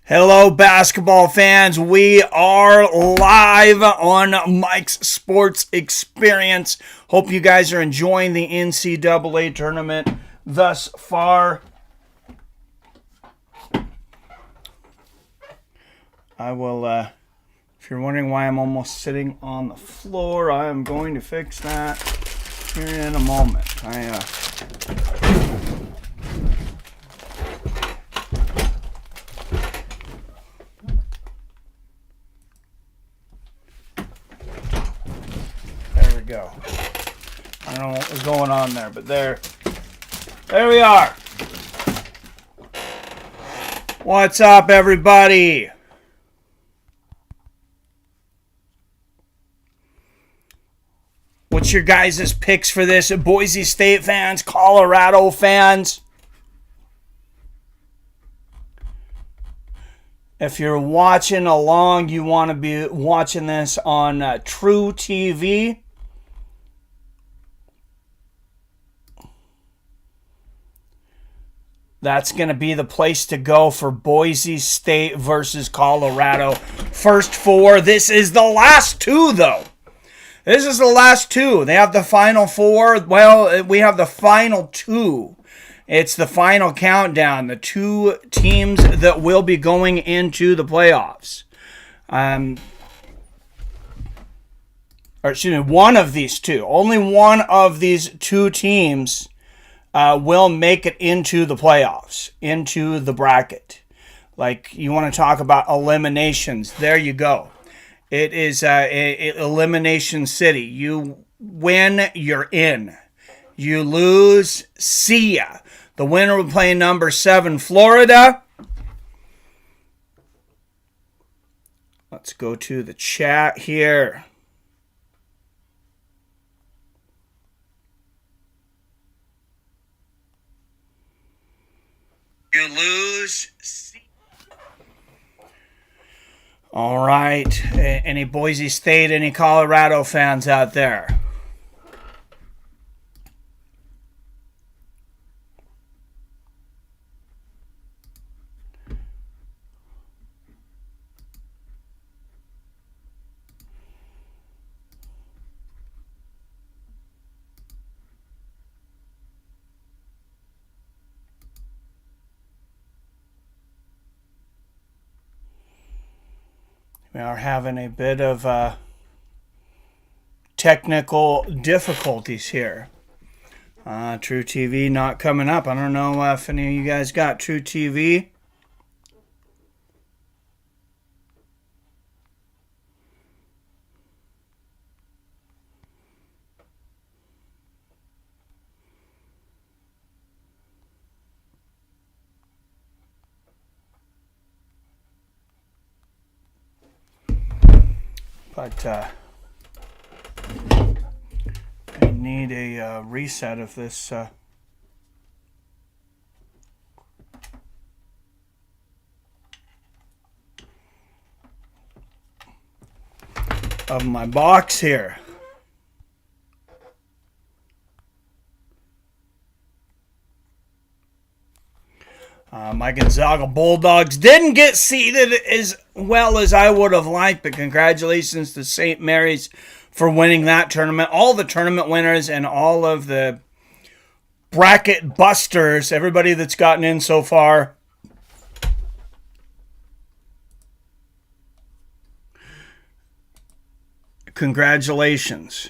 Hello, basketball fans. We are live on Mike's Sports Experience. Hope you guys are enjoying the NCAA tournament thus far. I will, if you're wondering why I'm almost sitting on the floor, I am going to fix that here in a moment. Go. I don't know what was going on there, but there we are. What's up, everybody? What's your guys' picks for this? Boise State fans, Colorado fans? If you're watching along, you want to be watching this on True TV. That's going to be the place to go for Boise State versus Colorado. First four. This is the last two, though. This is the last two. They have the final four. Well, we have the final two. It's the final countdown. The two teams that will be going into the playoffs. Or excuse me, one of these two. Only one of these two teams will make it into the playoffs, into the bracket. Like, you want to talk about eliminations. There you go. It is elimination city. You win, you're in. You lose, see ya. The winner will play number 7, Florida. Let's go to the chat here. You lose. All right. Any Boise State, any Colorado fans out there? We are having a bit of technical difficulties here. True TV not coming up. I don't know if any of you guys got True TV. But I need a reset of this. Of my box here. My Gonzaga Bulldogs didn't get seeded as well as I would have liked, but congratulations to St. Mary's for winning that tournament. All the tournament winners and all of the bracket busters, everybody that's gotten in so far. Congratulations.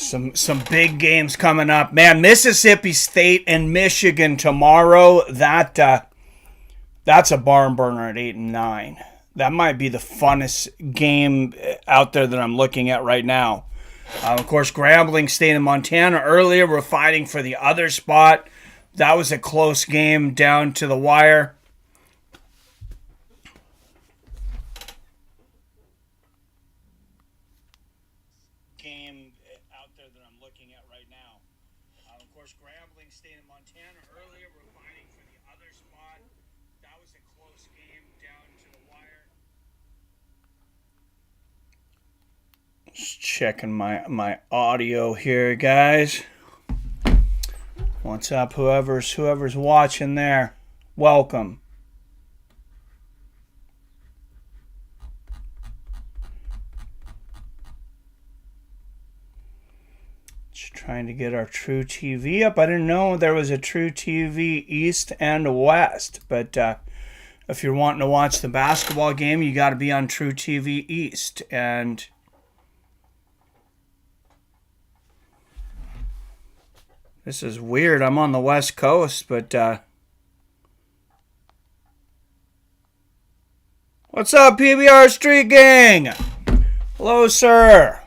Some big games coming up. Man, Mississippi State and Michigan tomorrow. That's a barn burner at 8 and 9. That might be the funnest game out there that I'm looking at right now. Of course, Grambling State and Montana earlier were fighting for the other spot. That was a close game down to the wire. looking at right now. Of course, Grambling State and Montana earlier were fighting for the other spot. That was a close game down to the wire. Just checking my audio here, guys. What's up, whoever's watching there? Welcome. Just trying to get our True TV up. I didn't know there was a True TV East and West, but if you're wanting to watch the basketball game, you got to be on True TV East. And this is weird. I'm on the West Coast, but what's up, PBR Street Gang? Hello, sir.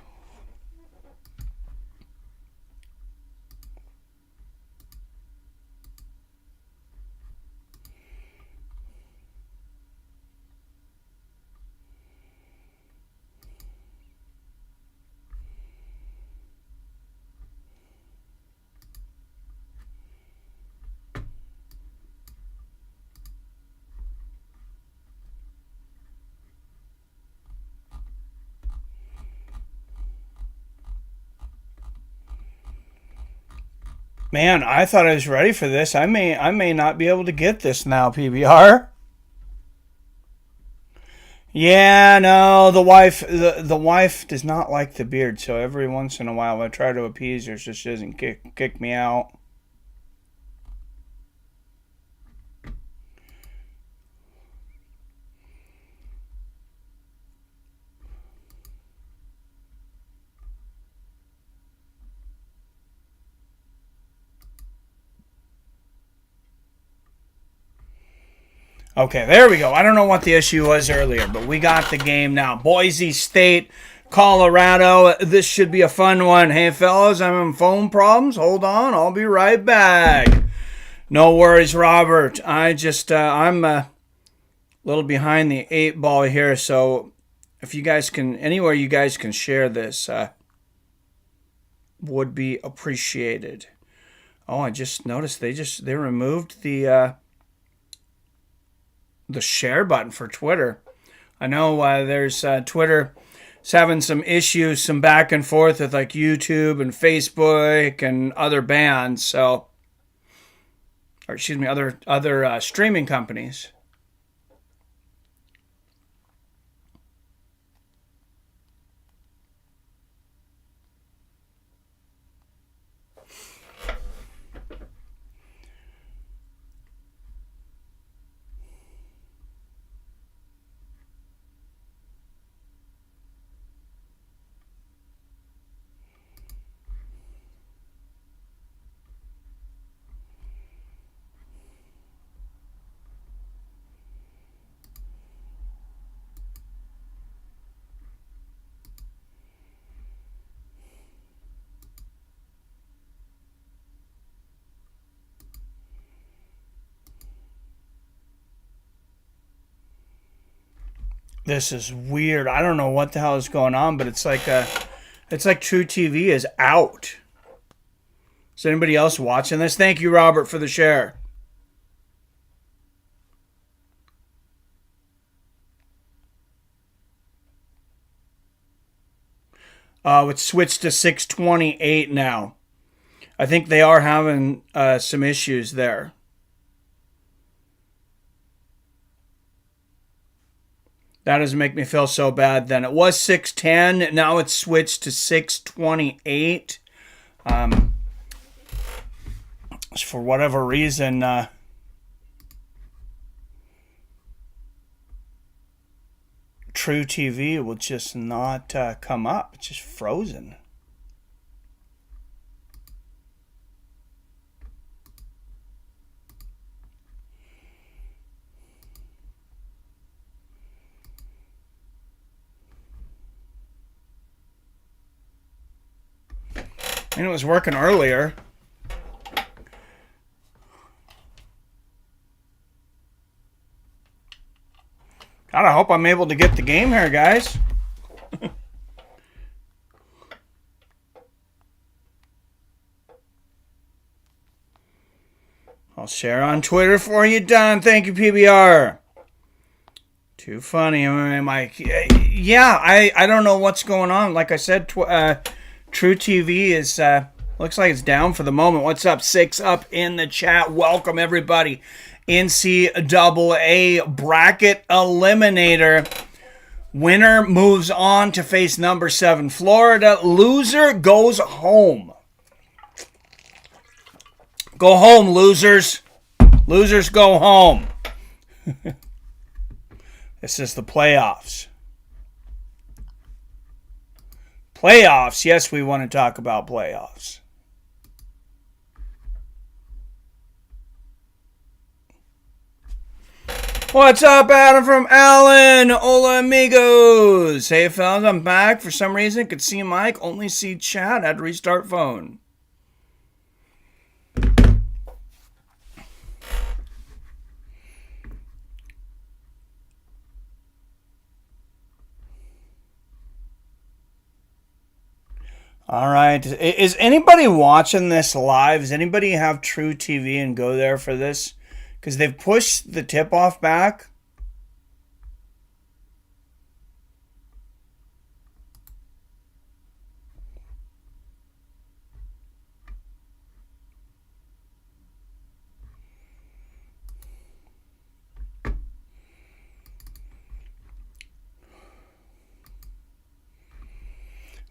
Man, I thought I was ready for this. I may not be able to get this now, PBR. Yeah, no, the wife does not like the beard, so every once in a while I try to appease her so she doesn't kick me out. Okay, there we go. I don't know what the issue was earlier, but we got the game now. Boise State, Colorado. This should be a fun one. Hey, fellas, I'm having phone problems. Hold on. I'll be right back. No worries, Robert. I'm a little behind the 8 ball here, so if you guys can, anywhere you guys can share this, would be appreciated. Oh, I just noticed they removed the share button for Twitter. I know there's Twitter is having some issues, some back and forth with like YouTube and Facebook and other bands. So, or excuse me, other streaming companies. This is weird. I don't know what the hell is going on, but it's like True TV is out. Is anybody else watching this? Thank you, Robert, for the share. It's switched to 628 now. I think they are having some issues there. That doesn't make me feel so bad then. It was 610. Now it's switched to 628. For whatever reason, True TV will just not come up. It's just frozen. And it was working earlier. God, I hope I'm able to get the game here, guys. I'll share on Twitter for you, Don. Thank you, PBR. Too funny, Mike. Yeah, I don't know what's going on. Like I said, True TV is looks like it's down for the moment. What's up? 6 up in the chat. Welcome everybody. NCAA bracket eliminator. Winner moves on to face number 7 Florida. Loser goes home. Go home, losers. Losers go home. This is the playoffs. Playoffs. Yes, we want to talk about playoffs. What's up, Adam from Allen? Hola, amigos. Hey, fellas, I'm back. For some reason, could see Mike, only see chat. Had to restart phone. All right. Is anybody watching this live? Does anybody have True TV and go there for this? Because they've pushed the tip-off back.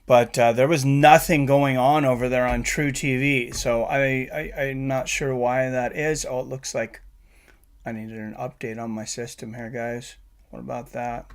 But there was nothing going on over there on True TV. So I'm not sure why that is. Oh, it looks like I needed an update on my system here, guys. What about that?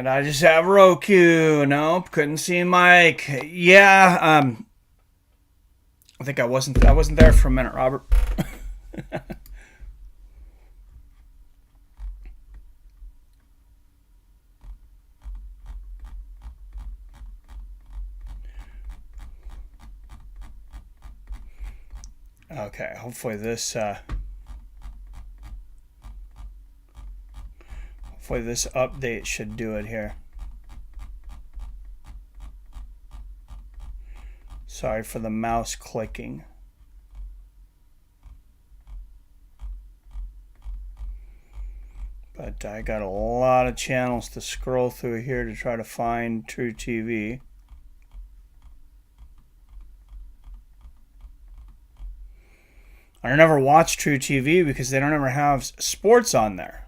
I just have Roku. Nope, couldn't see Mike. Yeah, I think I wasn't there for a minute, Robert. Okay, hopefully this update should do it here. Sorry for the mouse clicking. But I got a lot of channels to scroll through here to try to find True TV. I never watch True TV because they don't ever have sports on there.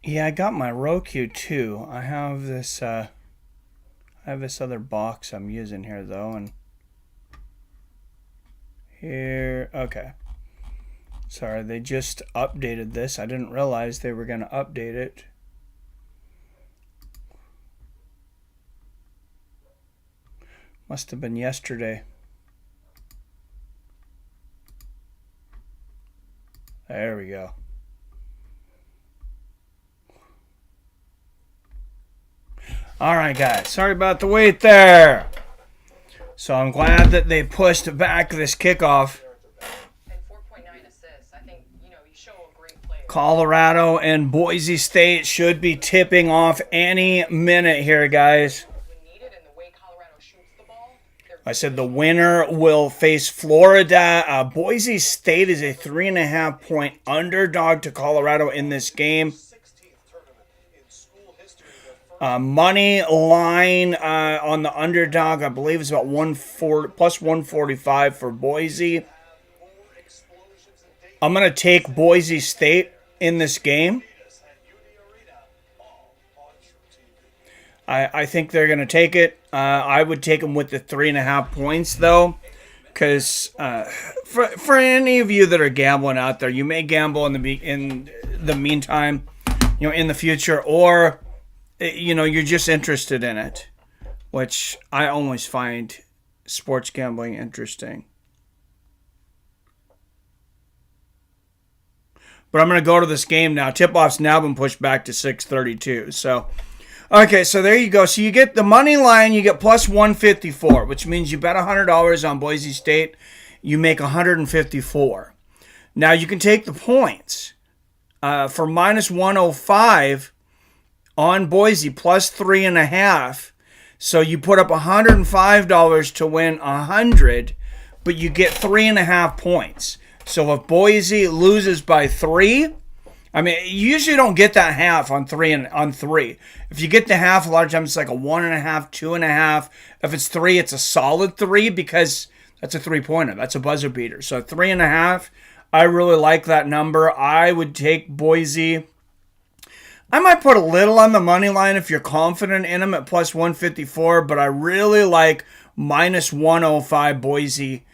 Yeah, I got my Roku too. I have this other box I'm using here though, and here. Okay. Sorry, they just updated this. I didn't realize they were going to update it. Must have been yesterday. There we go. All right, guys. Sorry about the wait there. So I'm glad that they pushed back this kickoff. And 4.9 assists. I think, you show a great player. Colorado and Boise State should be tipping off any minute here, guys. I said the winner will face Florida. Boise State is a 3.5-point underdog to Colorado in this game. Money line on the underdog, I believe, is about plus 145 for Boise. I'm going to take Boise State in this game. I think they're going to take it. I would take them with the 3.5 points, though, because for any of you that are gambling out there, you may gamble in the meantime, in the future, or you're just interested in it, which I always find sports gambling interesting. But I'm going to go to this game now. Tip-off's now been pushed back to 6:32, so. Okay, so there you go. So you get the money line, you get plus 154, which means you bet $100 on Boise State, you make 154. Now you can take the points for minus 105 on Boise, plus 3.5. So you put up $105 to win 100, but you get 3.5 points. So if Boise loses by 3. I mean, you usually don't get that half on three. If you get the half, a lot of times it's like a 1.5, 2.5. If it's 3, it's a solid 3 because that's a 3-pointer. That's a buzzer beater. So 3.5, I really like that number. I would take Boise. I might put a little on the money line if you're confident in them at plus 154, but I really like minus 105 Boise,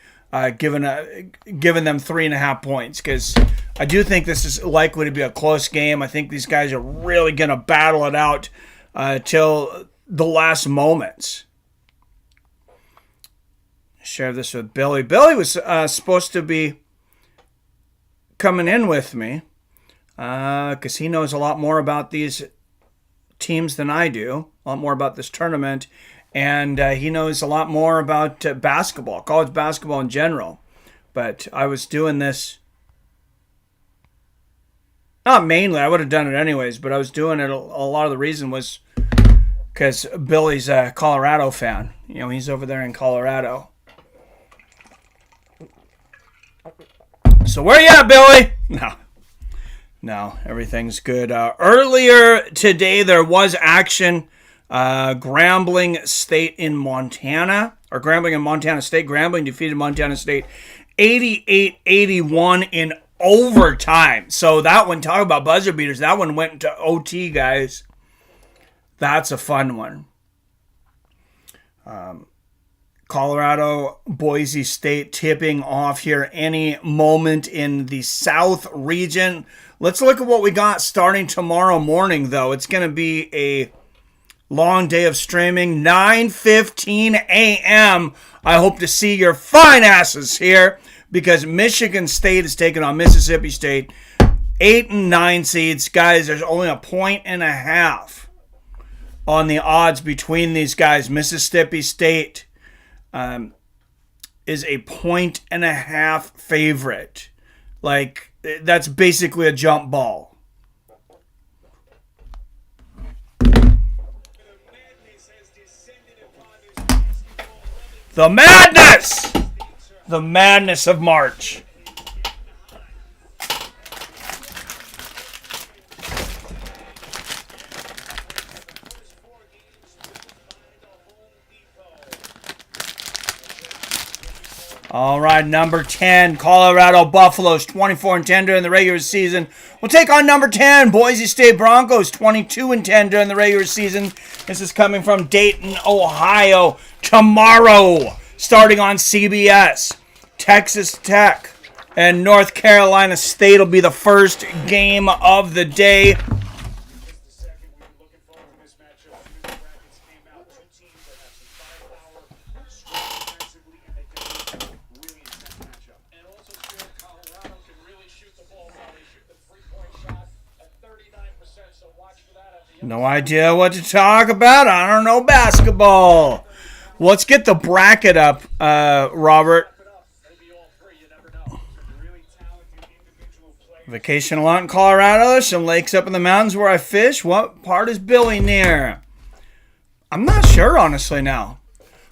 giving them 3.5 points because I do think this is likely to be a close game. I think these guys are really going to battle it out till the last moments. Share this with Billy. Billy was supposed to be coming in with me because he knows a lot more about these teams than I do, a lot more about this tournament, and he knows a lot more about basketball, college basketball in general. But I was doing this. Not mainly, I would have done it anyways, but I was doing it. A lot of the reason was because Billy's a Colorado fan. He's over there in Colorado. So where you at, Billy? No, everything's good. Earlier today, there was action. Grambling State in Montana, or Grambling and Montana State. Grambling defeated Montana State 88-81 in overtime. So that one, talk about buzzer beaters, that one went to OT, guys. That's a fun one. Colorado, Boise State tipping off here any moment in the South region. Let's look at what we got starting tomorrow morning, though. It's going to be a long day of streaming. 9:15 a.m. I hope to see your fine asses here, because Michigan State is taking on Mississippi State. 8 and 9 seeds. Guys, there's only 1.5 on the odds between these guys. Mississippi State is a 1.5 favorite. Like, that's basically a jump ball. The madness! The madness of March. All right, number 10, Colorado Buffaloes, 24-10 during the regular season. We'll take on number 10, Boise State Broncos, 22-10 during the regular season. This is coming from Dayton, Ohio. Tomorrow, starting on CBS. Texas Tech and North Carolina State will be the first game of the day. No idea what to talk about. I don't know basketball. Let's get the bracket up, Robert. Vacation a lot in Colorado. Some lakes up in the mountains where I fish. What part is Billy near? I'm not sure, honestly, now.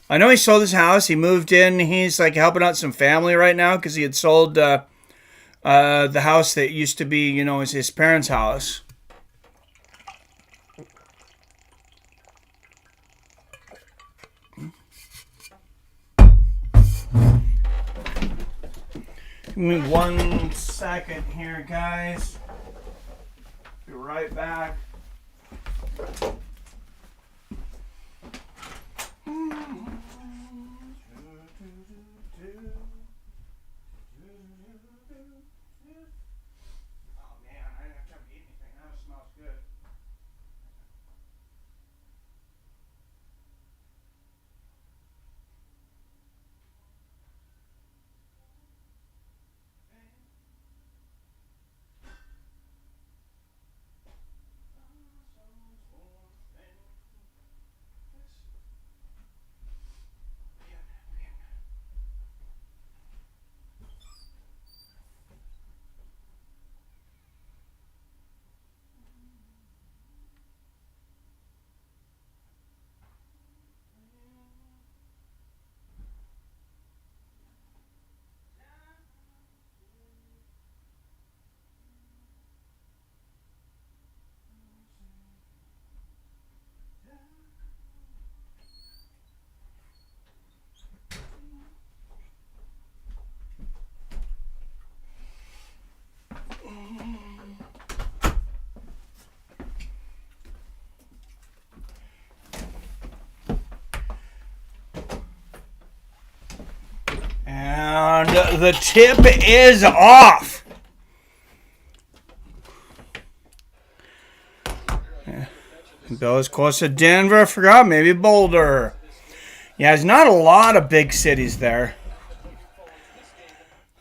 I know he sold his house. He moved in. He's like helping out some family right now because he had sold the house that used to be, his parents' house. Give me 1 second here, guys. Be right back. And the tip is off. Bill is close to Denver. I forgot, maybe Boulder. Yeah, there's not a lot of big cities there.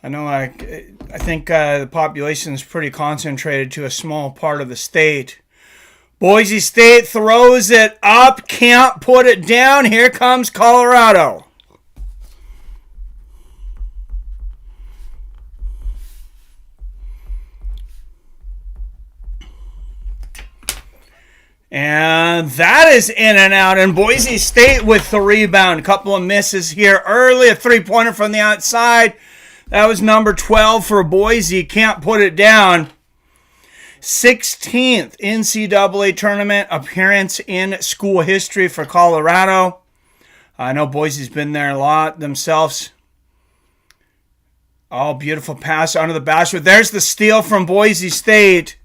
I know. I think the population is pretty concentrated to a small part of the state. Boise State throws it up, can't put it down. Here comes Colorado. And that is in and out. And Boise State with the rebound. A couple of misses here early. A three-pointer from the outside. That was number 12 for Boise. Can't put it down. 16th NCAA tournament appearance in school history for Colorado. I know Boise's been there a lot themselves. Oh, beautiful pass under the basket. There's the steal from Boise State.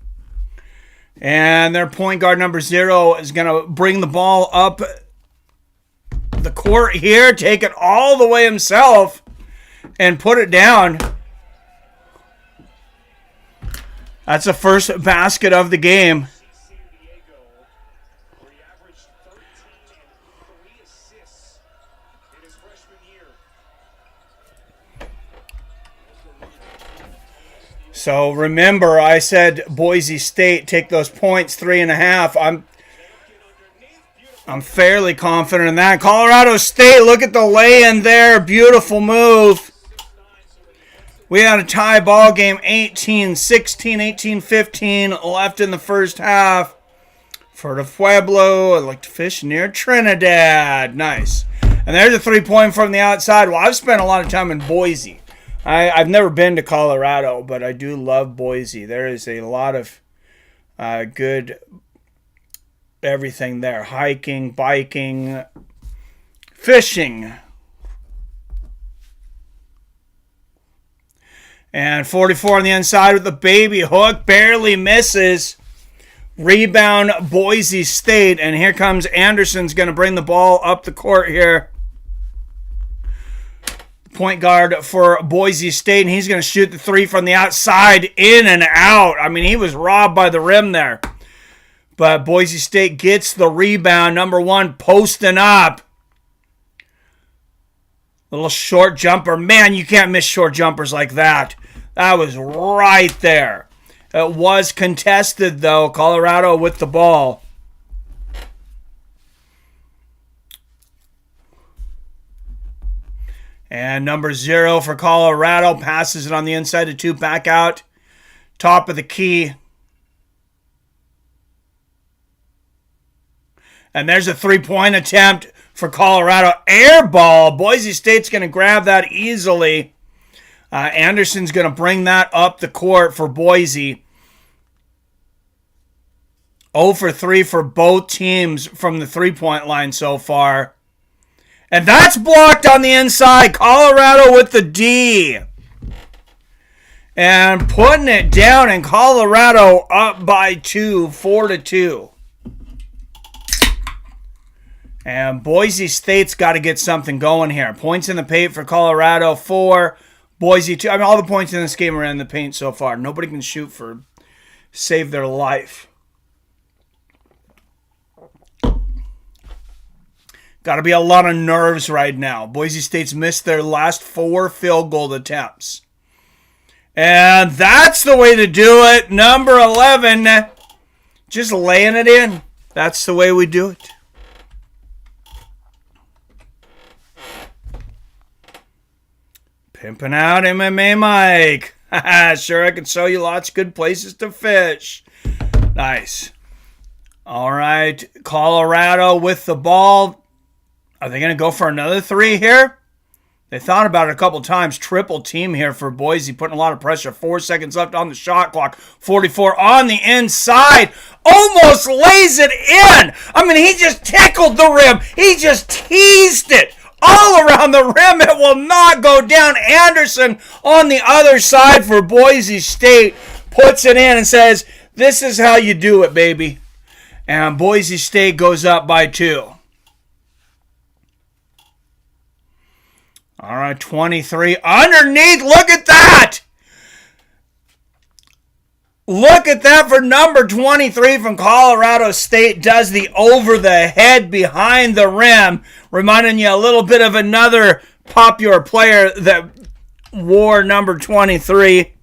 And their point guard number 0 is going to bring the ball up the court here, take it all the way himself, and put it down. That's the first basket of the game. So remember, I said Boise State take those points, 3.5. I'm fairly confident in that. Colorado State, look at the lay-in there. Beautiful move. We had a tie ball game, 18-16, 18-15 left in the first half. For the Pueblo, I'd like to fish near Trinidad. Nice. And there's a three-point from the outside. Well, I've spent a lot of time in Boise. I've never been to Colorado, but I do love Boise. There is a lot of good everything there. Hiking, biking, fishing. And 44 on the inside with the baby hook. Barely misses. Rebound Boise State. And here comes Anderson's going to bring the ball up the court here. point guard for Boise State, and he's going to shoot the three from the outside, in and out. I mean, he was robbed by the rim there. But Boise State gets the rebound. Number one posting up. Little short jumper. Man, you can't miss short jumpers like that. That was right there. It was contested, though. Colorado with the ball. And number 0 for Colorado passes it on the inside to 2, back out. Top of the key. And there's a 3-point attempt for Colorado. Air ball. Boise State's going to grab that easily. Anderson's going to bring that up the court for Boise. 0 for 3 for both teams from the 3-point line so far. And that's blocked on the inside. Colorado with the D. And putting it down, in Colorado up by 2, 4-2. And Boise State's got to get something going here. Points in the paint for Colorado, 4. Boise 2. I mean, all the points in this game are in the paint so far. Nobody can shoot for save their life. Got to be a lot of nerves right now. Boise State's missed their last 4 field goal attempts. And that's the way to do it. Number 11, just laying it in. That's the way we do it. Pimping out MMA Mike. Sure, I can show you lots of good places to fish. Nice. All right, Colorado with the ball. Are they going to go for another 3 here? They thought about it a couple times. Triple team here for Boise, putting a lot of pressure. 4 seconds left on the shot clock. 44 on the inside. Almost lays it in. I mean, he just tickled the rim. He just teased it all around the rim. It will not go down. Anderson on the other side for Boise State puts it in and says, this is how you do it, baby. And Boise State goes up by 2. All right, 23 underneath. Look at that. Look at that for number 23 from Colorado State. Does the over the head behind the rim. Reminding you a little bit of another popular player that wore number 23.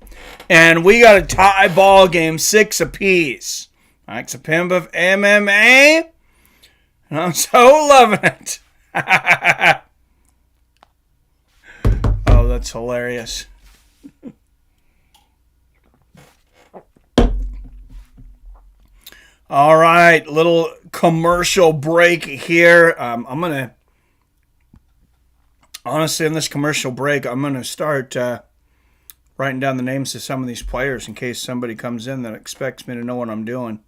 And we got a tie ball game, 6 apiece. Mike's a pimp of MMA. And I'm so loving it. Oh, that's hilarious. All right, little commercial break here. I'm going to, honestly, in this commercial break, I'm going to start writing down the names of some of these players in case somebody comes in that expects me to know what I'm doing.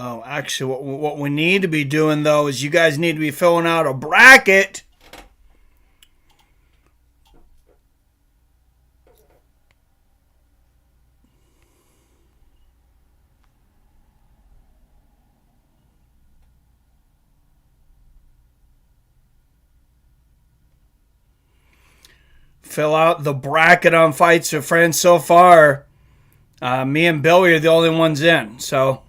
Oh, actually, what we need to be doing, though, is you guys need to be filling out a bracket. Fill out the bracket on Fights with Friends so far. Me and Billy are the only ones in, so...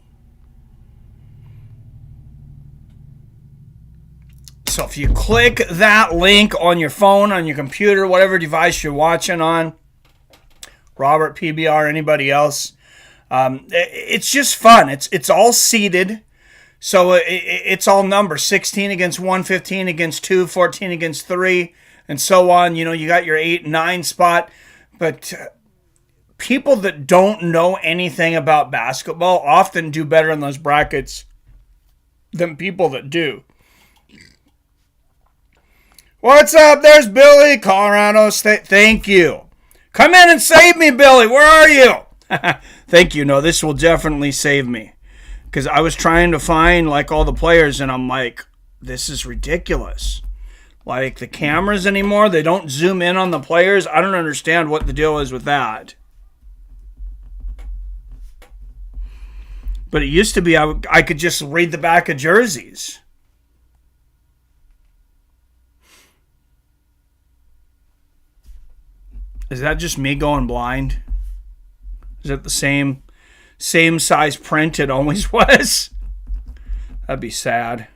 So if you click that link on your phone, on your computer, whatever device you're watching on, Robert, PBR, anybody else, it's just fun. It's all seeded, so it's all numbers: 16 against 1, 15 against 2, 14 against 3, and so on. You know, you got your 8, 9 spot, but people that don't know anything about basketball often do better in those brackets than people that do. What's up? There's Billy, Colorado State. Thank you. Come in and save me, Billy. Where are you? Thank you. No, this will definitely save me. Because I was trying to find, like, all the players, and I'm like, this is ridiculous. Like, the cameras anymore, they don't zoom in on the players. I don't understand what the deal is with that. But it used to be I could just read the back of jerseys. Is that just me going blind? Is it the same size print it always was? That'd be sad.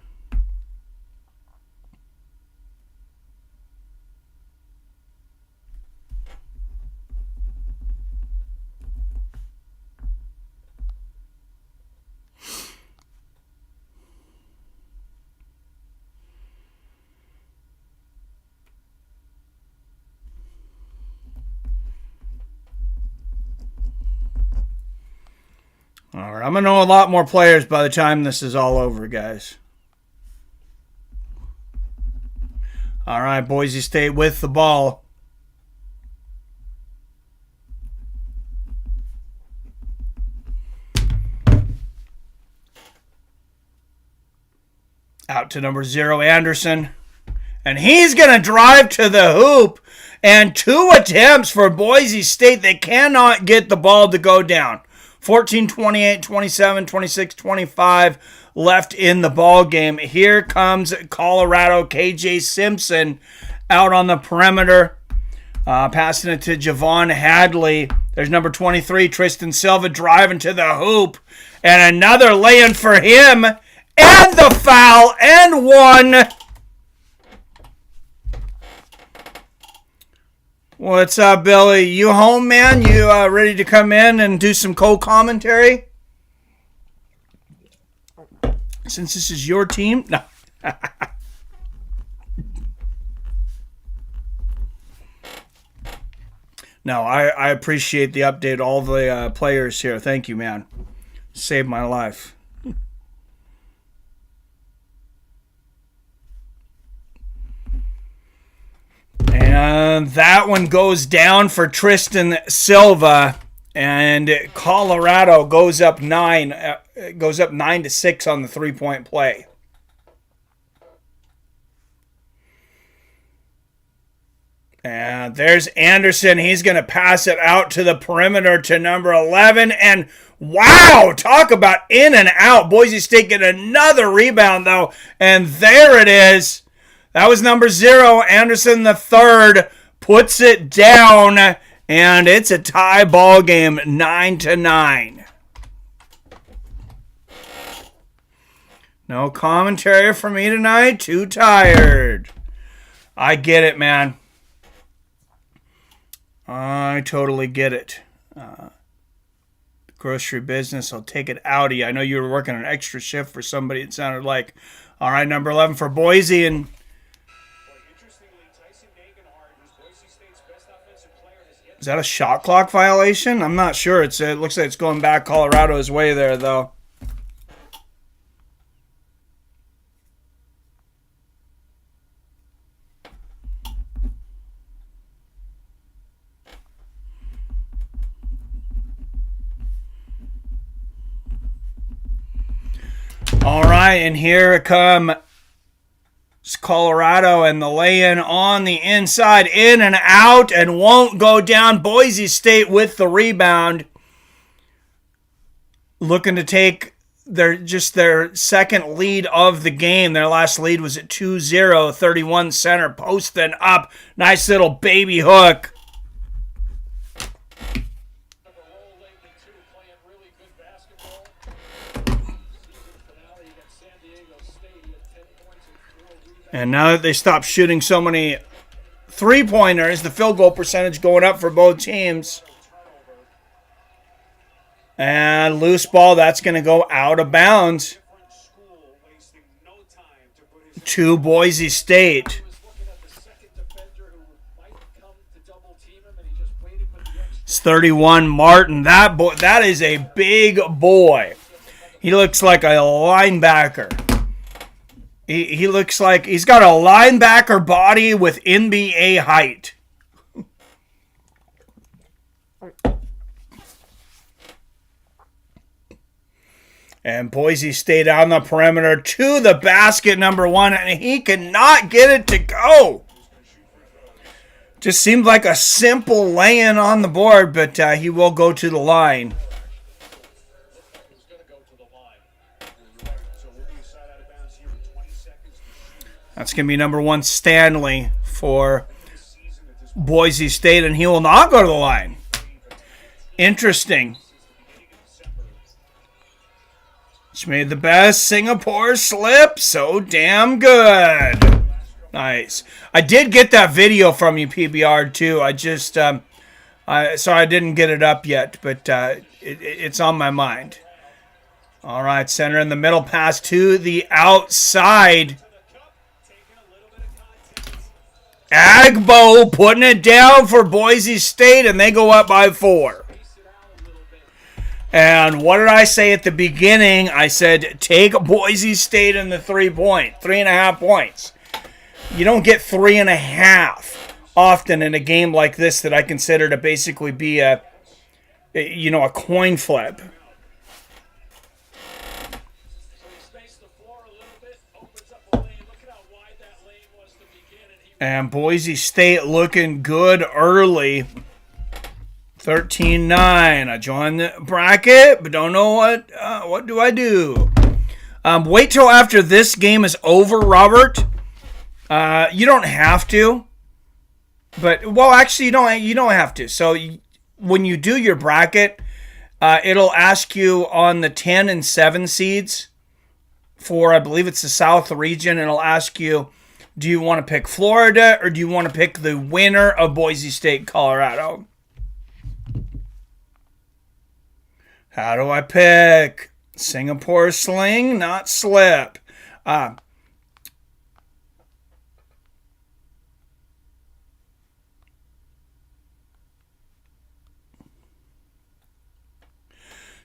All right, I'm going to know a lot more players by the time this is all over, guys. All right, Boise State with the ball. Out to number 0, Anderson. And he's going to drive to the hoop. And 2 attempts for Boise State. They cannot get the ball to go down. 14, 28, 27, 26, 25 left in the ball game. Here comes Colorado. KJ Simpson out on the perimeter. Passing it to Javon Hadley. There's number 23, Tristan Silva, driving to the hoop. And another lay-in for him. And the foul. And one. What's up, Billy? You home, man? You ready to come in and do some co-commentary? Since this is your team? No. No, I appreciate the update. All the players here. Thank you, man. Saved my life. And that one goes down for Tristan Silva, and Colorado goes up 9-6 on the 3-point play. And there's Anderson. He's going to pass it out to the perimeter to number 11. And wow, talk about in and out. Boise State get another rebound, though. And there it is. That was number 0. Anderson the third puts it down. And it's a tie ball game, 9-9. No commentary for me tonight. Too tired. I get it, man. I totally get it. Grocery business, I'll take it out of you. I know you were working an extra shift for somebody, it sounded like. All right, number 11 for Boise. And is that a shot clock violation? I'm not sure. It looks like it's going back Colorado's way there, though. All right, and here it comes Colorado, and the lay-in on the inside, in and out, and won't go down. Boise State with the rebound, looking to take their second lead of the game. Their last lead was at 2-0. 31 center, posting up. Nice little baby hook. And now that they stopped shooting so many three-pointers, the field goal percentage going up for both teams. And loose ball, that's going to go out of bounds to Boise State. It's 31, Martin. That is a big boy. He looks like a linebacker. He looks like he's got a linebacker body with NBA height. And Boise State on the perimeter to the basket, number one, and he cannot get it to go. Just seemed like a simple lay-in on the board, but he will go to the line. That's going to be number one, Stanley, for Boise State, and he will not go to the line. Interesting. She made the best Singapore slip. So damn good. Nice. I did get that video from you, PBR, too. I just, so I didn't get it up yet, but it's on my mind. All right, center in the middle, pass to the outside. Agbo putting it down for Boise State, and they go up by 4. And what did I say at the beginning? I said, take Boise State in the 3.5 points. You don't get 3.5 often in a game like this that I consider to basically be a coin flip. And Boise State looking good early. 13-9. I joined the bracket, but don't know what do I do. Wait till after this game is over, Robert. You don't have to. But, well, actually, you don't have to. So, when you do your bracket, it'll ask you on the 10 and 7 seeds for, I believe it's the South region. It'll ask you, do you want to pick Florida or do you want to pick the winner of Boise State, Colorado? How do I pick? Singapore sling, not slip.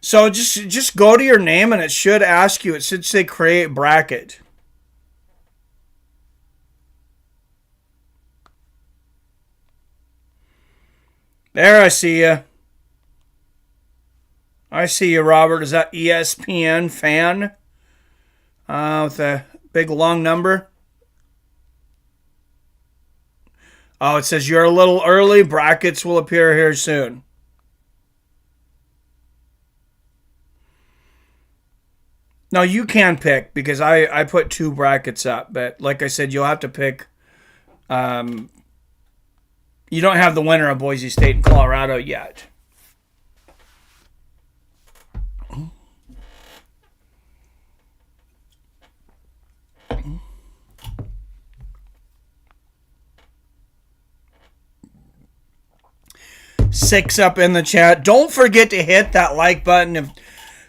So just go to your name and it should ask you. It should say create bracket. There, I see you. I see you, Robert. Is that ESPN fan? With a big long number. Oh, it says you're a little early. Brackets will appear here soon. No, you can pick because I put 2 brackets up. But like I said, you'll have to pick. You don't have the winner of Boise State and Colorado yet. Six up in the chat. Don't forget to hit that like button.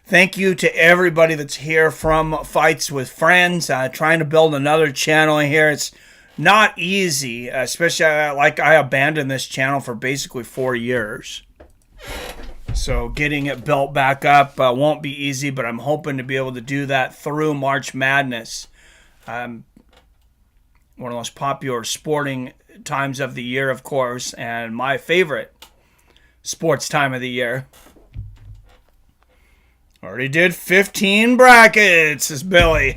Thank you to everybody that's here from Fights with Friends. Trying to build another channel here. It's not easy, especially I abandoned this channel for basically 4 years. So getting it built back up won't be easy, but I'm hoping to be able to do that through March Madness. One of the most popular sporting times of the year, of course, and my favorite sports time of the year. Already did 15 brackets, says Billy.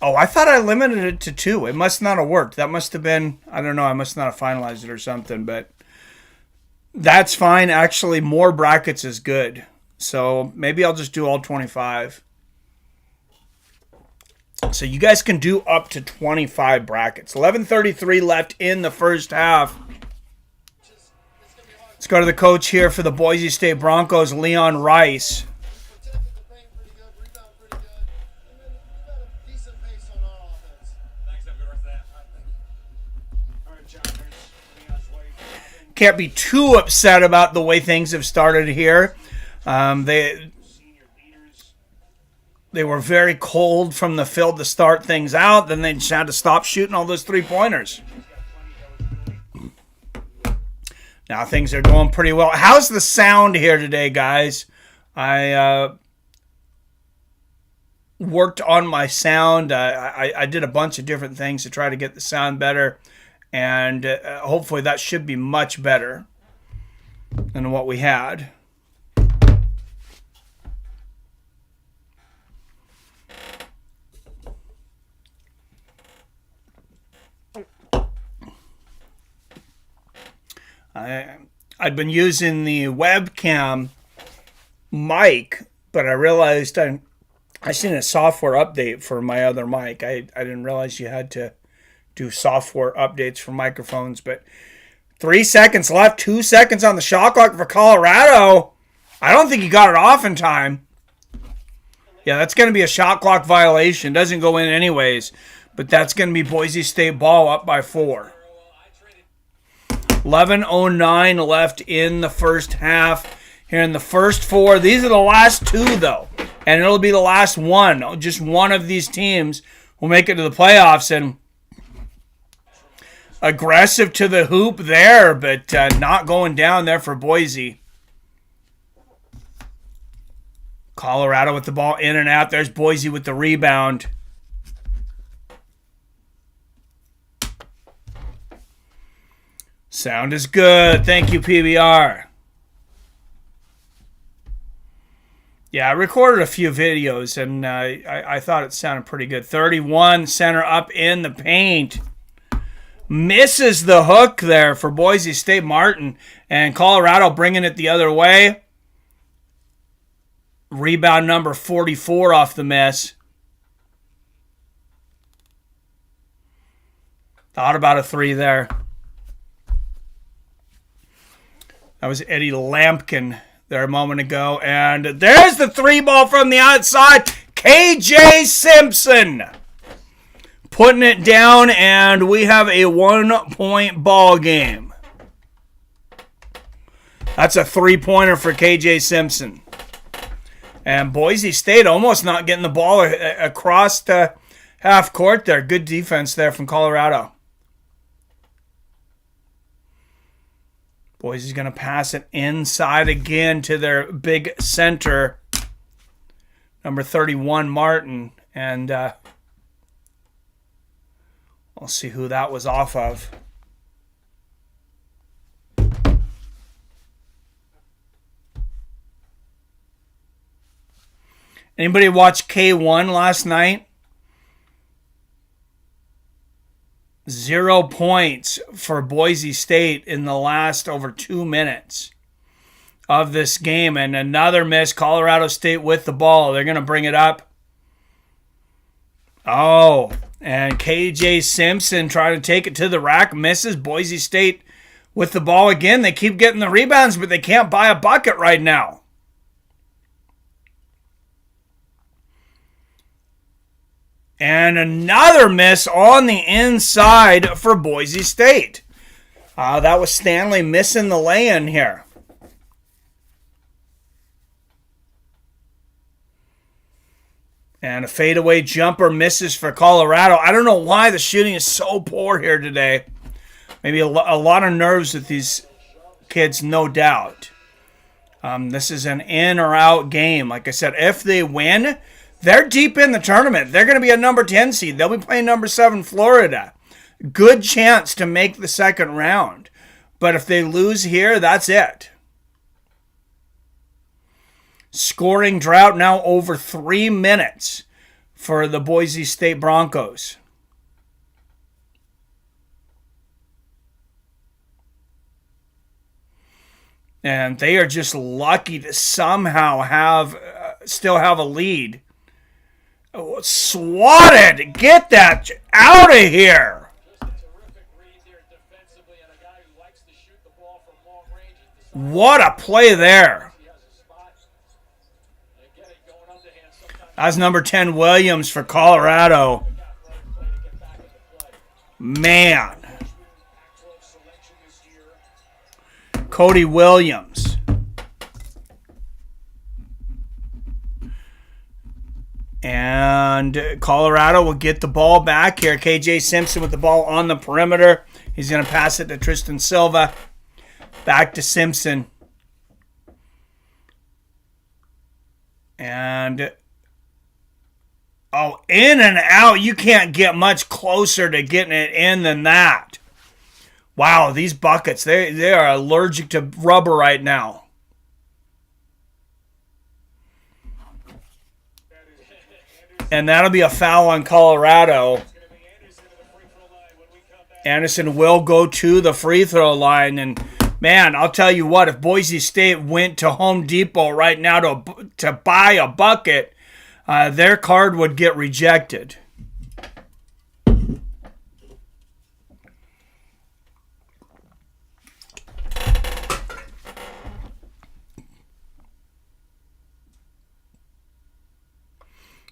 Oh, I thought I limited it to 2. It must not have worked. That must have been, I don't know, I must not have finalized it or something, but that's fine. Actually, more brackets is good. So maybe I'll just do all 25. So you guys can do up to 25 brackets. 11:33 left in the first half. Let's go to the coach here for the Boise State Broncos, Leon Rice. Can't be too upset about the way things have started here. They were very cold from the field to start things out. Then they just had to stop shooting all those 3-pointers. Now things are going pretty well. How's the sound here today, guys? worked on my sound. I did a bunch of different things to try to get the sound better, and hopefully that should be much better than what we had. I'd been using the webcam mic, but I realized I seen a software update for my other mic. I didn't realize you had to do software updates for microphones, but 3 seconds left, 2 seconds on the shot clock for Colorado. I don't think he got it off in time. Yeah, that's going to be a shot clock violation. Doesn't go in anyways, but that's going to be Boise State ball up by 4. 11:09 left in the first half. Here in the first 4. These are the last 2, though. And it'll be the last one. Just one of these teams will make it to the playoffs. And aggressive to the hoop there, but not going down there for Boise. Colorado with the ball in and out. There's Boise with the rebound. Sound is good. Thank you, PBR. Yeah, I recorded a few videos, and I thought it sounded pretty good. 31, center up in the paint. Misses the hook there for Boise State. Martin, and Colorado bringing it the other way. Rebound number 44 off the miss. Thought about a 3 there. That was Eddie Lampkin there a moment ago. And there's the 3 ball from the outside. KJ Simpson putting it down, and we have a 1-point ball game. That's a 3-pointer for KJ Simpson. And Boise State almost not getting the ball across the half court there. Good defense there from Colorado. Boise's going to pass it inside again to their big center, number 31, Martin. And we'll see who that was off of. Anybody watch K1 last night? 0 points for Boise State in the last over 2 minutes of this game. And another miss. Colorado State with the ball. They're going to bring it up. Oh, and KJ Simpson trying to take it to the rack. Misses. Boise State with the ball again. They keep getting the rebounds, but they can't buy a bucket right now. And another miss on the inside for Boise State. That was Stanley missing the lay-in here. And a fadeaway jumper misses for Colorado. I don't know why the shooting is so poor here today. Maybe a lot of nerves with these kids, no doubt. This is an in or out game. Like I said, if they win, they're deep in the tournament. They're going to be a number 10 seed. They'll be playing number 7 Florida. Good chance to make the second round. But if they lose here, that's it. Scoring drought now over 3 minutes for the Boise State Broncos. And they are just lucky to somehow still have a lead. Oh, swatted! Get that out of here! What a play there. That's number 10 Williams for Colorado. Man. Cody Williams. And Colorado will get the ball back here. KJ Simpson with the ball on the perimeter. He's going to pass it to Tristan Silva. Back to Simpson. And Oh, in and out. You can't get much closer to getting it in than that. Wow, these buckets, they are allergic to rubber right now. And that'll be a foul on Colorado. Anderson will go to the free throw line. And, man, I'll tell you what, if Boise State went to Home Depot right now to buy a bucket, their card would get rejected.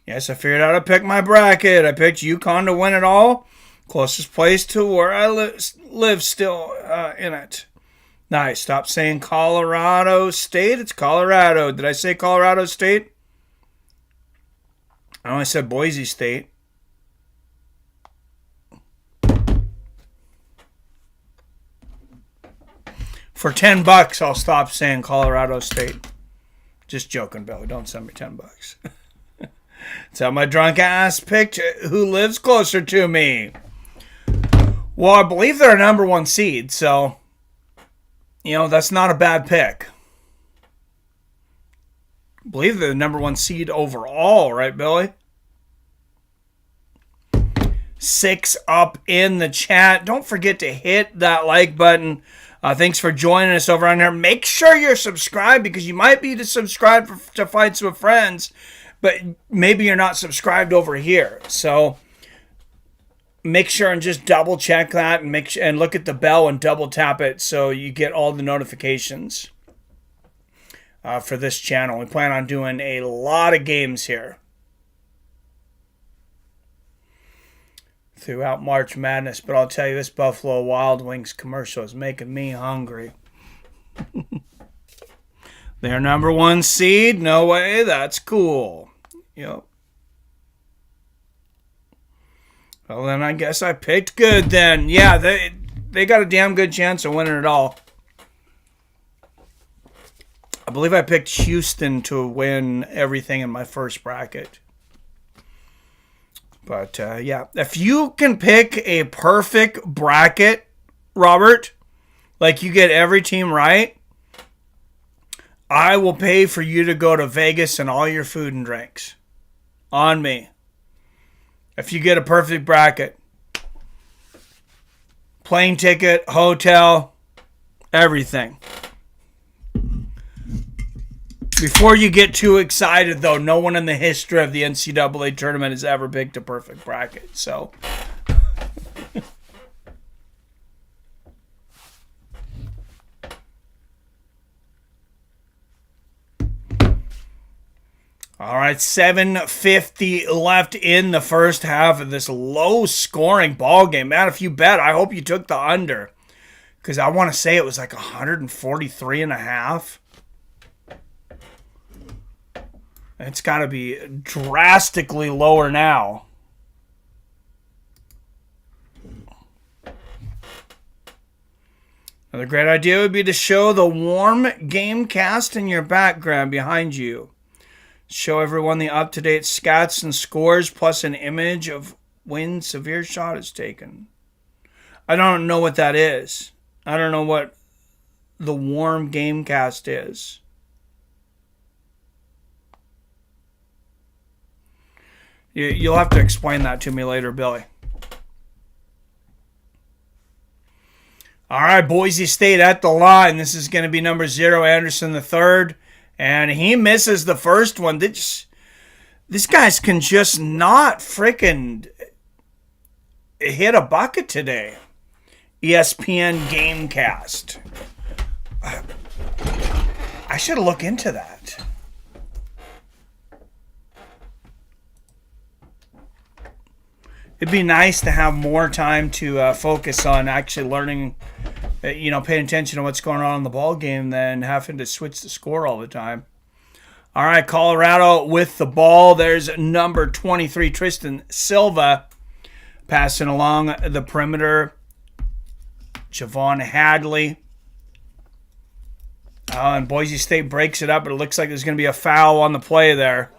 Yes, I figured out how to pick my bracket. I picked UConn to win it all. Closest place to where I live still in it. Nice. Stop saying Colorado State. It's Colorado. Did I say Colorado State? I only said Boise State. For $10, I'll stop saying Colorado State. Just joking, Billy. Don't send me $10. That's how my drunk ass picked who lives closer to me. Well, I believe they're a number 1 seed, so, that's not a bad pick. I believe they're the number 1 seed overall, right, Billy? 6 up in the chat. Don't forget to hit that like button. Thanks for joining us over on there. Make sure you're subscribed because you might be subscribed to Fights with Friends, but maybe you're not subscribed over here. So make sure and just double check that and look at the bell and double tap it so you get all the notifications for this channel. We plan on doing a lot of games here throughout March Madness, but I'll tell you, this Buffalo Wild Wings commercial is making me hungry. They're number 1 seed? No way. That's cool. Yep. Well, then I guess I picked good then. Yeah, they got a damn good chance of winning it all. I believe I picked Houston to win everything in my first bracket. But, yeah, if you can pick a perfect bracket, Robert, like you get every team right, I will pay for you to go to Vegas and all your food and drinks. On me. If you get a perfect bracket. Plane ticket, hotel, everything. Before you get too excited, though, no one in the history of the NCAA tournament has ever picked a perfect bracket. So, all right, 7:50 left in the first half of this low-scoring ball game. Man, if you bet, I hope you took the under, because I want to say it was like 143.5. It's got to be drastically lower now. Another great idea would be to show the warm game cast in your background behind you. Show everyone the up-to-date stats and scores, plus an image of when severe shot is taken. I don't know what that is. I don't know what the warm game cast is. You'll have to explain that to me later, Billy. All right, Boise State at the line. This is going to be number 0, Anderson III. And he misses the first one. These guys can just not freaking hit a bucket today. ESPN Gamecast. I should look into that. It'd be nice to have more time to focus on actually learning, paying attention to what's going on in the ball game than having to switch the score all the time. All right, Colorado with the ball. There's number 23, Tristan Silva, passing along the perimeter. Javon Hadley. And Boise State breaks it up, but it looks like there's going to be a foul on the play there.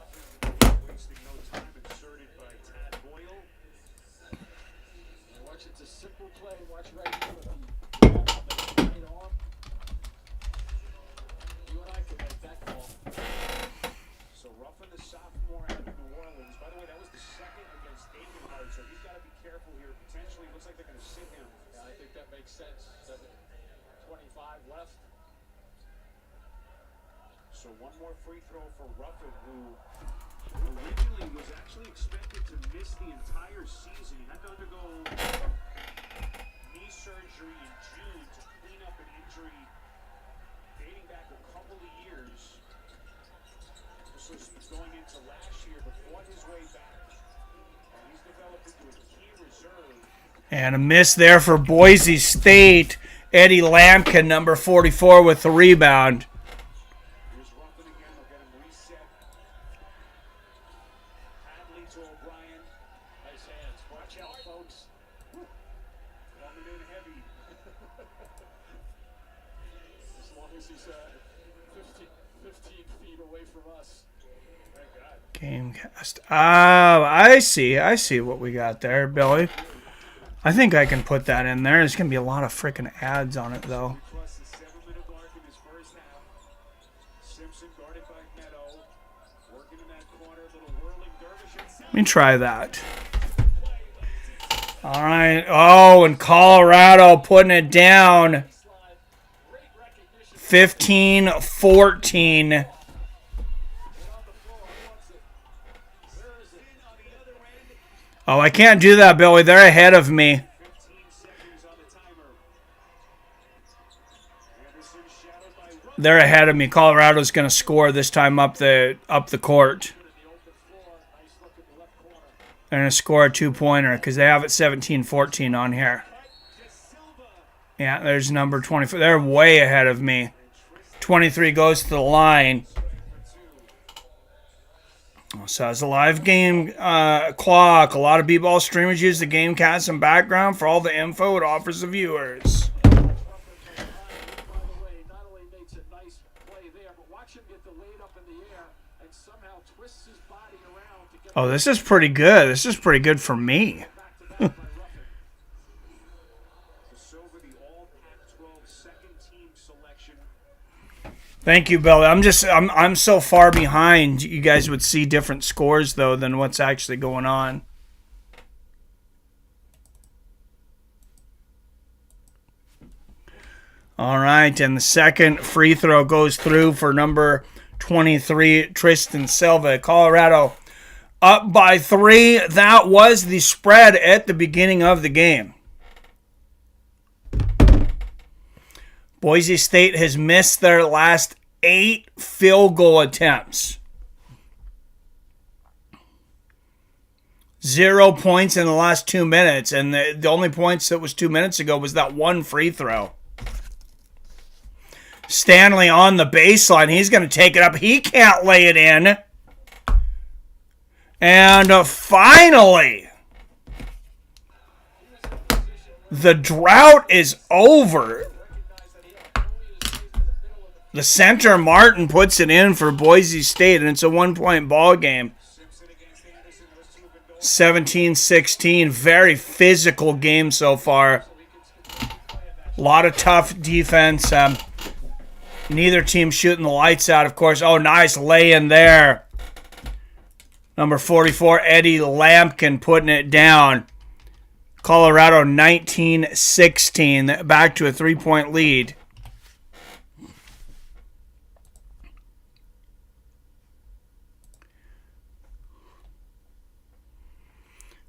careful here. Potentially, looks like they're going to sit him. Yeah, I think that makes sense. 7:25 left. So one more free throw for Ruffin, who originally was actually expected to miss the entire season. He had to undergo knee surgery in June to clean up an injury dating back a couple of years. This was going into last year, but fought his way back. And he's developed into a key reserve. And a miss there for Boise State. Eddie Lampkin, number 44, with the rebound. Here's Ruffin again. They'll get him reset. Hadley to O'Brien. Nice hands. Watch out, folks. Coming in heavy. As long as he's 15 feet away from us. Thank God. Gamecast. I see what we got there, Billy. I think I can put that in there. There's going to be a lot of freaking ads on it, though. Plus the 7-minute mark in his first half. Simpson guarded by Meadow. Working in that corner, little whirling dervish. Let me try that. All right. Oh, and Colorado putting it down. 15-14. Oh, I can't do that, Billy. They're ahead of me. 15 seconds on the timer. Anderson shadowed by Ruffin. They're ahead of me. Colorado's going to score this time up the court. They're going to score a two-pointer because they have it 17-14 on here. Yeah, there's number 24. They're way ahead of me. 23 goes to the line. So it's a live game clock. A lot of b-ball streamers use the Gamecast in background for all the info it offers the viewers. By the way, not only makes a nice play there, but watch him get the weight up in the air and somehow twists his body around to get Oh, this is pretty good. This is pretty good for me. back to back by Ruffin. Silva, the all Pac-12 second team selection. Thank you, Billy. I'm so far behind. You guys would see different scores though than what's actually going on. All right, and the second free throw goes through for number 23, Tristan Silva. Colorado up by 3. That was the spread at the beginning of the game. Boise State has missed their last 8 field goal attempts. 0 points in the last 2 minutes, and the only points that was 2 minutes ago was that one free throw. Stanley on the baseline. He's going to take it up. He can't lay it in. And finally, the drought is over. The center, Martin, puts it in for Boise State, and it's a 1-point ball game. 17-16. Very physical game so far. A lot of tough defense. Neither team shooting the lights out, of course. Oh, nice lay-in there. Number 44, Eddie Lampkin, putting it down. Colorado 19-16. Back to a 3-point lead.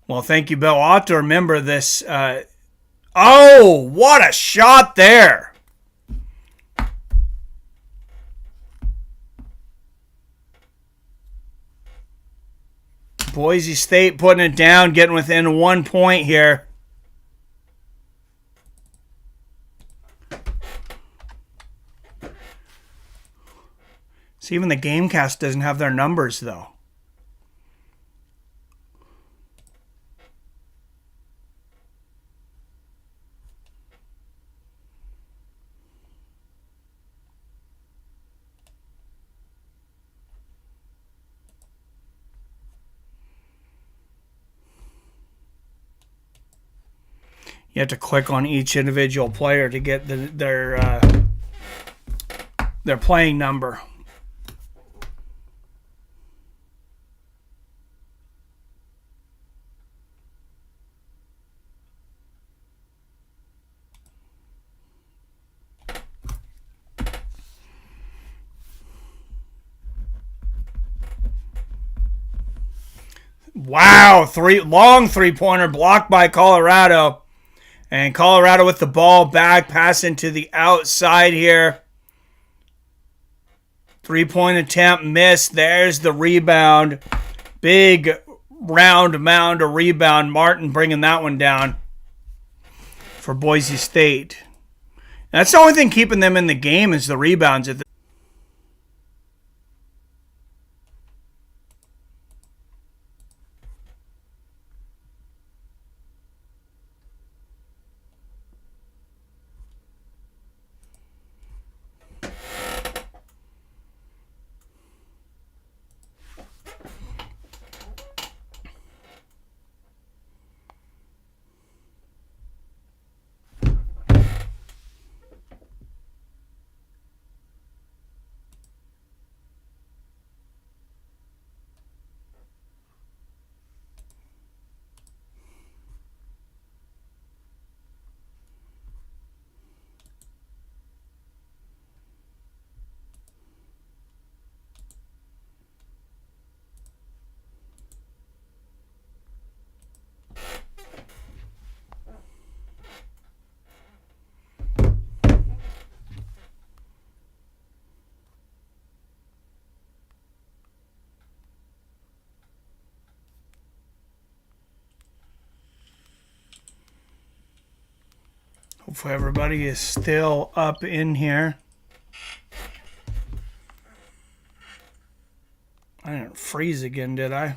Well, thank you, Bill. I'll have to remember this. Oh, what a shot there. Boise State putting it down, getting within 1 point here. See, even the Gamecast doesn't have their numbers, though. You have to click on each individual player to get their playing number. Wow, long three-pointer blocked by Colorado. And Colorado with the ball back, passing to the outside here. Three-point attempt missed. There's the rebound. Big round mound of rebound. Martin bringing that one down for Boise State. That's the only thing keeping them in the game is the rebounds. Hopefully everybody is still up in here. I didn't freeze again, did I?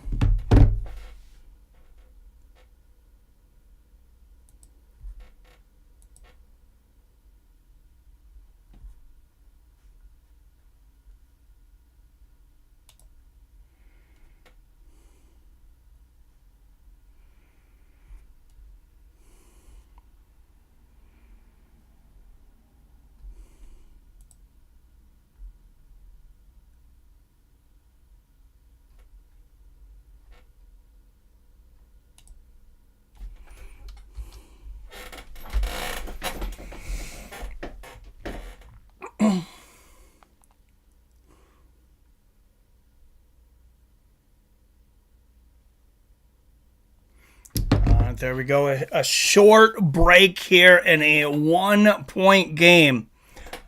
There we go. A short break here in a 1-point game.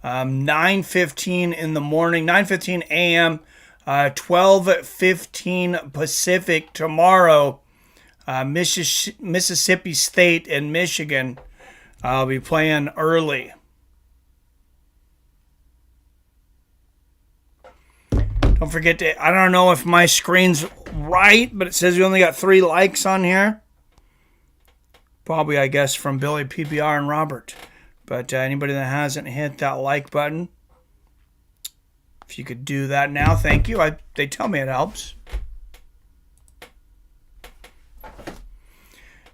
9:15 in the morning, 9:15 a.m., 12:15 Pacific tomorrow. Mississippi State and Michigan. I'll be playing early. Don't forget to, I don't know if my screen's right, but it says we only got 3 likes on here. Probably, I guess, from Billy, PPR, and Robert. But anybody that hasn't hit that like button, if you could do that now, thank you. They tell me it helps.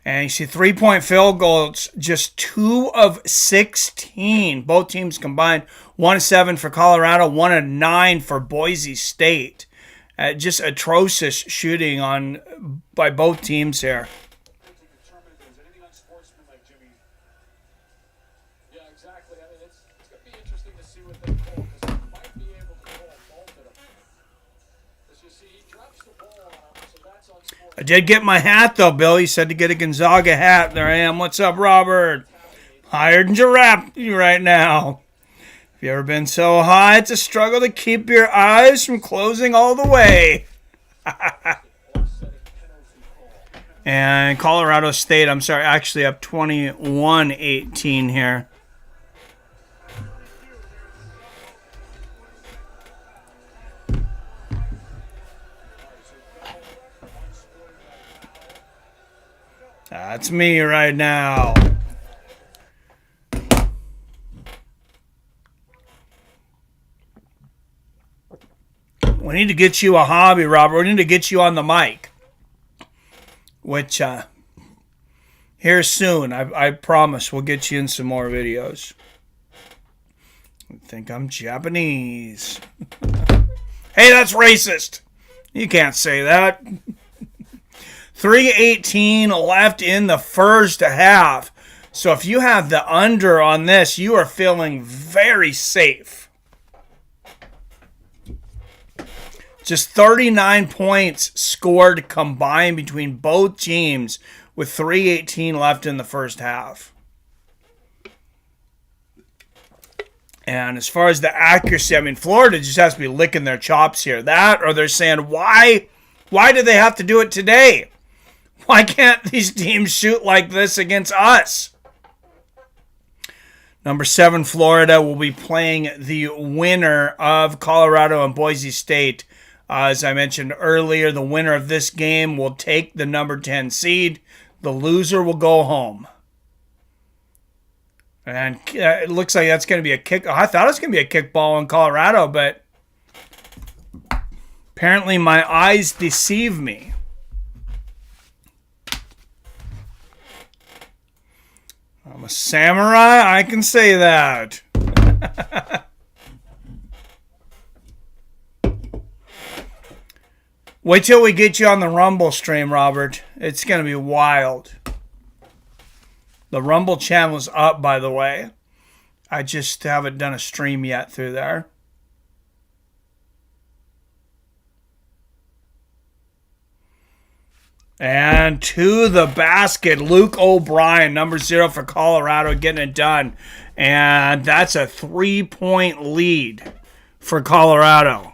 And you see 3-point field goals, just 2 of 16. Both teams combined. 1 of 7 for Colorado, 1 of 9 for Boise State. Just atrocious shooting by both teams here. I did get my hat, though, Bill. He said to get a Gonzaga hat. There I am. What's up, Robert? Higher than giraffe right now. Have you ever been so high it's a struggle to keep your eyes from closing all the way? And Colorado State, I'm sorry, actually up 21-18 here. That's me right now. We need to get you a hobby, Robert. We need to get you on the mic. Which, here soon, I promise we'll get you in some more videos. I think I'm Japanese. Hey, that's racist. You can't say that. 3:18 left in the first half. So if you have the under on this, you are feeling very safe. Just 39 points scored combined between both teams with 3:18 left in the first half. And as far as the accuracy, I mean, Florida just has to be licking their chops here. That, or they're saying, why do they have to do it today? Why can't these teams shoot like this against us? Number 7, Florida will be playing the winner of Colorado and Boise State. As I mentioned earlier, the winner of this game will take the number 10 seed. The loser will go home. And it looks like that's going to be a kick. I thought it was going to be a kickball in Colorado, but apparently my eyes deceive me. I'm a samurai, I can say that. Wait till we get you on the Rumble stream, Robert. It's going to be wild. The Rumble channel is up, by the way. I just haven't done a stream yet through there. And to the basket, Luke O'Brien, number 0 for Colorado, getting it done. And that's a 3-point lead for Colorado.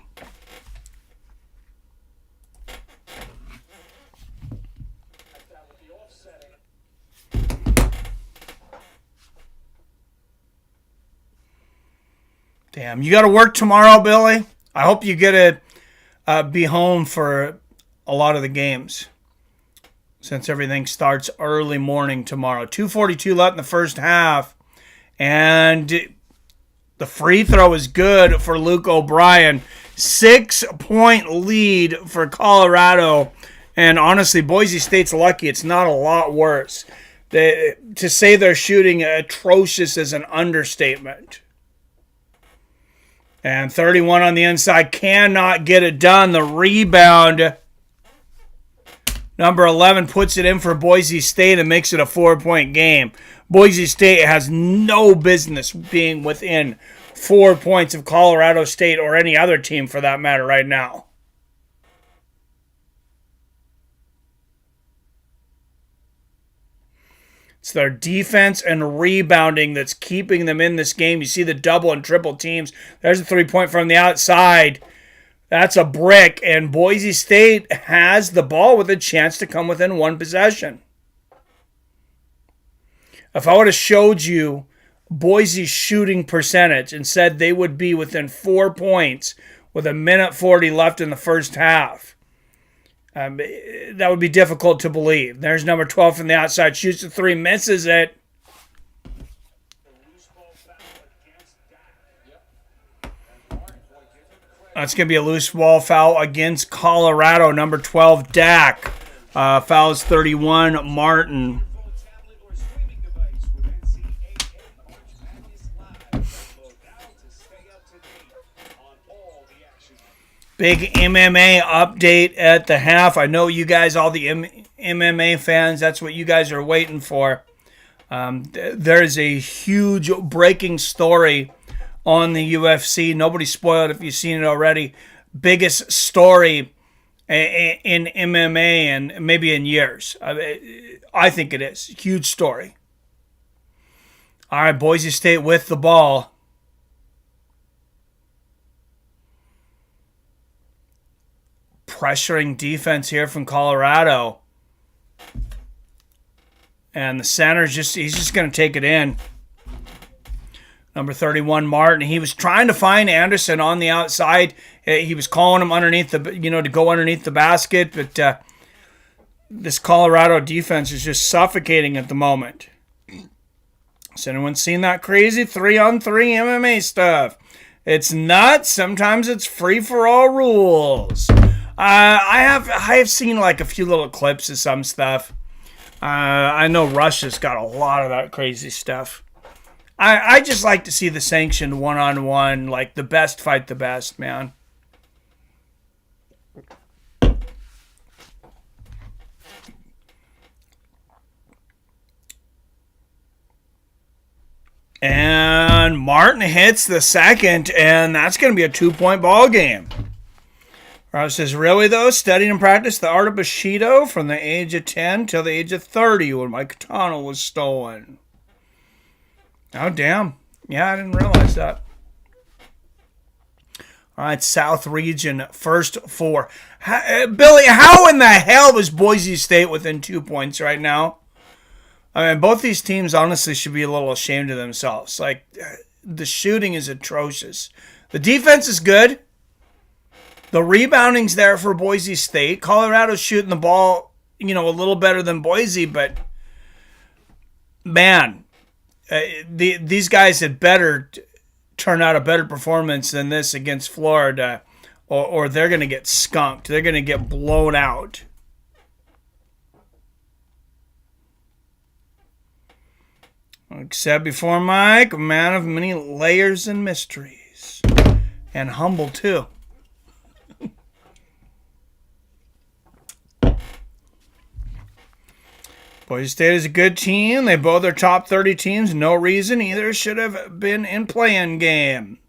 Damn, you got to work tomorrow, Billy? I hope you get to be home for a lot of the games, since everything starts early morning tomorrow. 2:42 left in the first half, and the free throw is good for Luke O'Brien. 6-point lead for Colorado, and honestly, Boise State's lucky. It's not a lot worse. To say they're shooting atrocious is an understatement. And 31 on the inside, cannot get it done. The rebound, number 11 puts it in for Boise State and makes it a 4-point game. Boise State has no business being within 4 points of Colorado State or any other team for that matter right now. It's their defense and rebounding that's keeping them in this game. You see the double and triple teams. There's a 3-point from the outside. That's a brick, and Boise State has the ball with a chance to come within one possession. If I would have showed you Boise's shooting percentage and said they would be within 4 points with 1:40 left in the first half, that would be difficult to believe. There's number 12 from the outside. Shoots the 3, misses it. That's going to be a loose ball foul against Colorado. Number 12, Dak. Fouls 31, Martin. Big MMA update at the half. I know you guys, all the MMA fans, that's what you guys are waiting for. There is a huge breaking story on the UFC. Nobody spoiled if you've seen it already. Biggest story in MMA and maybe in years. I think it is. Huge story. All right, Boise State with the ball. Pressuring defense here from Colorado. And the center's he's just going to take it in. Number 31, Martin. He was trying to find Anderson on the outside. He was calling him underneath to go underneath the basket, but this Colorado defense is just suffocating at the moment. Has anyone seen that crazy 3-on-3 MMA stuff? It's nuts. Sometimes it's free-for-all rules. I have seen like a few little clips of some stuff. I know Russia's got a lot of that crazy stuff. I just like to see the sanctioned one-on-one, like the best fight the best, man. And Martin hits the second, and that's going to be a 2-point ball game. Ronald says, really though, studied and practiced the art of Bushido from the age of 10 till the age of 30 when my katana was stolen. Oh, damn. Yeah, I didn't realize that. All right, South Region, first 4. Billy, how in the hell was Boise State within 2 points right now? I mean, both these teams honestly should be a little ashamed of themselves. Like, the shooting is atrocious. The defense is good. The rebounding's there for Boise State. Colorado's shooting the ball, a little better than Boise, but man, these guys had better turn out a better performance than this against Florida, or they're going to get skunked. They're going to get blown out. Like said before, Mike, a man of many layers and mysteries. And humble, too. Boise State is a good team. They both are top 30 teams. No reason either should have been in play-in game.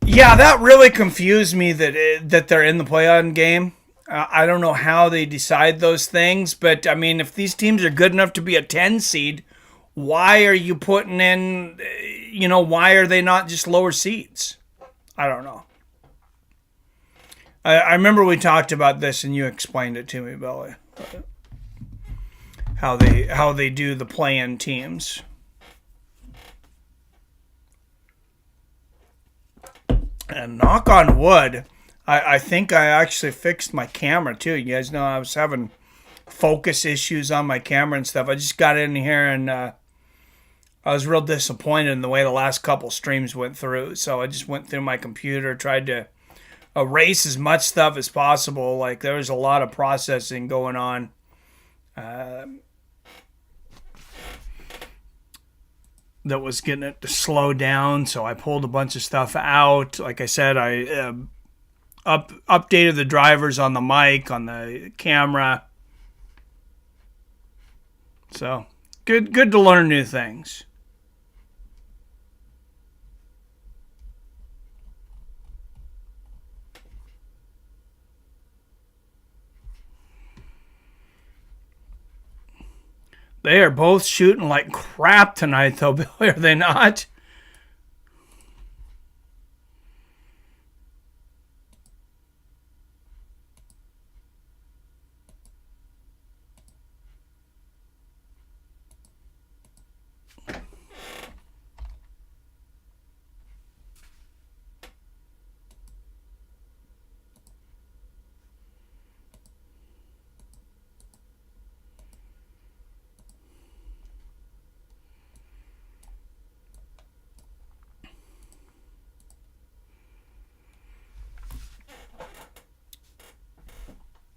Yeah, that really confused me that they're in the play-in game. I don't know how they decide those things, but I mean, if these teams are good enough to be a 10 seed, why are you putting in, why are they not just lower seeds? I don't know. I remember we talked about this and you explained it to me, Billy. How they do the play-in teams. And knock on wood, I think I actually fixed my camera too. You guys know I was having focus issues on my camera and stuff. I just got in here and I was real disappointed in the way the last couple streams went through. So I just went through my computer, tried to erase as much stuff as possible. Like there was a lot of processing going on. That was getting it to slow down, so I pulled a bunch of stuff out. Like I said, I updated the drivers on the mic, on the camera. So, good to learn new things. They are both shooting like crap tonight, though, Billy, are they not?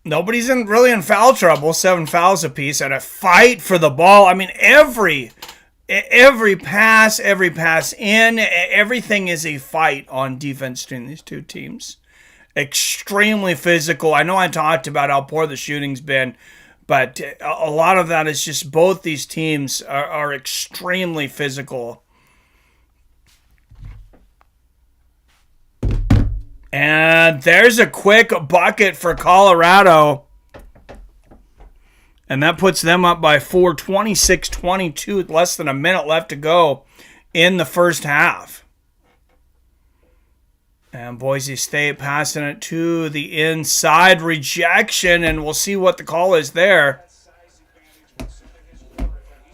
Nobody's really in foul trouble. 7 fouls apiece and a fight for the ball. I mean, every pass in, everything is a fight on defense between these two teams. Extremely physical. I know I talked about how poor the shooting's been, but a lot of that is just both these teams are extremely physical. And there's a quick bucket for Colorado. And that puts them up by 4, 26-22, with less than a minute left to go in the first half. And Boise State passing it to the inside, rejection, and we'll see what the call is there.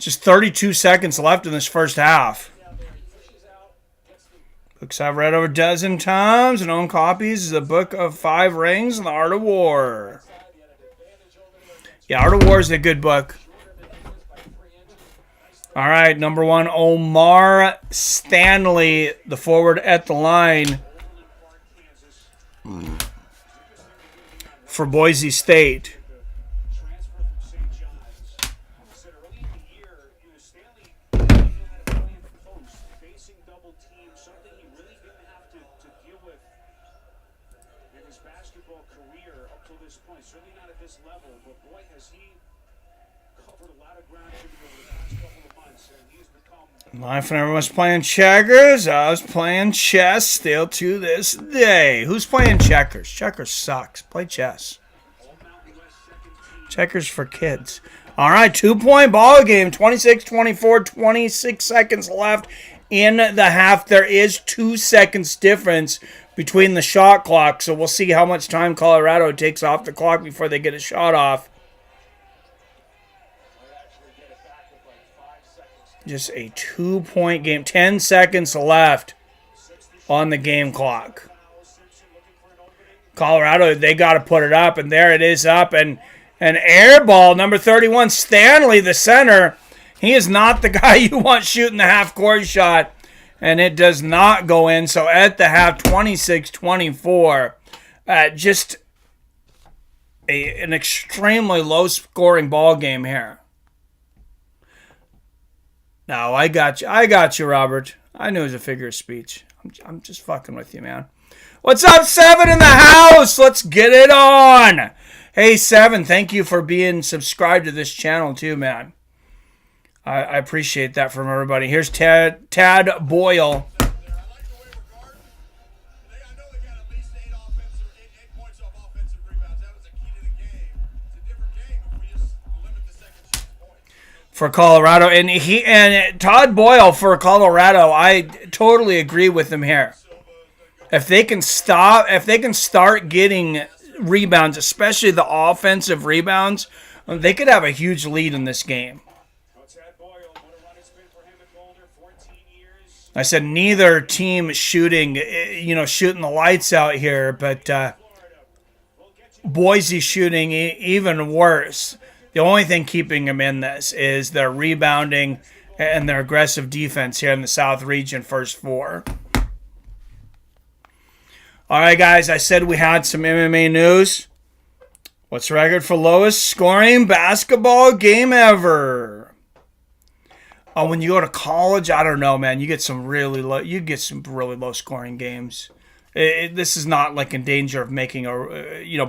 Just 32 seconds left in this first half. Books I've read over a dozen times and own copies is the Book of 5 Rings and the Art of War. Yeah, Art of War is a good book. All right, number 1, Omar Stanley, the forward at the line for Boise State. covered a lot of ground over the past couple of months, and he's become Life when everyone's playing checkers, I was playing chess still to this day. Who's playing checkers? Checkers sucks. Play chess. Checkers for kids. All right, 2-point ball game, 26-24, 26 seconds left in the half. There is 2 seconds difference between the shot clock, so we'll see how much time Colorado takes off the clock before they get a shot off. Just a 2-point game. 10 seconds left on the game clock. Colorado, they got to put it up, and there it is up. And an air ball, number 31, Stanley, the center. He is not the guy you want shooting the half-court shot, and it does not go in. So at the half, 26-24. Just an extremely low-scoring ball game here. No, I got you, Robert. I knew it was a figure of speech. I'm just fucking with you, man. What's up, Seven in the house? Let's get it on. Hey, Seven, thank you for being subscribed to this channel too, man. I appreciate that from everybody. Here's Tad Boyle. For Colorado, and Todd Boyle for Colorado, I totally agree with him here. If they can start getting rebounds, especially the offensive rebounds, they could have a huge lead in this game. I said neither team shooting the lights out here, but Boise shooting even worse. The only thing keeping them in this is their rebounding and their aggressive defense here in the South region, first 4. All right, guys, I said we had some MMA news. What's the record for lowest scoring basketball game ever? Oh, when you go to college, I don't know, man. You get some really low scoring games. This is not like in danger of making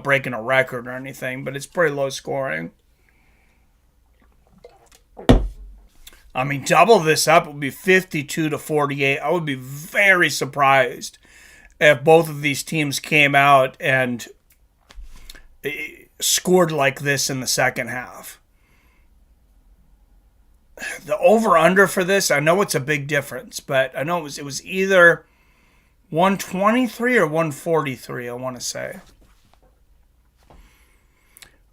breaking a record or anything, but it's pretty low scoring. I mean, double this up would be 52-48. I would be very surprised if both of these teams came out and scored like this in the second half. The over-under for this, I know it's a big difference, but I know it was either 123 or 143, I want to say.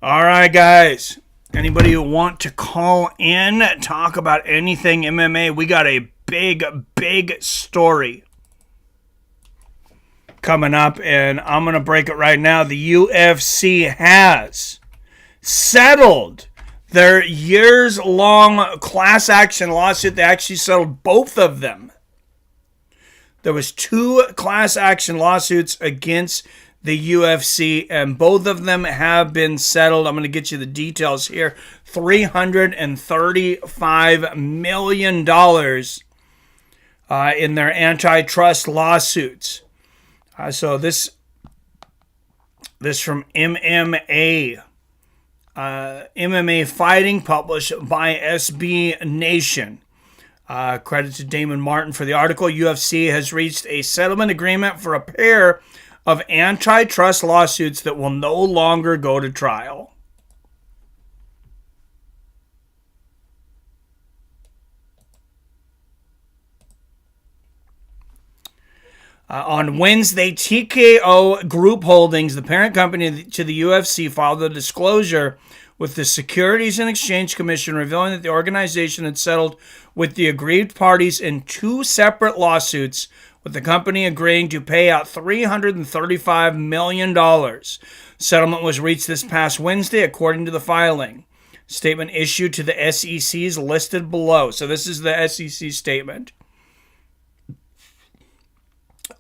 All right, guys. Anybody who want to call in, talk about anything MMA, we got a big story coming up, and I'm going to break it right now. The UFC has settled their years-long class action lawsuit. They actually settled both of them. There was 2 class action lawsuits against the UFC, and both of them have been settled. I'm going to get you the details here. $335 million in their antitrust lawsuits. So this from MMA. MMA Fighting, published by SB Nation. Credit to Damon Martin for the article. UFC has reached a settlement agreement for a pair of antitrust lawsuits that will no longer go to trial. On Wednesday, TKO Group Holdings, the parent company to the UFC, filed a disclosure with the Securities and Exchange Commission revealing that the organization had settled with the aggrieved parties in 2 separate lawsuits, with the company agreeing to pay out $335 million. Settlement was reached this past Wednesday, according to the filing. Statement issued to the SEC is listed below. So this is the SEC statement.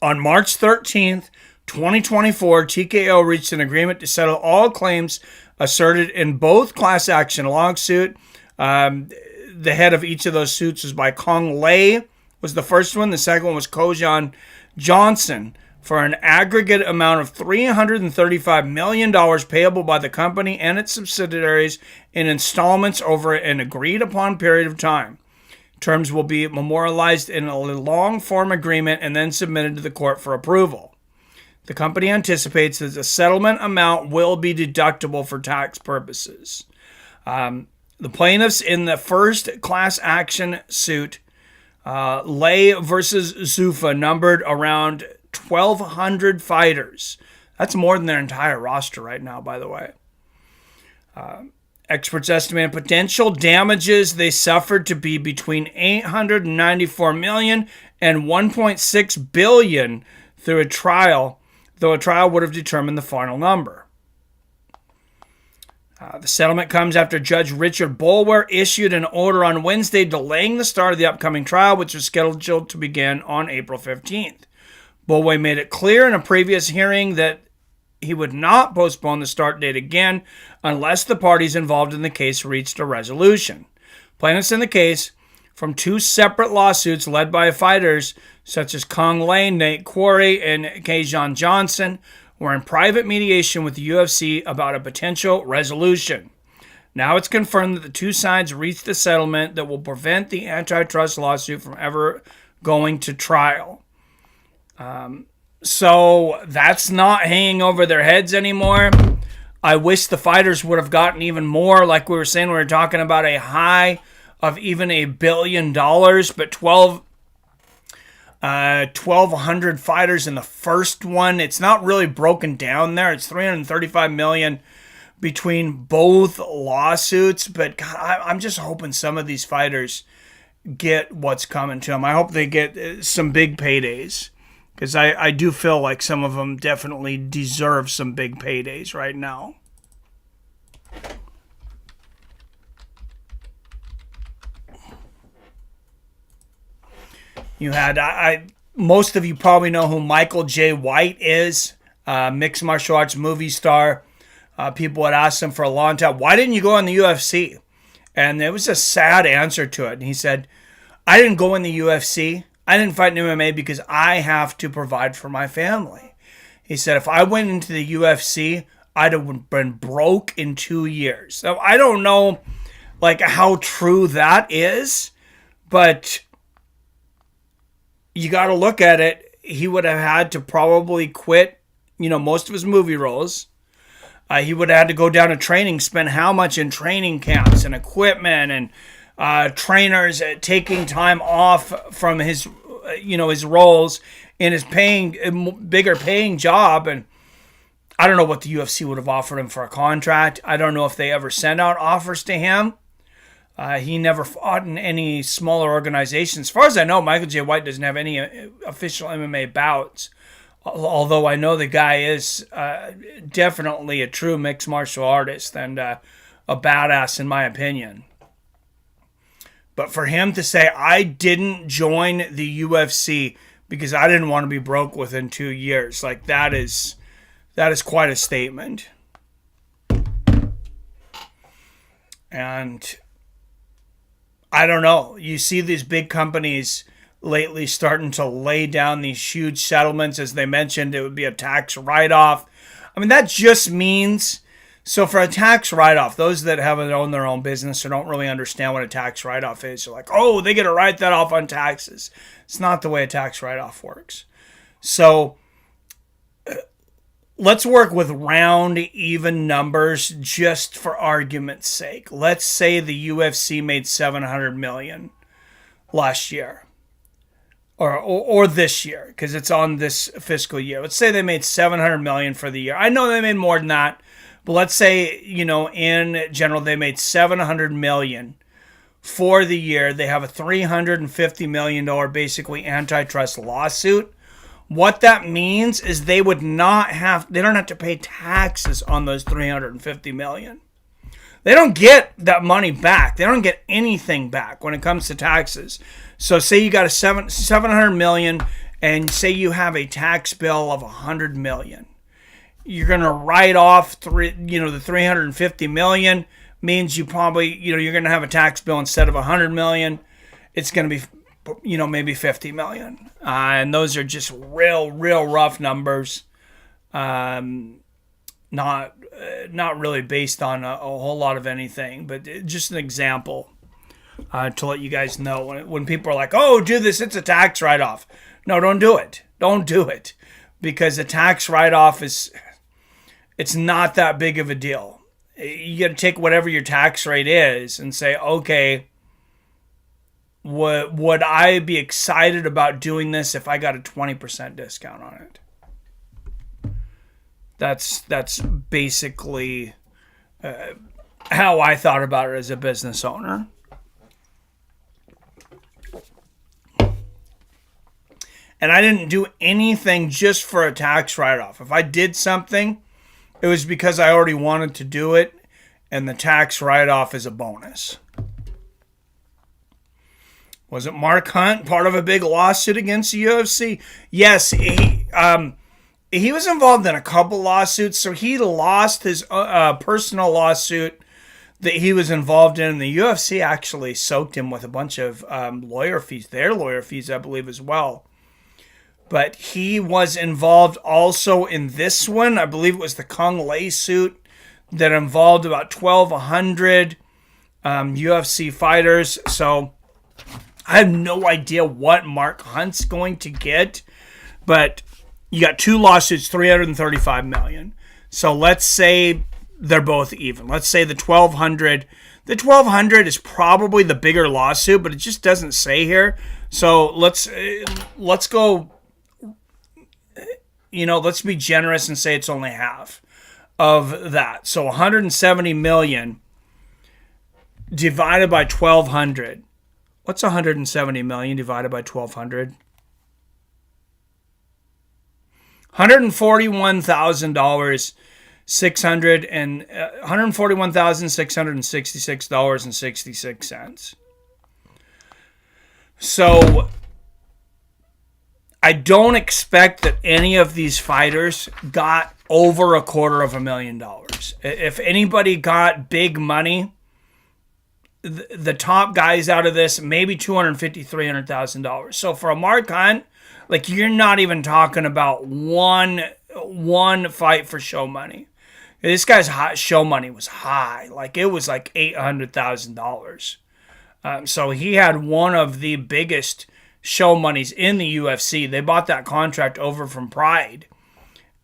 On March 13th, 2024, TKO reached an agreement to settle all claims asserted in both class action lawsuit. The head of each of those suits was by Kong Lei, was the first one. The second one was Kojan Johnson. for an aggregate amount of $335 million payable by the company and its subsidiaries in installments over an agreed-upon period of time. Terms will be memorialized in a long-form agreement and then submitted to the court for approval. The company anticipates that the settlement amount will be deductible for tax purposes. The plaintiffs in the first class action suit, Lay versus Zuffa, numbered around 1,200 fighters. That's more than their entire roster right now, by the way. Experts estimate potential damages they suffered to be between $894 million and $1.6 billion through a trial, though a trial would have determined the final number. The settlement comes after Judge Richard Boulware issued an order on Wednesday delaying the start of the upcoming trial, which was scheduled to begin on April 15th. Boulware made it clear in a previous hearing that he would not postpone the start date again unless the parties involved in the case reached a resolution. Plaintiffs in the case, from two separate lawsuits led by fighters such as Kong Lane, Nate Quarry, and Kajan Johnson, were in private mediation with the UFC about a potential resolution. Now it's confirmed that the two sides reached a settlement that will prevent the antitrust lawsuit from ever going to trial. So that's not hanging over their heads anymore. I wish the fighters would have gotten even more. Like we were saying, we were talking about a high of even $1 billion, but 1,200 fighters in the first one. It's not really broken down there. It's $335 million between both lawsuits. But God, I'm just hoping some of these fighters get what's coming to them. I hope they get some big paydays, because I do feel like some of them definitely deserve some big paydays right now. You had, most of you probably know who Michael J. White is, mixed martial arts movie star. People had asked him for a long time, why didn't you go in the UFC? And there was a sad answer to it. And he said, I didn't go in the UFC. I didn't fight in MMA because I have to provide for my family. He said, if I went into the UFC, I'd have been broke in 2 years. So I don't know like how true that is, but you got to look at it. He would have had to probably quit, most of his movie roles. He would have had to go down to training, spend how much in training camps and equipment and trainers taking time off from his, his roles in his bigger paying job. And I don't know what the UFC would have offered him for a contract. I don't know if they ever sent out offers to him. He never fought in any smaller organizations. As far as I know, Michael J. White doesn't have any official MMA bouts. Although I know the guy is definitely a true mixed martial artist and a badass in my opinion. But for him to say, I didn't join the UFC because I didn't want to be broke within 2 years, like that is quite a statement. And I don't know. You see these big companies lately starting to lay down these huge settlements. As they mentioned, it would be a tax write-off. I mean, that just means, so for a tax write-off, those that haven't owned their own business or don't really understand what a tax write-off is, are like, oh, they get to write that off on taxes. It's not the way a tax write-off works. So let's work with round, even numbers just for argument's sake. Let's say the UFC made $700 million last year. Or this year, because it's on this fiscal year. Let's say they made $700 million for the year. I know they made more than that, but let's say, in general, they made $700 million for the year. They have a $350 million basically antitrust lawsuit. What that means is they don't have to pay taxes on those $350 million. They don't get that money back. They don't get anything back when it comes to taxes. So say you got a $700 million and say you have a tax bill of $100 million. You're going to write off the $350 million means you probably, you're going to have a tax bill instead of $100 million. It's going to be maybe 50 million. And those are just real rough numbers. Not really based on a whole lot of anything, but just an example to let you guys know. When people are like, oh, do this, it's a tax write-off. No, don't do it. Don't do it. Because a tax write-off it's not that big of a deal. You got to take whatever your tax rate is and say, okay, would I be excited about doing this if I got a 20% discount on it? That's basically how I thought about it as a business owner. And I didn't do anything just for a tax write-off. If I did something, it was because I already wanted to do it, and the tax write-off is a bonus. Wasn't Mark Hunt part of a big lawsuit against the UFC? Yes, he was involved in a couple lawsuits, so he lost his personal lawsuit that he was involved in. The UFC actually soaked him with a bunch of lawyer fees, their lawyer fees, I believe, as well. But he was involved also in this one. I believe it was the Kung Lei suit that involved about 1,200 UFC fighters. So I have no idea what Mark Hunt's going to get, but you got two lawsuits, $335 million. So let's say they're both even. Let's say the 1,200. The 1,200 is probably the bigger lawsuit, but it just doesn't say here. So let's go. Let's be generous and say it's only half of that. So 170 million divided by 1,200. What's 170 million divided by 1,200? $141,666.66. So I don't expect that any of these fighters got over $250,000. If anybody got big money, the top guys out of this, maybe $250,000, $300,000. So for a Mark Hunt, you're not even talking about one fight for show money. This guy's show money was high. It was like $800,000. So he had one of the biggest show monies in the UFC. They bought that contract over from Pride.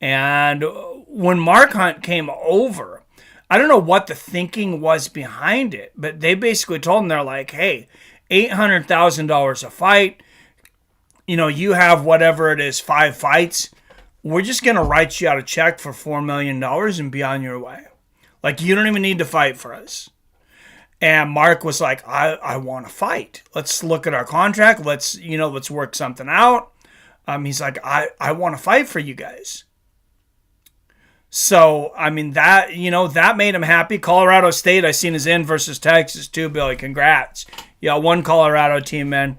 And when Mark Hunt came over, I don't know what the thinking was behind it, but they basically told him, they're like, hey, $800,000 a fight. You have whatever it is, 5 fights. We're just going to write you out a check for $4 million and be on your way. You don't even need to fight for us. And Mark was like, I want to fight. Let's look at our contract. Let's work something out. He's like, I want to fight for you guys. So, that made him happy. Colorado State, I seen is in versus Texas too, Billy. Congrats. You got one Colorado team, man.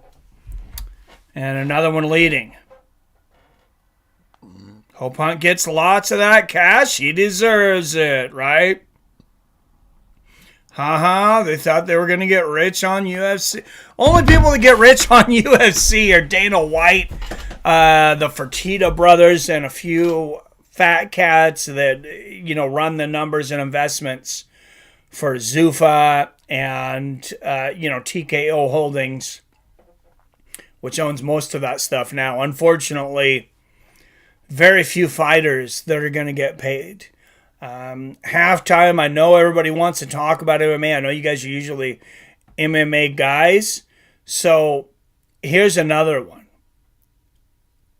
And another one leading. Hope Hunt gets lots of that cash. He deserves it, right? They thought they were going to get rich on UFC. Only people that get rich on UFC are Dana White, the Fertitta brothers, and a few fat cats that, run the numbers and investments for Zuffa and, TKO Holdings, which owns most of that stuff now. Unfortunately, very few fighters that are going to get paid. Halftime, I know everybody wants to talk about MMA. I know you guys are usually MMA guys. So here's another one.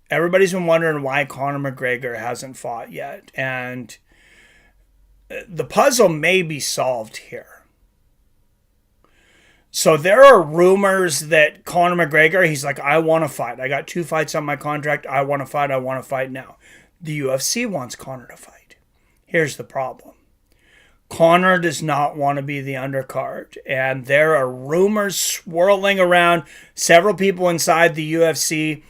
Everybody's been wondering why Conor McGregor hasn't fought yet. And the puzzle may be solved here. So there are rumors that Conor McGregor, he's like, I want to fight. I got 2 fights on my contract. I want to fight. I want to fight now. The UFC wants Conor to fight. Here's the problem. Conor does not want to be the undercard. And there are rumors swirling around. Several people inside the UFC,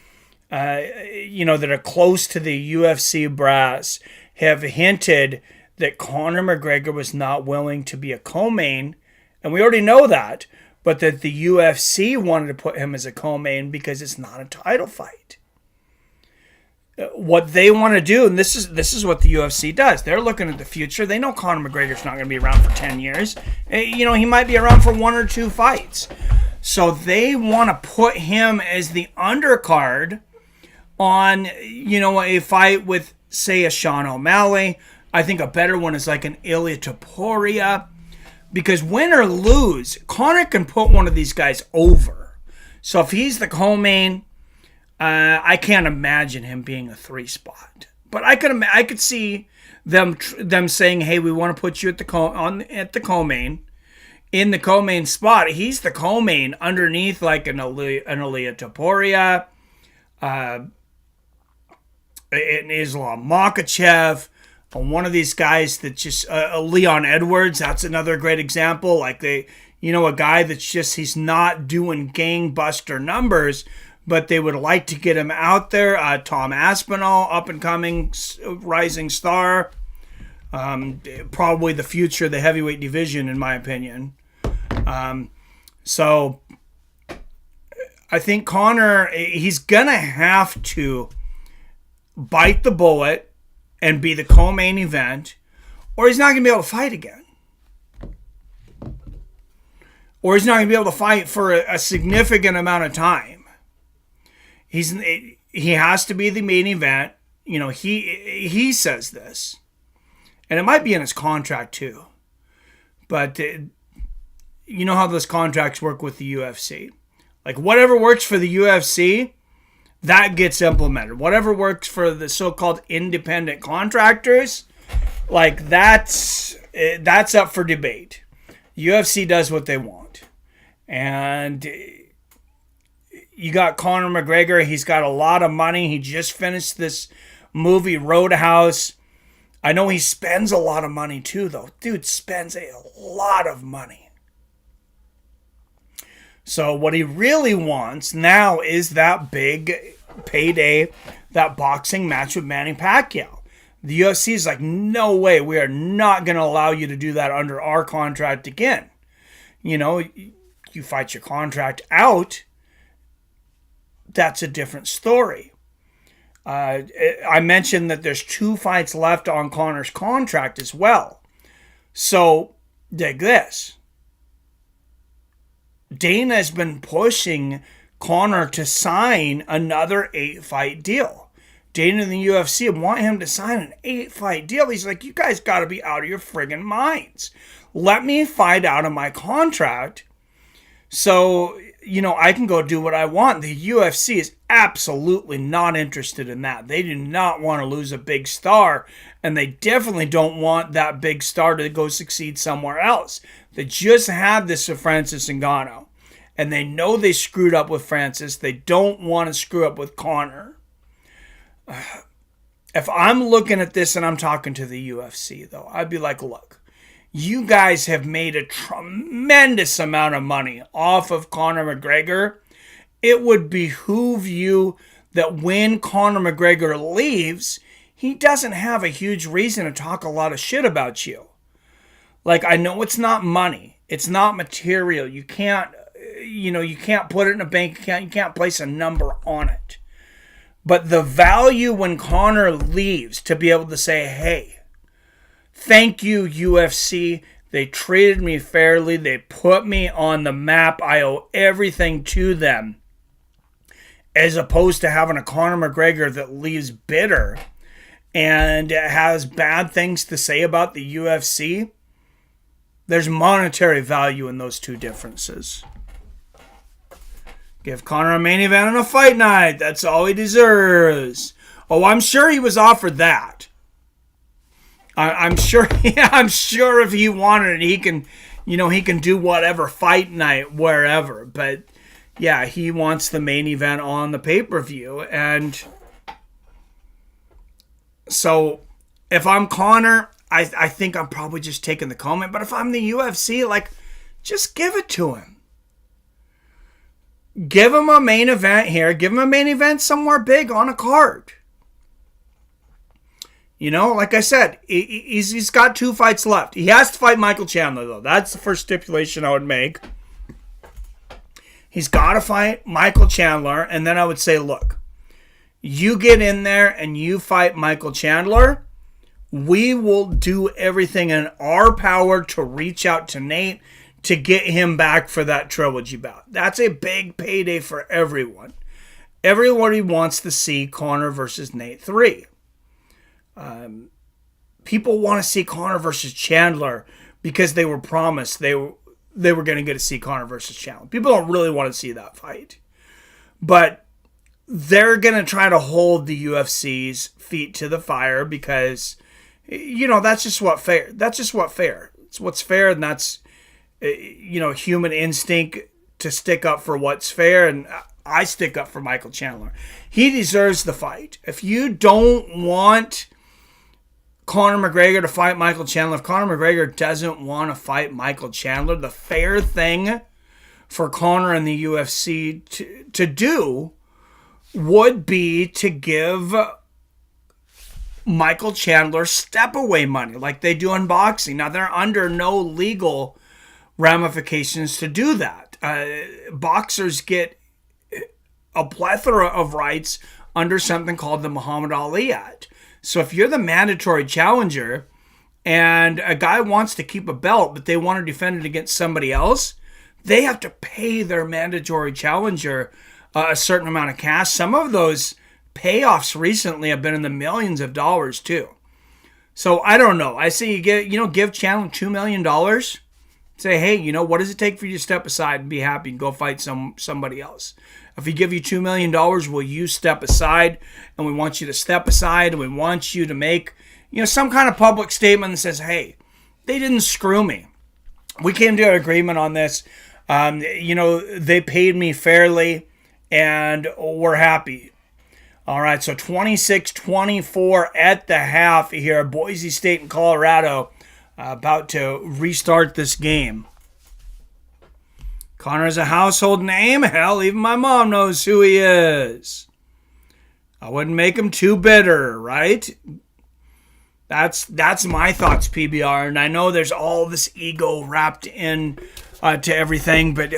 that are close to the UFC brass, have hinted that Conor McGregor was not willing to be a co-main. And we already know that. but that the UFC wanted to put him as a co-main because it's not a title fight. What they want to do, and this is what the UFC does. They're looking at the future. They know Conor McGregor's not going to be around for 10 years. He might be around for 1 or 2 fights. So they want to put him as the undercard on, a fight with, say, a Sean O'Malley. I think a better one is like an Ilia Topuria. Because win or lose, Conor can put one of these guys over. So if he's the co-main, I can't imagine him being a 3 spot. But I could see them saying, "Hey, we want to put you at the co-main, in the co-main spot." He's the co-main underneath like an Ilia Topuria, an Islam Makhachev, one of these guys that just Leon Edwards. That's another great example. Like a guy that's just he's not doing gangbuster numbers, but they would like to get him out there. Tom Aspinall, up-and-coming rising star. Probably the future of the heavyweight division, in my opinion. So I think Conor, he's going to have to bite the bullet and be the co-main event, or he's not going to be able to fight again. Or he's not going to be able to fight for a significant amount of time. He has to be the main event. He says this. And it might be in his contract too. But you know how those contracts work with the UFC. Like whatever works for the UFC, that gets implemented. Whatever works for the so-called independent contractors, like that's up for debate. UFC does what they want. And you got Conor McGregor. He's got a lot of money. He just finished this movie, Roadhouse. I know he spends a lot of money too, though. Dude spends a lot of money. So what he really wants now is that big payday, that boxing match with Manny Pacquiao. The UFC is like, no way, we are not going to allow you to do that under our contract again. You fight your contract out, that's a different story. I mentioned that there's 2 fights left on Conor's contract as well. So, dig this. Dana has been pushing Conor to sign another 8-fight deal. Dana and the UFC want him to sign an 8-fight deal. He's like, you guys got to be out of your friggin' minds. Let me fight out of my contract so, I can go do what I want. The UFC is absolutely not interested in that. They do not want to lose a big star, and they definitely don't want that big star to go succeed somewhere else. They just had this with Francis Ngannou, and they know they screwed up with Francis. They don't want to screw up with Conor. If I'm looking at this and I'm talking to the UFC, though, I'd be like, look, you guys have made a tremendous amount of money off of Conor McGregor. It would behoove you that when Conor McGregor leaves, he doesn't have a huge reason to talk a lot of shit about you. Like, I know it's not money. It's not material. You can't put it in a bank account. You can't place a number on it. But the value when Conor leaves to be able to say, hey, thank you, UFC. They treated me fairly. They put me on the map. I owe everything to them. As opposed to having a Conor McGregor that leaves bitter and has bad things to say about the UFC. There's monetary value in those 2 differences. Give Conor a main event on a fight night. That's all he deserves. Oh, I'm sure he was offered that. I'm sure. Yeah, I'm sure if he wanted it, he can do whatever fight night wherever. But yeah, he wants the main event on the pay-per-view, and so if I'm Conor, I think I'm probably just taking the comment. But if I'm the UFC, like, just give it to him. Give him a main event here. Give him a main event somewhere big on a card. Like I said, he's got 2 fights left. He has to fight Michael Chandler, though. That's the first stipulation I would make. He's got to fight Michael Chandler, and then I would say, look, you get in there and you fight Michael Chandler. We will do everything in our power to reach out to Nate to get him back for that trilogy bout. That's a big payday for everyone. Everybody wants to see Conor versus Nate 3. People want to see Conor versus Chandler because they were promised they were going to get to see Conor versus Chandler. People don't really want to see that fight. But they're going to try to hold the UFC's feet to the fire because, that's just what fair. That's just what fair. It's what's fair, and that's, human instinct to stick up for what's fair, and I stick up for Michael Chandler. He deserves the fight. If you don't want Conor McGregor to fight Michael Chandler, if Conor McGregor doesn't want to fight Michael Chandler, the fair thing for Conor and the UFC to do would be to give Michael Chandler step-away money like they do in boxing. Now, they're under no legal ramifications to do that. Boxers get a plethora of rights under something called the Muhammad Ali Act. So if you're the mandatory challenger and a guy wants to keep a belt but they want to defend it against somebody else, they have to pay their mandatory challenger a certain amount of cash. Some of those payoffs recently have been in the millions of dollars too. So I don't know. I say give Chandler $2 million. Say, hey, what does it take for you to step aside and be happy and go fight somebody else? If we give you $2 million, will you step aside? And we want you to step aside, and we want you to make, some kind of public statement that says, hey, they didn't screw me. We came to an agreement on this. They paid me fairly, and we're happy. All right, so 26-24 at the half here. Boise State and Colorado about to restart this game. Conor's a household name. Hell, even my mom knows who he is. I wouldn't make him too bitter, right? That's my thoughts, PBR. And I know there's all this ego wrapped in to everything, but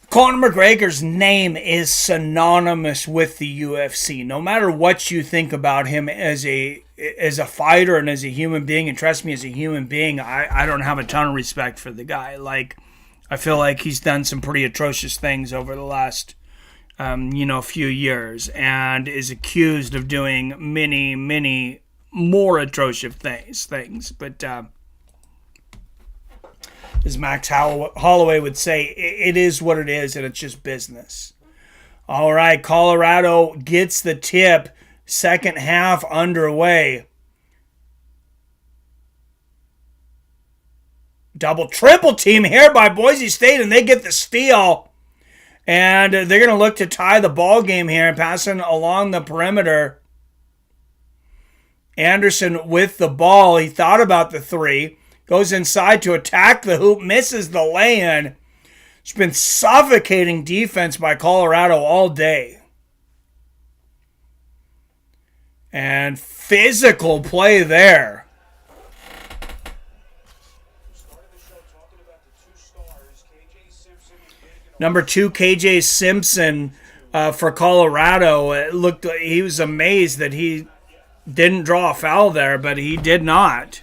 Conor McGregor's name is synonymous with the UFC. No matter what you think about him as a fighter and as a human being, and trust me, as a human being, I don't have a ton of respect for the guy. I feel like he's done some pretty atrocious things over the last, few years, and is accused of doing many, many more atrocious things. But as Max Holloway would say, it is what it is, and it's just business. All right, Colorado gets the tip. Second half underway. Triple team here by Boise State, and they get the steal. And they're going to look to tie the ball game here and passing along the perimeter. Anderson with the ball. He thought about the three. Goes inside to attack the hoop. Misses the lay-in. It's been suffocating defense by Colorado all day. And physical play there. Number 2, KJ Simpson for Colorado. It looked like he was amazed that he didn't draw a foul there, but he did not.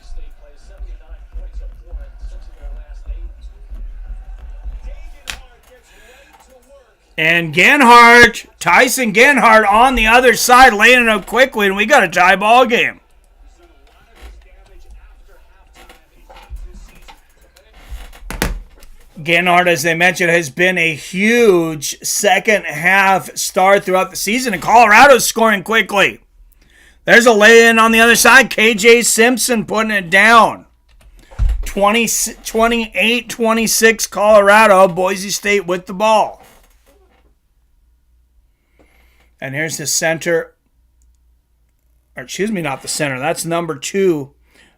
And Tyson Genhart on the other side, laying it up quickly, and we got a tie ball game. Genhart, as they mentioned, has been a huge second half star throughout the season, and Colorado's scoring quickly. There's a lay-in on the other side. KJ Simpson putting it down. 28-26 Colorado. Boise State with the ball. And here's the center. Or excuse me, not the center. That's number 2,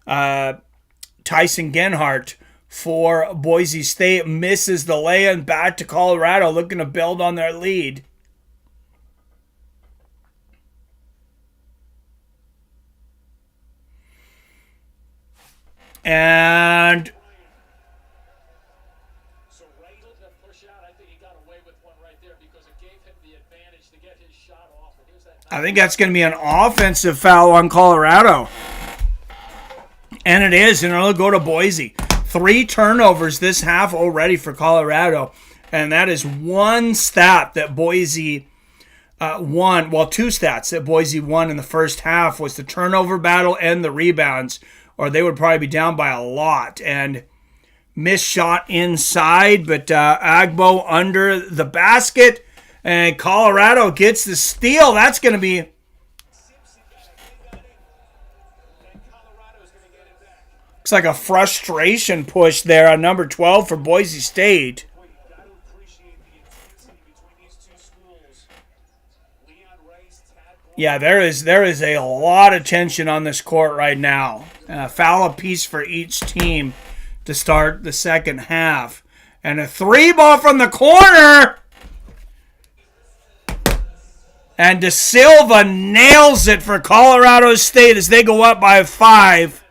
Tyson Genhart for Boise State. Misses the lay-in. Back to Colorado, looking to build on their lead. And I think that's going to be an offensive foul on Colorado. And it is, and it'll go to Boise. 3 turnovers this half already for Colorado. And that is one stat that Boise won. Well, 2 stats that Boise won in the first half was the turnover battle and the rebounds, or they would probably be down by a lot. And missed shot inside, but Agbo under the basket. And Colorado gets the steal. That's going to be... Looks like a frustration push there on number 12 for Boise State. Yeah, there is a lot of tension on this court right now. Foul apiece for each team to start the second half. And a 3 ball from the corner. And De Silva nails it for Colorado State as they go up by 5.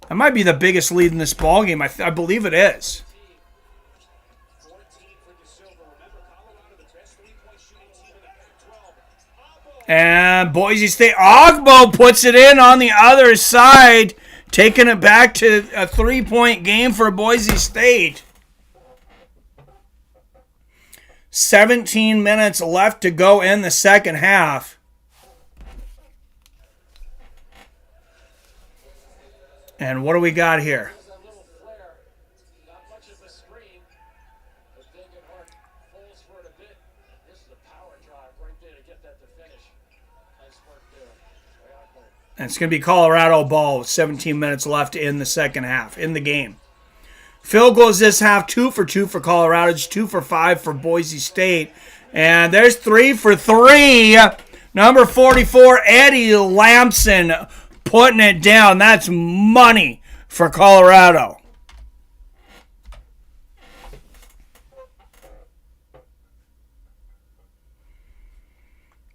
That might be the biggest lead in this ballgame. I believe it is. And Boise State, Ogbo puts it in on the other side, taking it back to a 3-point game for Boise State. 17 minutes left to go in the second half. And what do we got here? And it's going to be Colorado ball with 17 minutes left in the second half, in the game. Field goals this half, 2 for 2 for Colorado, 2 for 5 for Boise State. And there's 3 for 3. Number 44, Eddie Lampson putting it down. That's money for Colorado.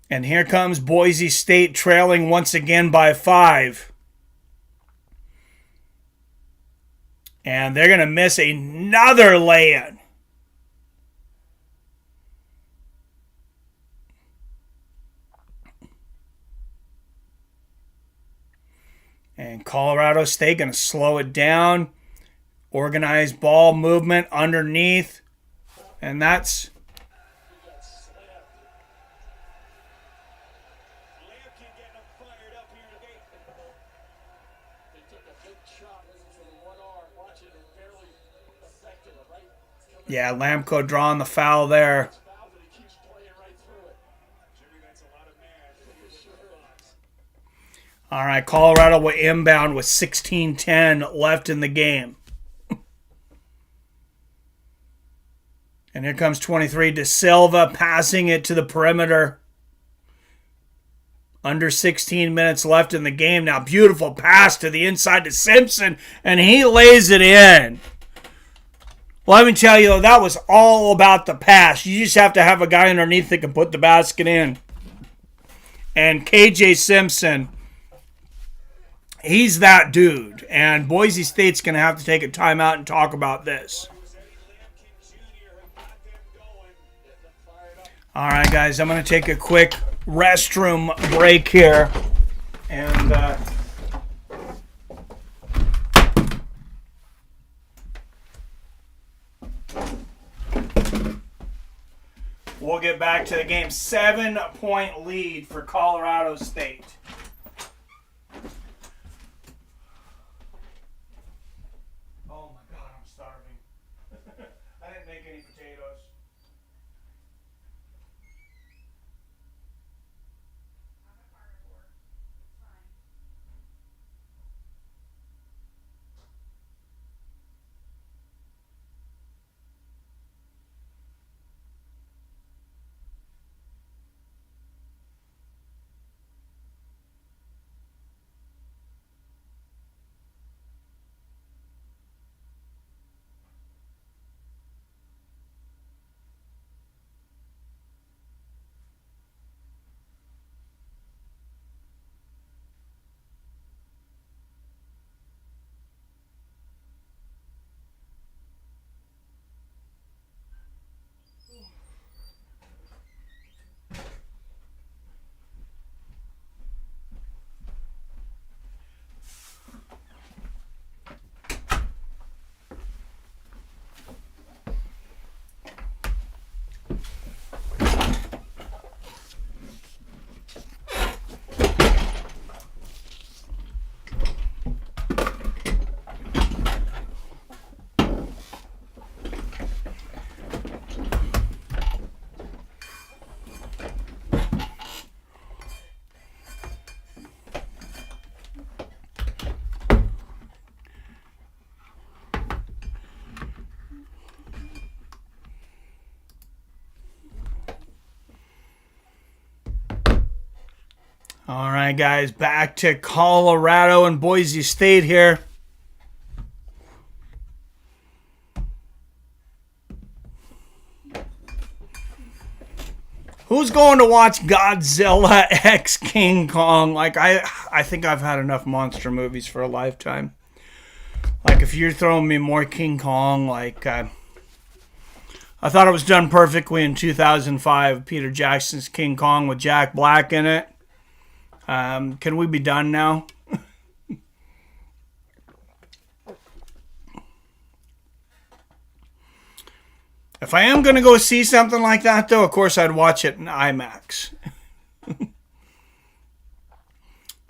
And here comes Boise State trailing once again by 5. And they're going to miss another lay-in. And Colorado State going to slow it down. Organized ball movement underneath. And that's... Yeah, Lamco drawing the foul there. All right, Colorado will inbound with 16:10 left in the game. And here comes 23, De Silva passing it to the perimeter. Under 16 minutes left in the game. Now, beautiful pass to the inside to Simpson, and he lays it in. Well, let me tell you, though, that was all about the pass. You just have to have a guy underneath that can put the basket in. And KJ Simpson, he's that dude. And Boise State's going to have to take a timeout and talk about this. All right, guys, I'm going to take a quick restroom break here. And... we'll get back to the game. 7-point lead for Colorado State. Oh my God, I'm starving. I didn't make any potatoes. right, guys, back to Colorado and Boise State here. Who's going to watch Godzilla X King Kong? Like, I think I've had enough monster movies for a lifetime. Like, if you're throwing me more King Kong, like, I thought it was done perfectly in 2005. Peter Jackson's King Kong with Jack Black in it. Can we be done now? If I am going to go see something like that, though, of course I'd watch it in IMAX.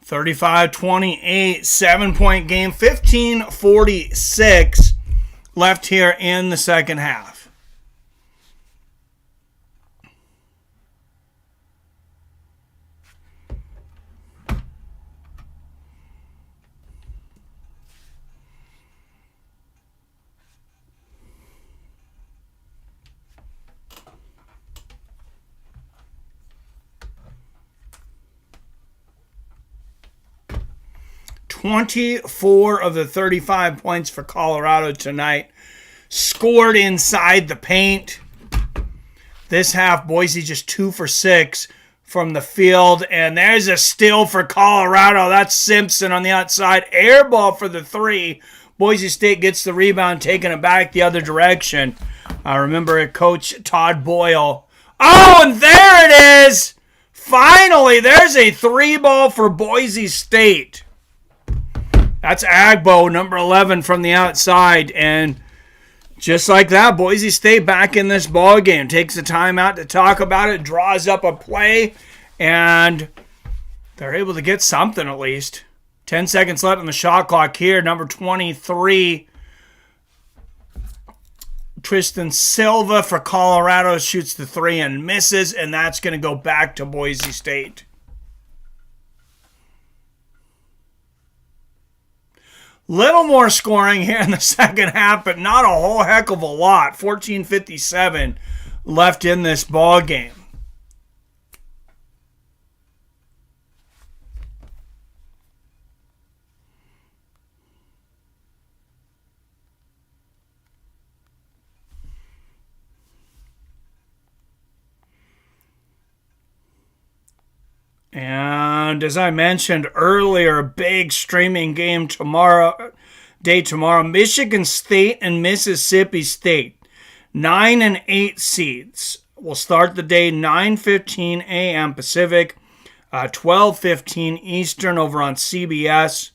35-28, 7-point game, 15:46 left here in the second half. 24 of the 35 points for Colorado tonight scored inside the paint. This half, Boise just 2 for 6 from the field. And there's a steal for Colorado. That's Simpson on the outside. Air ball for the 3. Boise State gets the rebound, taking it back the other direction. I remember Coach Todd Boyle. Oh, and there it is! Finally, there's a 3 ball for Boise State. That's Agbo, number 11 from the outside. And just like that, Boise State back in this ball game. Takes the time out to talk about it, draws up a play, and they're able to get something at least. 10 seconds left on the shot clock here. Number 23, Tristan Silva for Colorado shoots the 3 and misses, and that's going to go back to Boise State. Little more scoring here in the second half, but not a whole heck of a lot. 14:57 left in this ball game. And as I mentioned earlier, big streaming game tomorrow. Michigan State and Mississippi State. 9 and 8 seeds. We'll start the day 9:15 a.m. Pacific, 12:15 Eastern over on CBS.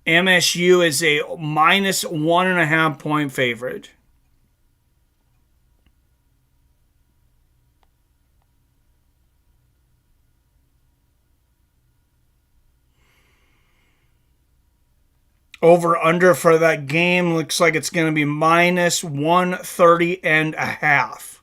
MSU is a minus 1.5 point favorite. Over under for that game looks like it's going to be minus 130.5.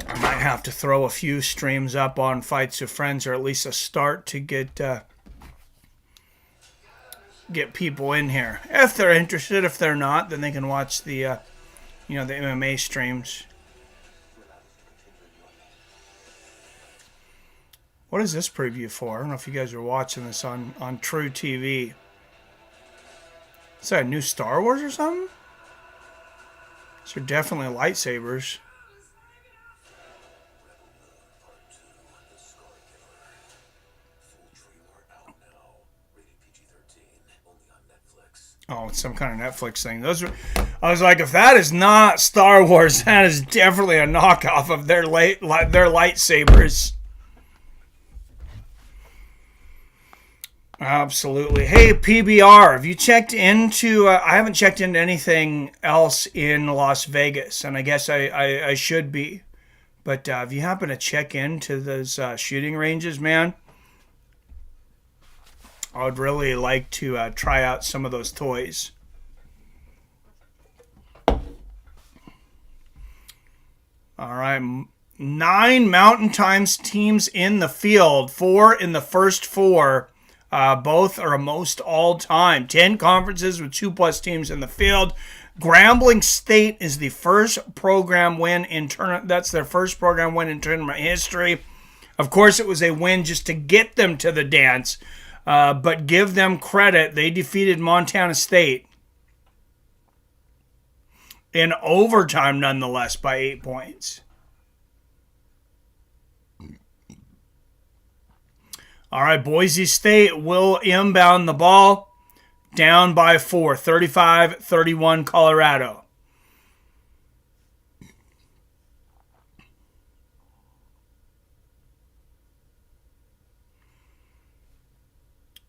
I might have to throw a few streams up on Fights with Friends, or at least a start to get people in here. If they're interested, if they're not, then they can watch the the MMA streams. What is this preview for? I don't know if you guys are watching this on True TV. Is that a new Star Wars or something? These are definitely lightsabers. Oh, it's some kind of Netflix thing. I was like, if that is not Star Wars, that is definitely a knockoff of their lightsabers. Absolutely. Hey, PBR, have you checked into... I haven't checked into anything else in Las Vegas, and I guess I should be. But if you happen to check into those shooting ranges, man, I would really like to try out some of those toys. All right. 9 Mountain Times teams in the field, 4 in the first 4. Both are most all time. 10 conferences with 2+ teams in the field. Grambling State is the first program win in tournament. That's their first program win in tournament history. Of course, it was a win just to get them to the dance, but give them credit. They defeated Montana State in overtime, nonetheless, by 8 points. All right, Boise State will inbound the ball, down by 4, 35-31 Colorado.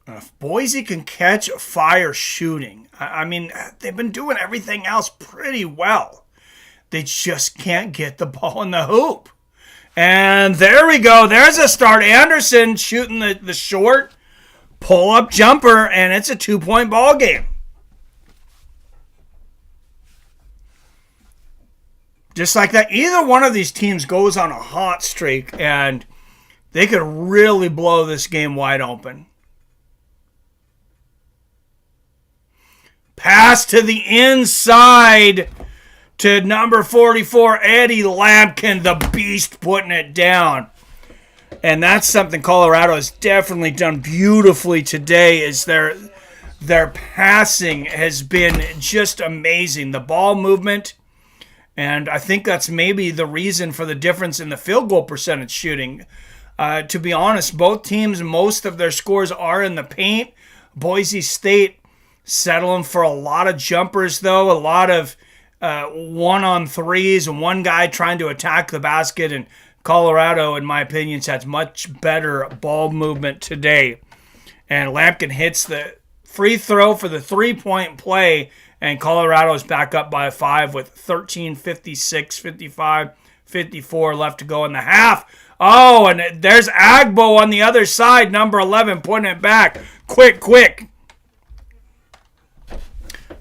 If Boise can catch fire shooting, I mean, they've been doing everything else pretty well. They just can't get the ball in the hoop. And there we go. There's a start. Anderson shooting the short pull-up jumper, and it's a 2-point ball game. Just like that, either one of these teams goes on a hot streak, and they could really blow this game wide open. Pass to the inside to number 44, Eddie Lampkin, the beast, putting it down. And that's something Colorado has definitely done beautifully today, is their passing has been just amazing. The ball movement, and I think that's maybe the reason for the difference in the field goal percentage shooting. To be honest, both teams, most of their scores are in the paint. Boise State settling for a lot of jumpers, though, a lot of 1-on-3s, and one guy trying to attack the basket. And Colorado, in my opinion, has much better ball movement today. And Lampkin hits the free throw for the 3-point play, and Colorado's back up by 5 with 13, 56, 55, 54 left to go in the half. Oh, and there's Agbo on the other side, number 11, putting it back. Quick.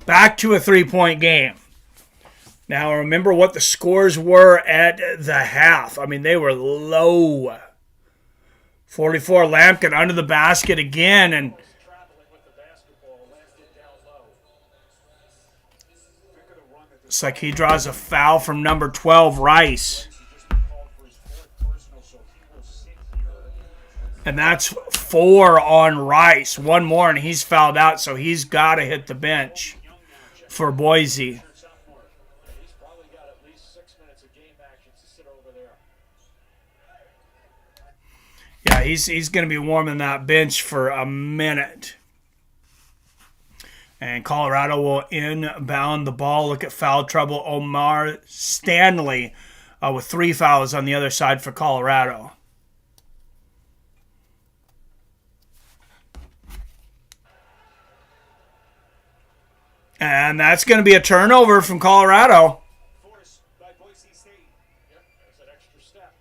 Back to a 3-point game. Now, remember what the scores were at the half. I mean, they were low. 44, Lampkin under the basket again, and it's like he draws a foul from number 12, Rice. And that's 4 on Rice. One more, and he's fouled out, so he's got to hit the bench for Boise. He's probably got at least 6 minutes of game action to sit over there. Yeah, he's going to be warming that bench for a minute. And Colorado will inbound the ball. Look at foul trouble. Omar Stanley with 3 fouls on the other side for Colorado. And that's going to be a turnover from Colorado. Forced by Boise State. Yep, there's an extra step.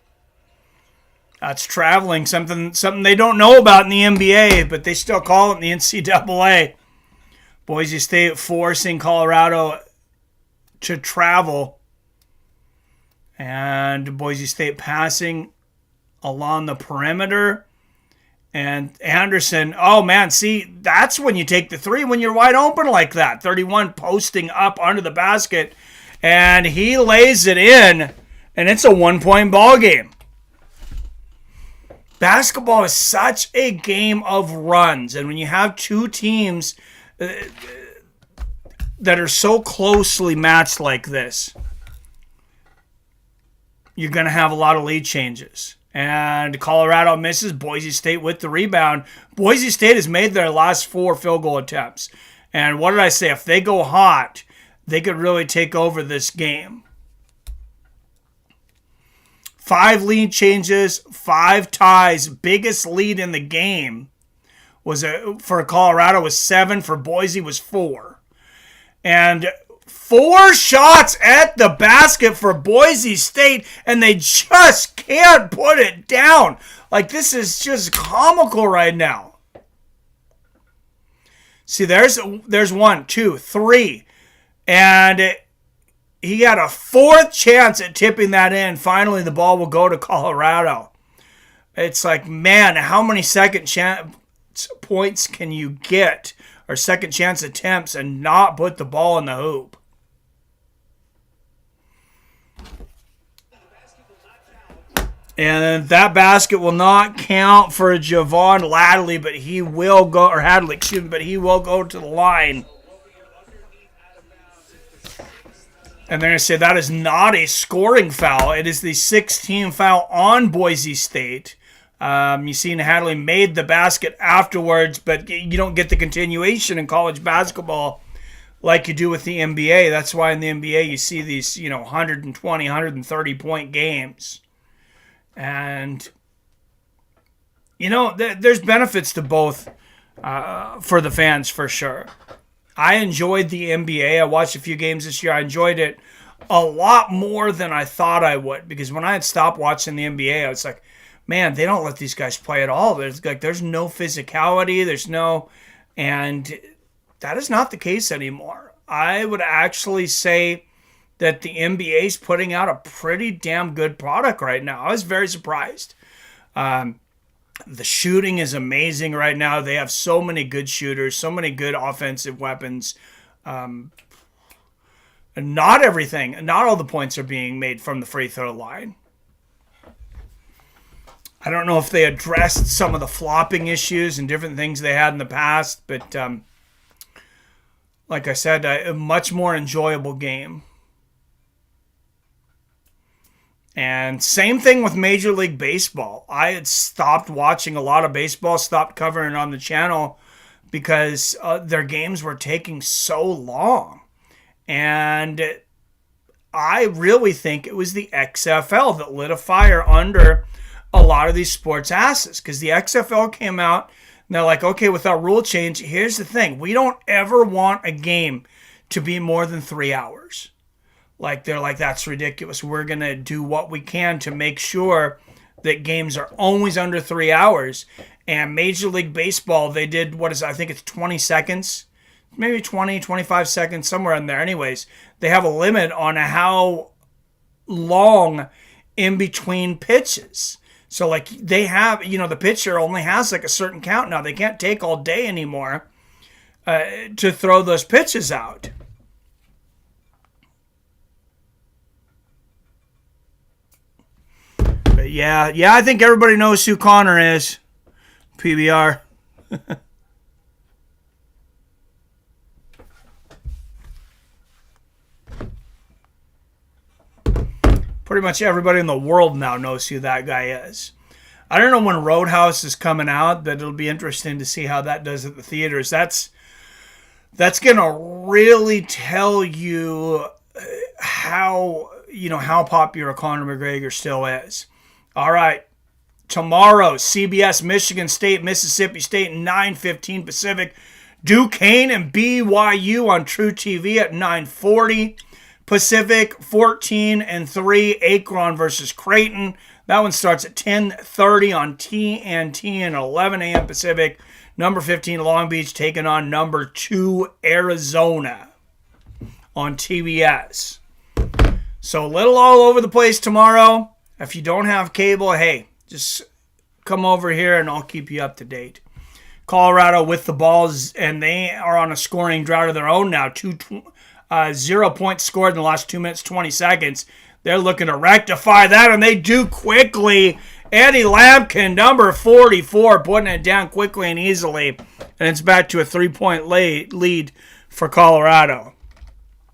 That's traveling, something they don't know about in the NBA, but they still call it in the NCAA. Boise State forcing Colorado to travel. And Boise State passing along the perimeter. And Anderson, oh man, see, that's when you take the 3, when you're wide open like that. 31 posting up under the basket. And he lays it in, and it's a 1-point ball game. Basketball is such a game of runs. And when you have two teams that are so closely matched like this, you're going to have a lot of lead changes. And Colorado misses. Boise State with the rebound. Boise State has made their last 4 field goal attempts. And what did I say? If they go hot, they could really take over this game. 5 lead changes, 5 ties. Biggest lead in the game was for Colorado was 7. For Boise was 4. And 4 shots at the basket for Boise State, and they just can't put it down. Like, this is just comical right now. See, there's 1, 2, 3. And he had a fourth chance at tipping that in. Finally, the ball will go to Colorado. It's like, man, how many second chance points can you get, or second chance attempts, and not put the ball in the hoop? And that basket will not count for Javon Ladley, but he will go, or Hadley, excuse me, but he will go to the line. And they're going to say that is not a scoring foul. It is the 16th foul on Boise State. You seen Hadley made the basket afterwards, but you don't get the continuation in college basketball like you do with the NBA. That's why in the NBA you see these, 120, 130 point games. And, there's benefits to both for the fans, for sure. I enjoyed the NBA. I watched a few games this year. I enjoyed it a lot more than I thought I would, because when I had stopped watching the NBA, I was like, man, they don't let these guys play at all. There's no physicality. And that is not the case anymore. I would actually say that the NBA is putting out a pretty damn good product right now. I was very surprised. The shooting is amazing right now. They have so many good shooters, so many good offensive weapons. And not all the points are being made from the free throw line. I don't know if they addressed some of the flopping issues and different things they had in the past, but like I said, a much more enjoyable game. And same thing with Major League Baseball. I had stopped watching a lot of baseball, stopped covering it on the channel because their games were taking so long. And I really think it was the XFL that lit a fire under a lot of these sports asses, because the XFL came out and they're like, okay, with our rule change, here's the thing. We don't ever want a game to be more than 3 hours. They're like, that's ridiculous. We're going to do what we can to make sure that games are always under 3 hours. And Major League Baseball, they did, I think it's 20 seconds, maybe 20, 25 seconds, somewhere in there. Anyways, they have a limit on how long in between pitches. So they have, the pitcher only has a certain count now. They can't take all day anymore to throw those pitches out. But yeah, I think everybody knows who Connor is. PBR. Pretty much everybody in the world now knows who that guy is. I don't know when Roadhouse is coming out, but it'll be interesting to see how that does at the theaters. That's going to really tell you how popular Conor McGregor still is. All right. Tomorrow, CBS, Michigan State, Mississippi State, 9:15 Pacific. Duquesne and BYU on True TV at 9:40 Pacific. 14-3, Akron versus Creighton. That one starts at 10:30 on TNT and 11 a.m. Pacific. Number 15, Long Beach, taking on number 2, Arizona on TBS. So a little all over the place tomorrow. If you don't have cable, hey, just come over here and I'll keep you up to date. Colorado with the balls, and they are on a scoring drought of their own now. 0 points scored in the last 2 minutes, 20 seconds. They're looking to rectify that, and they do quickly. Eddie Lampkin, number 44, putting it down quickly and easily. And it's back to a 3-point lead for Colorado.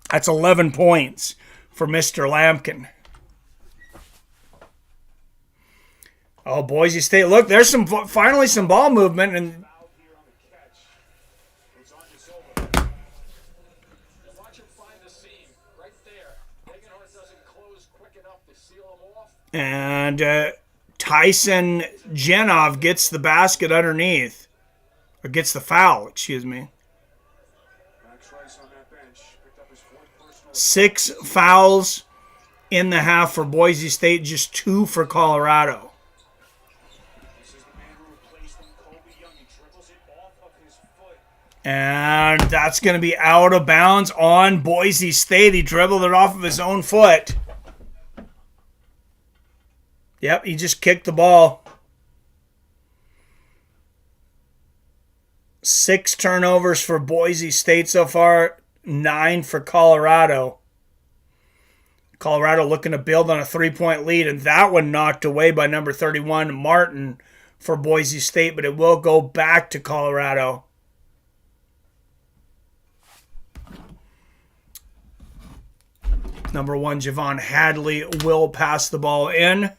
That's 11 points for Mr. Lampkin. Oh, Boise State. Look, there's finally some ball movement. And Watch him find the seam right there. Degenhart doesn't close quick enough to seal him off. And Tyson Genov gets the basket underneath. Or gets the foul, excuse me. Max Rice on that bench picked up his 4th personal. 6 fouls in the half for Boise State, just 2 for Colorado. This is the man who replaced him, Kobe Young. He dribbles it off of his foot. And that's going to be out of bounds on Boise State. He dribbled it off of his own foot. Yep, he just kicked the ball. 6 turnovers for Boise State so far, 9 for Colorado. Colorado looking to build on a 3-point lead, and that one knocked away by number 31, Martin, for Boise State, but it will go back to Colorado. Number 1, Javon Hadley will pass the ball in.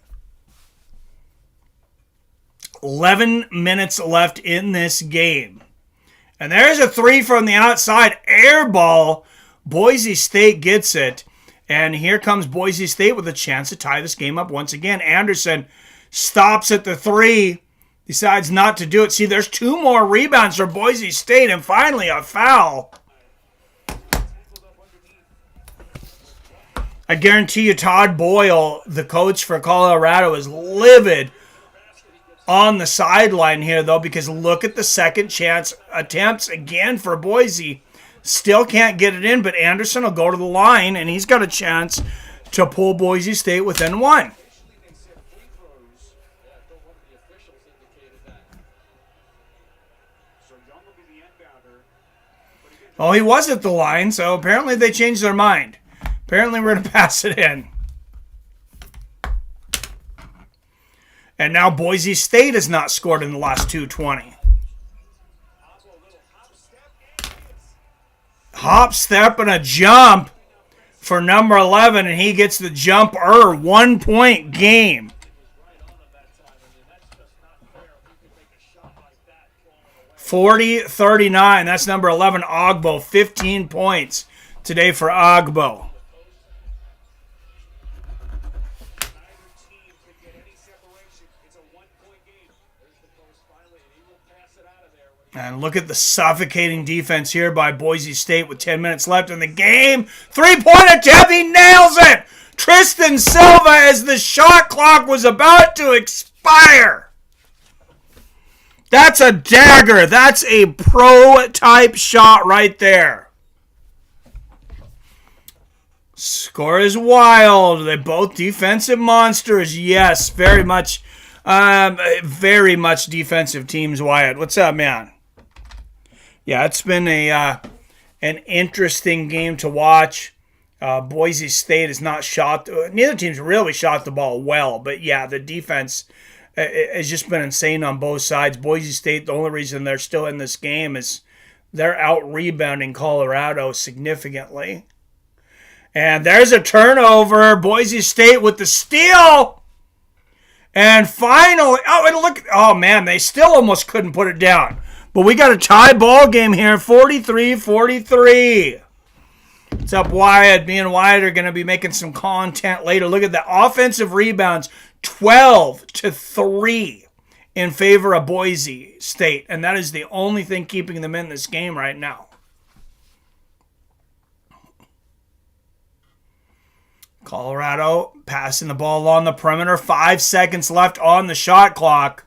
11 minutes left in this game. And there's a 3 from the outside. Air ball. Boise State gets it. And here comes Boise State with a chance to tie this game up once again. Anderson stops at the 3. Decides not to do it. See, there's 2 more rebounds for Boise State. And finally a foul. I guarantee you Todd Boyle, the coach for Colorado, is livid on the sideline here, though, because look at the second chance attempts again for Boise. Still can't get it in, but Anderson will go to the line, and he's got a chance to pull Boise State within 1. Oh, he was at the line, so apparently they changed their mind. Apparently we're going to pass it in. And now Boise State has not scored in the last 2:20. Hop, step, and a jump for number 11, and he gets the jumper. 1-point game. (40-39). That's number 11, Ogbo. 15 points today for Ogbo. And look at the suffocating defense here by Boise State with 10 minutes left in the game. 3-point attempt. He nails it. Tristan Silva as the shot clock was about to expire. That's a dagger. That's a pro-type shot right there. Score is wild. They're both defensive monsters. Yes, very much defensive teams, Wyatt. What's up, man? Yeah, it's been an interesting game to watch. Boise State has not shot. Neither team's really shot the ball well, but yeah, the defense has just been insane on both sides. Boise State, the only reason they're still in this game is they're out-rebounding Colorado significantly. And there's a turnover. Boise State with the steal. And finally, oh man, they still almost couldn't put it down. But we got a tie ball game here, 43-43. What's up, Wyatt? Me and Wyatt are going to be making some content later. Look at the offensive rebounds, 12-3 in favor of Boise State. And that is the only thing keeping them in this game right now. Colorado passing the ball along the perimeter. 5 seconds left on the shot clock.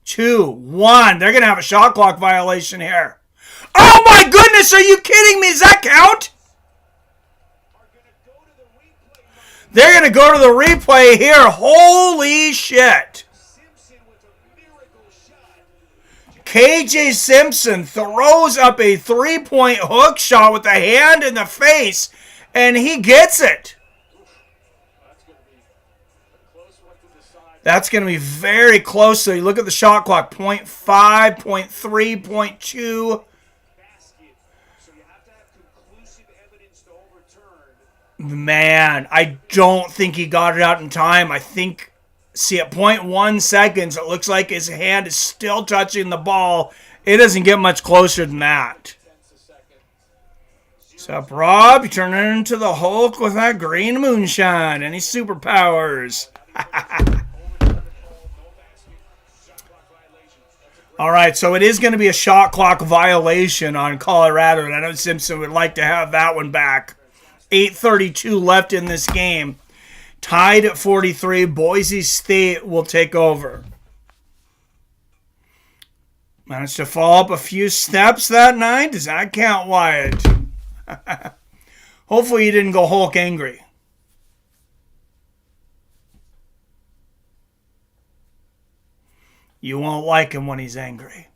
2-1. They're going to have a shot clock violation here. Oh my goodness, are you kidding me? Does that count? They're going to go to the replay here. Holy shit. KJ Simpson throws up a 3-point hook shot with a hand in the face, and he gets it. That's going to be very close. So you look at the shot clock, 0.5, 0.3, 0.2. Man, I don't think he got it out in time. I think, see, at 0.1 seconds, it looks like his hand is still touching the ball. It doesn't get much closer than that. What's up, Rob? You turning into the Hulk with that green moonshine. Any superpowers? All right, so it is going to be a shot clock violation on Colorado, and I know Simpson would like to have that one back. 8:32 left in this game. Tied at 43. Boise State will take over. Managed to fall up a few steps that night. Does that count, Wyatt? Hopefully you didn't go Hulk angry. You won't like him when he's angry.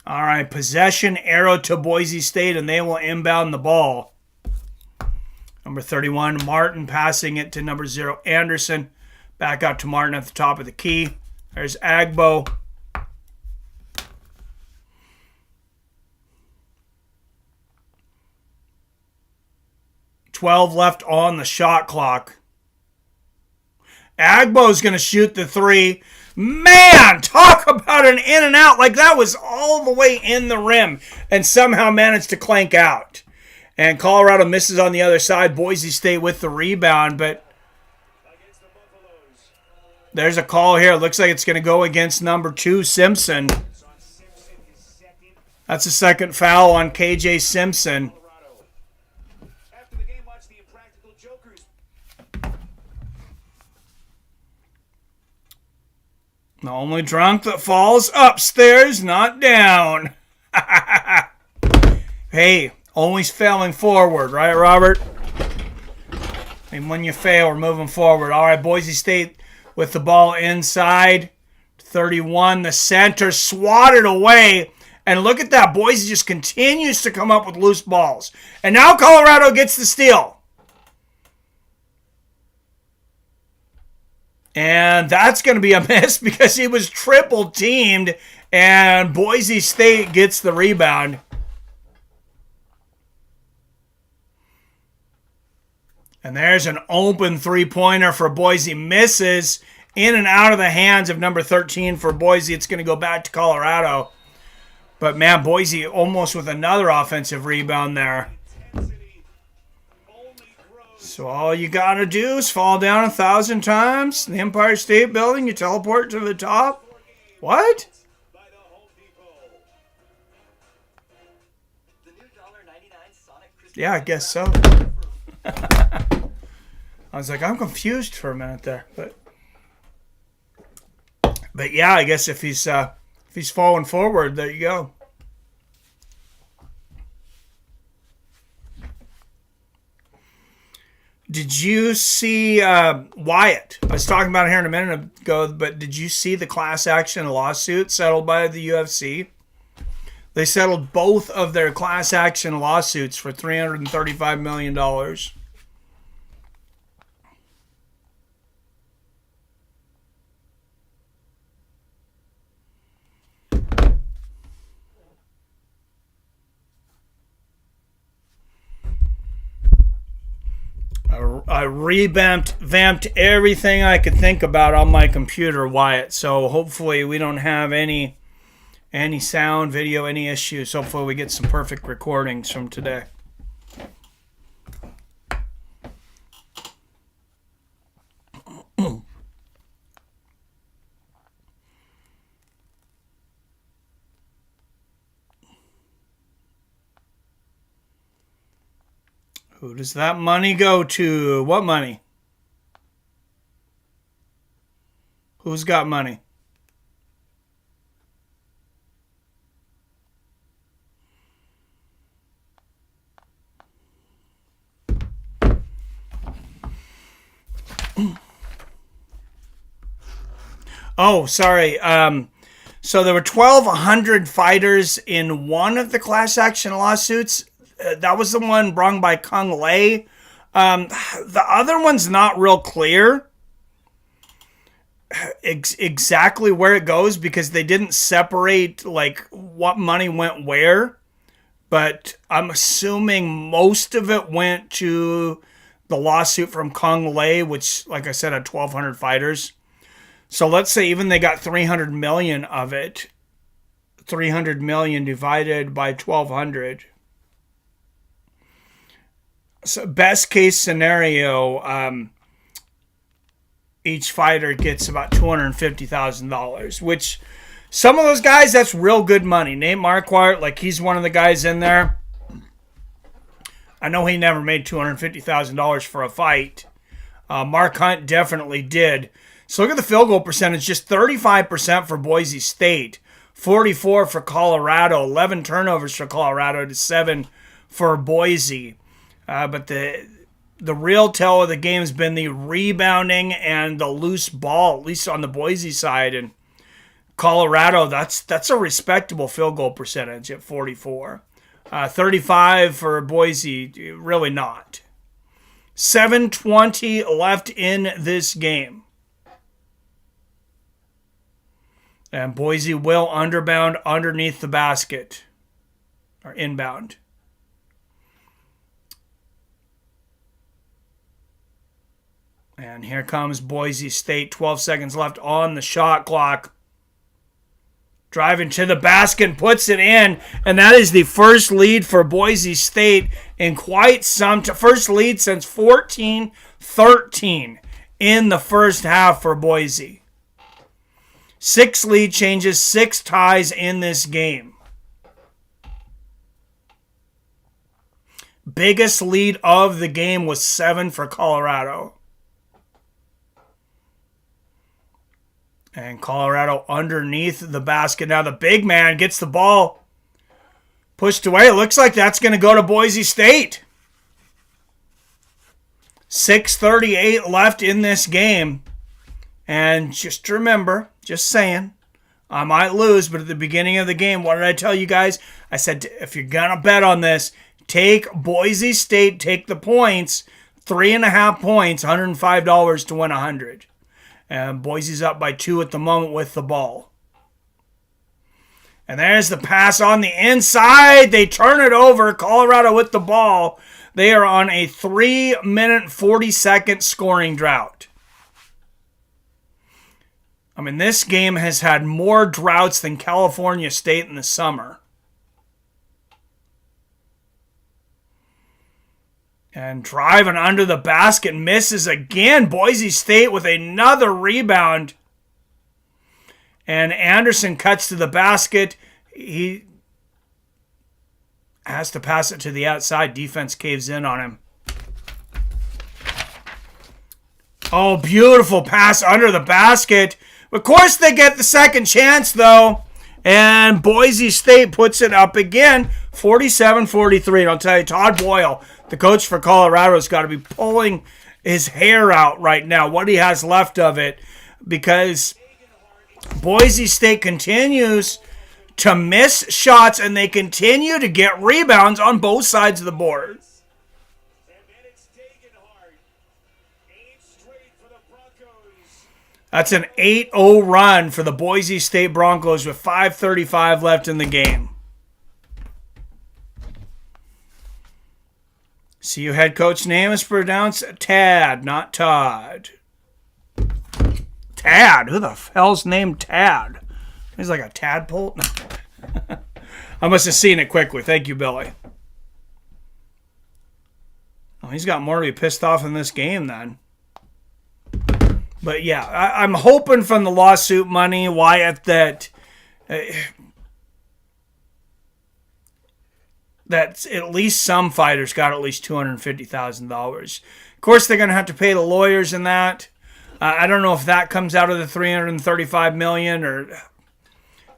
All right, possession arrow to Boise State, and they will inbound the ball. Number 31, Martin passing it to number 0, Anderson. Back out to Martin at the top of the key. There's Agbo. $12 left on the shot clock. Agbo's going to shoot the 3. Man, talk about an in and out. Like that was all the way in the rim and somehow managed to clank out. And Colorado misses on the other side. Boise State with the rebound, but there's a call here. It looks like it's going to go against number 2, Simpson. That's a second foul on KJ Simpson. After the game, watch the Impractical Jokers. The only drunk that falls upstairs, not down. Hey, always failing forward, right, Robert? And when you fail, we're moving forward. All right, Boise State with the ball inside. 31, the center swatted away. And look at that. Boise just continues to come up with loose balls. And now Colorado gets the steal. And that's going to be a miss because he was triple teamed. And Boise State gets the rebound. And there's an open three-pointer for Boise. Misses in and out of the hands of number 13 for Boise. It's going to go back to Colorado. But, man, Boise almost with another offensive rebound there. So all you got to do is fall down 1,000 times in the Empire State Building. You teleport to the top. What? Yeah, I guess so. I was like, I'm confused for a minute there, but yeah, I guess if he's falling forward, there you go. Did you see Wyatt? I was talking about it here in a minute ago, but did you see the class action lawsuit settled by the UFC? They settled both of their class action lawsuits for $335 million. I vamped everything I could think about on my computer, Wyatt. So hopefully we don't have any sound, video, any issues. Hopefully we get some perfect recordings from today. Who does that money go to? What money? Who's got money? Oh, sorry. So there were 1,200 fighters in one of the class action lawsuits. That was the one brung by Kung Lei. The other one's not real clear exactly where it goes because they didn't separate like what money went where. But I'm assuming most of it went to the lawsuit from Kung Lei, which, like I said, had 1,200 fighters. So let's say even they got 300 million of it. 300 million divided by 1,200. So best case scenario, each fighter gets about $250,000, which some of those guys, that's real good money. Nate Marquardt, like he's one of the guys in there. I know he never made $250,000 for a fight. Mark Hunt definitely did. So look at the field goal percentage, just 35% for Boise State, 44 for Colorado, 11 turnovers for Colorado to 7 for Boise. But the real tell of the game has been the rebounding and the loose ball, at least on the Boise side. And Colorado, that's a respectable field goal percentage at 44. 35 for Boise, really not. 7:20 left in this game. And Boise will underbound underneath the basket. Or inbound. And here comes Boise State. 12 seconds left on the shot clock. Driving to the basket and puts it in. And that is the first lead for Boise State in quite some time. First lead since 14-13 in the first half for Boise. 6 lead changes, 6 ties in this game. Biggest lead of the game was 7 for Colorado. And Colorado underneath the basket. Now the big man gets the ball pushed away. It looks like that's going to go to Boise State. 6:38 left in this game. And just remember, just saying, I might lose, but at the beginning of the game, what did I tell you guys? I said, if you're going to bet on this, take Boise State, take the points, 3.5 points, $105 to win 100. And Boise's up by 2 at the moment with the ball. And there's the pass on the inside. They turn it over. Colorado with the ball. They are on a 3-minute, 40-second scoring drought. I mean, this game has had more droughts than California State in the summer. And driving under the basket, misses again. Boise State with another rebound. And Anderson cuts to the basket. He has to pass it to the outside. Defense caves in on him. Oh, beautiful pass under the basket. Of course they get the second chance, though. And Boise State puts it up again, 47-43. And I'll tell you, Todd Boyle, the coach for Colorado, has got to be pulling his hair out right now, what he has left of it, because Boise State continues to miss shots and they continue to get rebounds on both sides of the board. And then it's Dagenhart. 8 straight for the Broncos. That's an 8-0 run for the Boise State Broncos with 5:35 left in the game. CU head coach name is pronounced Tad, not Todd. Tad? Who the hell's named Tad? He's like a tadpole? No. I must have seen it quickly. Thank you, Billy. Oh, he's got more to be pissed off in this game then. But yeah, I'm hoping from the lawsuit money, Wyatt, that that at least some fighters got at least $250,000. Of course, they're going to have to pay the lawyers in that. I don't know if that comes out of the $335 million or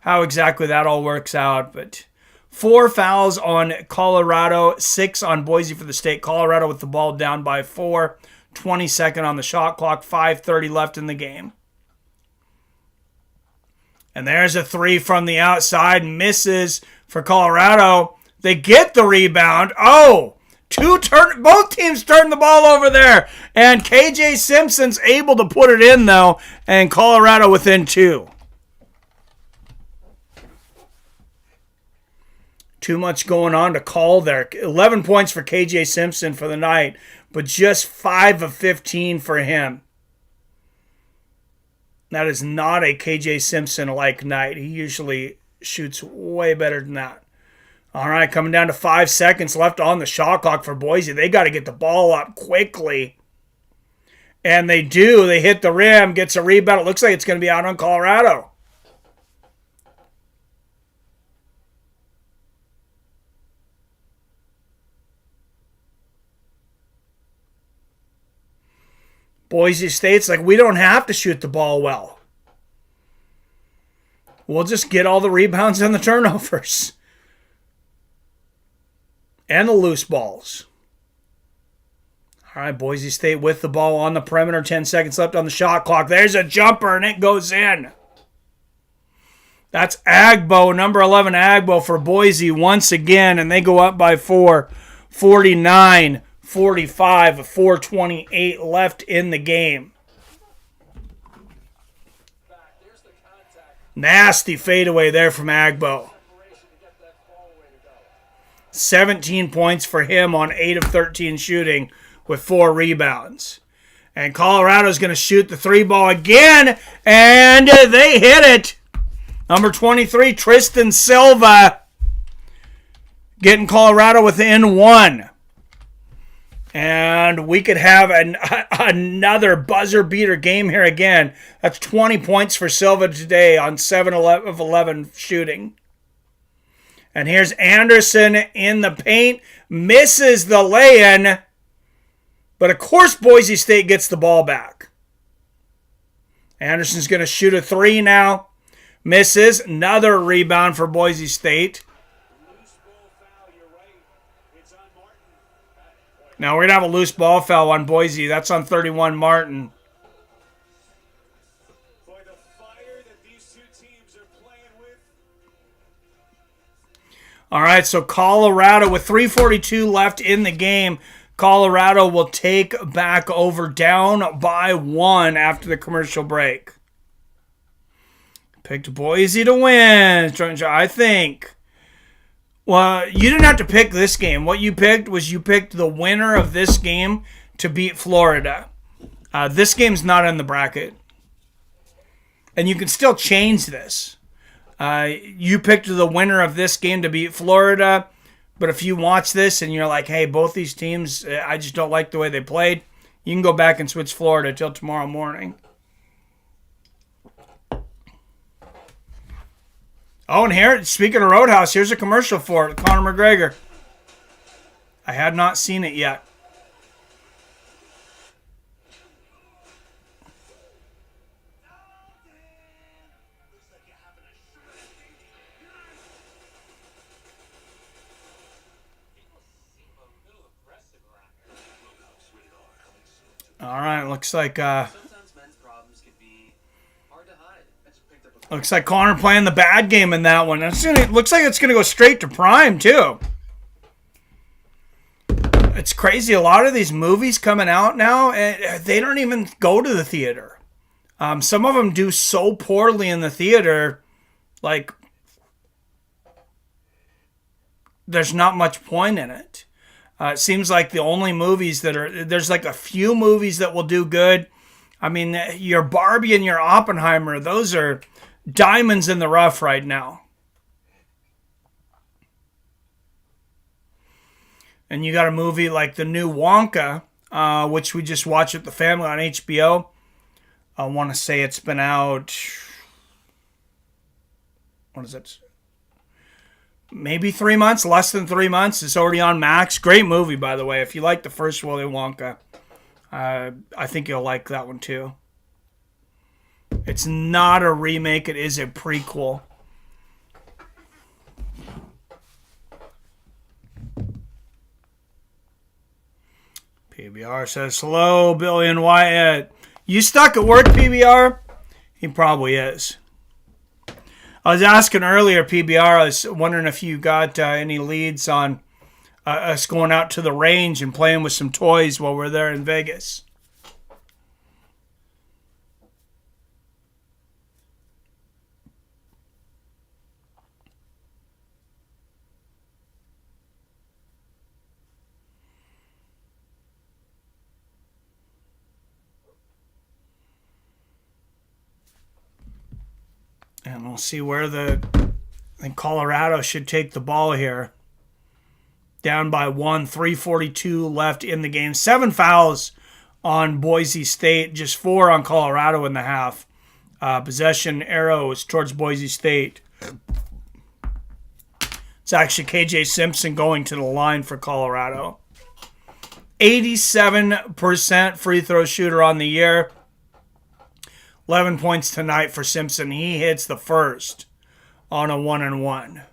how exactly that all works out. But 4 fouls on Colorado, 6 on Boise for the state. Colorado with the ball down by 4. 22nd on the shot clock, 5:30 left in the game. And there's a 3 from the outside, misses for Colorado. They get the rebound. Oh, both teams turn the ball over there. And KJ Simpson's able to put it in, though, and Colorado within 2. Too much going on to call there. 11 points for KJ Simpson for the night, but just 5 of 15 for him. That is not a KJ Simpson-like night. He usually shoots way better than that. All right, coming down to 5 seconds left on the shot clock for Boise. They got to get the ball up quickly. And they do. They hit the rim, gets a rebound. It looks like it's going to be out on Colorado. Boise State's like, we don't have to shoot the ball well. We'll just get all the rebounds and the turnovers. And the loose balls. All right, Boise State with the ball on the perimeter. 10 seconds left on the shot clock. There's a jumper, and it goes in. That's Agbo, number 11 Agbo for Boise once again, and they go up by 4, 49-45, 4:28 left in the game. Nasty fadeaway there from Agbo. 17 points for him on 8 of 13 shooting with 4 rebounds. And Colorado's going to shoot the 3 ball again, and they hit it. Number 23, Tristan Silva, getting Colorado within 1. And we could have another buzzer beater game here again. That's 20 points for Silva today on 7 of 11 shooting. And here's Anderson in the paint. Misses the lay-in. But of course Boise State gets the ball back. Anderson's going to shoot a 3 now. Misses. Another rebound for Boise State. Now we're going to have a loose ball foul on Boise. That's on 31 Martin. Boy, the fire that these two teams are playing with. All right, so Colorado with 3:42 left in the game. Colorado will take back over, down by 1 after the commercial break. Picked Boise to win, I think. Well, you didn't have to pick this game. What you picked was you picked the winner of this game to beat Florida. This game's not in the bracket. And you can still change this. You picked the winner of this game to beat Florida. But if you watch this and you're like, hey, both these teams, I just don't like the way they played, you can go back and switch Florida till tomorrow morning. Oh, and here, speaking of Roadhouse, here's a commercial for it, Conor McGregor. I had not seen it yet. All right, looks like looks like Connor playing the bad game in that one. It looks like it's going to go straight to Prime, too. It's crazy. A lot of these movies coming out now, they don't even go to the theater. Some of them do so poorly in the theater, like, there's not much point in it. It seems like the only movies that are... There's like a few movies that will do good. I mean, your Barbie and your Oppenheimer, those are diamonds in the rough right now. And you got a movie like the new Wonka, which we just watched with the family on HBO. I want to say it's been out... What is it? Maybe 3 months, less than 3 months. It's already on Max. Great movie, by the way. If you like the first Willy Wonka, I think you'll like that one too. It's not a remake. It is a prequel. PBR says, hello, Billy and Wyatt. You stuck at work, PBR? He probably is. I was asking earlier, PBR, I was wondering if you got any leads on us going out to the range and playing with some toys while we're there in Vegas. And we'll see where I think Colorado should take the ball here. Down by 1, 3:42 left in the game. 7 fouls on Boise State, just 4 on Colorado in the half. Possession arrows towards Boise State. It's actually KJ Simpson going to the line for Colorado. 87% free throw shooter on the year. 11 points tonight for Simpson. He hits the first on a 1-and-1.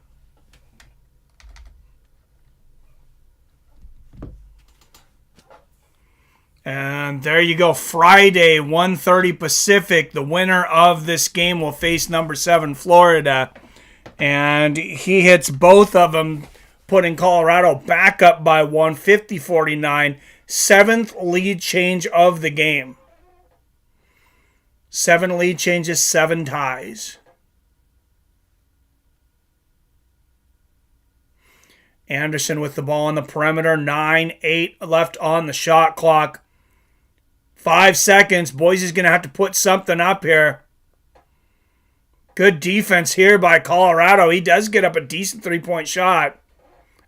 And there you go. Friday, 1:30 Pacific. The winner of this game will face number 7 Florida. And he hits both of them, putting Colorado back up by 1, 50-49. 7th lead change of the game. 7 lead changes, 7 ties. Anderson with the ball on the perimeter. 9-8 left on the shot clock. 5 seconds. Boise's going to have to put something up here. Good defense here by Colorado. He does get up a decent 3-point shot.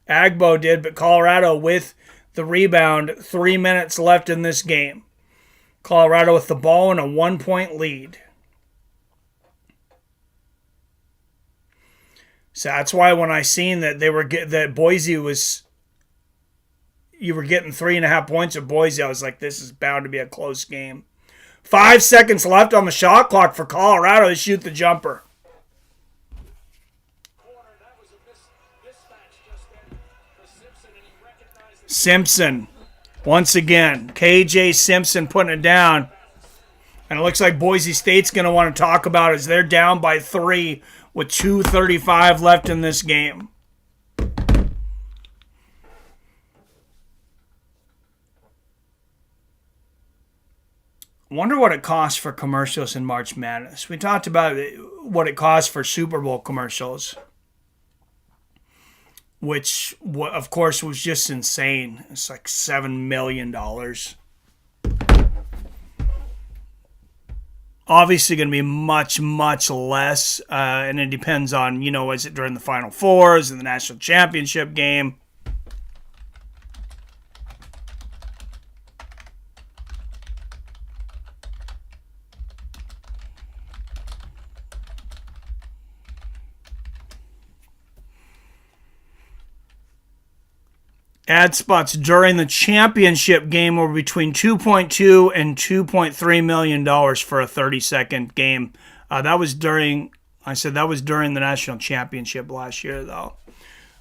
Agbo did, but Colorado with the rebound. 3 minutes left in this game. Colorado with the ball in a 1-point lead. So that's why when I seen that that Boise was, you were getting 3.5 points of Boise, I was like, this is bound to be a close game. 5 seconds left on the shot clock for Colorado to shoot the jumper. Simpson, once again, KJ Simpson putting it down. And it looks like Boise State's going to want to talk about it as they're down by 3 with 2:35 left in this game. Wonder what it costs for commercials in March Madness. We talked about what it costs for Super Bowl commercials, which, of course, was just insane. It's like $7 million. Obviously going to be much, much less, and it depends on, is it during the Final Fours and the National Championship game? Ad spots during the championship game were between $2.2 and $2.3 million for a 30-second game. That was during the national championship last year, though.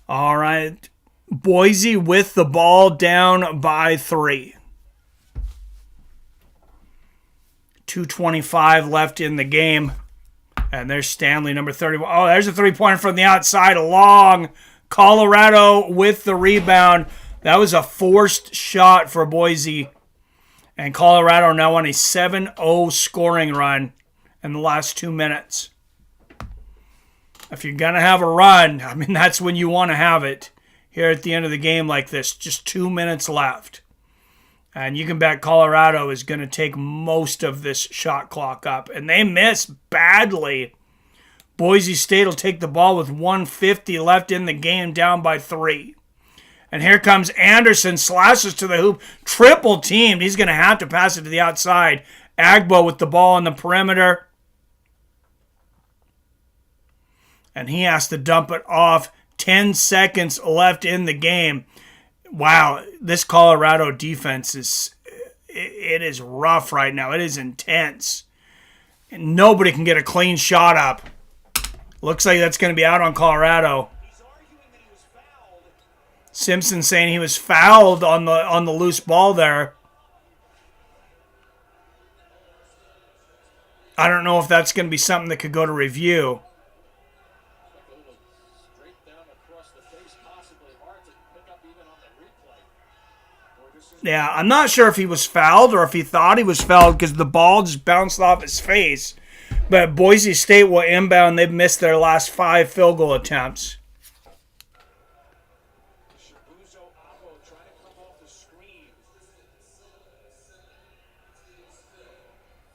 All right. Boise with the ball down by 3. 2:25 left in the game. And there's Stanley, number 31. Oh, there's a three-pointer from the outside. Long. Colorado with the rebound. That was a forced shot for Boise. And Colorado now on a 7-0 scoring run in the last 2 minutes. If you're going to have a run, that's when you want to have it. Here at the end of the game like this. Just 2 minutes left. And you can bet Colorado is going to take most of this shot clock up. And they miss badly. Boise State will take the ball with 1:50 left in the game, down by 3. And here comes Anderson, slashes to the hoop, triple teamed. He's going to have to pass it to the outside. Agbo with the ball on the perimeter. And he has to dump it off. 10 seconds left in the game. Wow, this Colorado defense is rough right now. It is intense. And nobody can get a clean shot up. Looks like that's going to be out on Colorado. Simpson saying he was fouled on the loose ball there. I don't know if that's going to be something that could go to review. Yeah, I'm not sure if he was fouled or if he thought he was fouled because the ball just bounced off his face. But Boise State will inbound. They've missed their last 5 field goal attempts.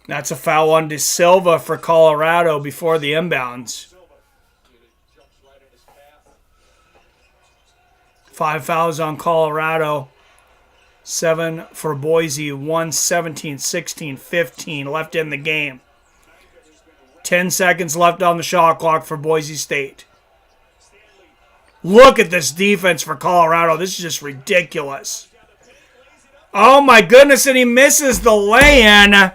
That's a foul on De Silva for Colorado before the inbounds. 5 fouls on Colorado. 7 for Boise. 1, 17, 16, 15 left in the game. 10 seconds left on the shot clock for Boise State. Look at this defense for Colorado. This is just ridiculous. Oh my goodness, and he misses the lay-in.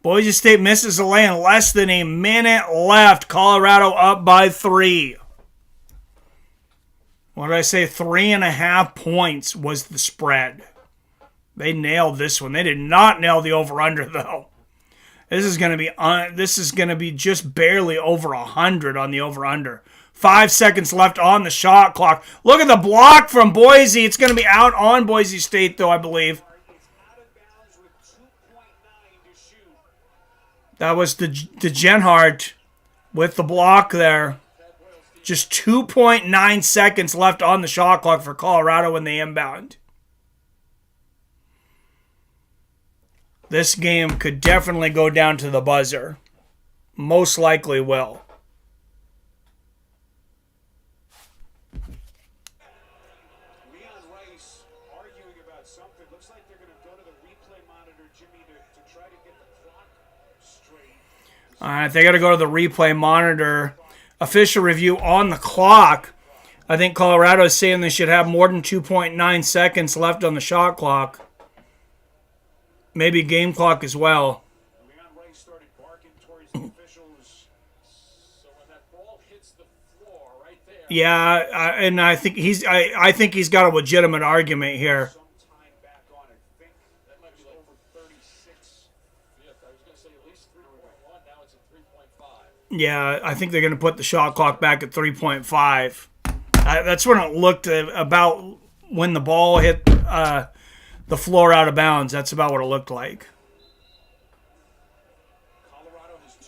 Boise State misses the lay-in. Less than a minute left. Colorado up by 3. What did I say? 3.5 points was the spread. They nailed this one. They did not nail the over/under though. This is going to be just barely over 100 on the over/under. 5 seconds left on the shot clock. Look at the block from Boise. It's going to be out on Boise State though, I believe. That was the Genhart with the block there. Just 2.9 seconds left on the shot clock for Colorado when they inbound. This game could definitely go down to the buzzer. Most likely will. Leon Rice arguing about something. Looks like they're going to go to the replay monitor, Jimmy, to try to get the clock straight. All right, they got to go to the replay monitor. Official review on the clock. I think Colorado is saying they should have more than 2.9 seconds left on the shot clock. Maybe game clock as well. Leon Rice started barking towards the officials. So when that ball hits the floor right there. Yeah, and I think he's got a legitimate argument here. Some time back on, I think that might be over 36. Yeah, I was going to say at least 3.1. Now it's at 3.5. Yeah, I think they're going to put the shot clock back at 3.5. That's when it looked about when the ball hit the floor out of bounds. That's about what it looked like.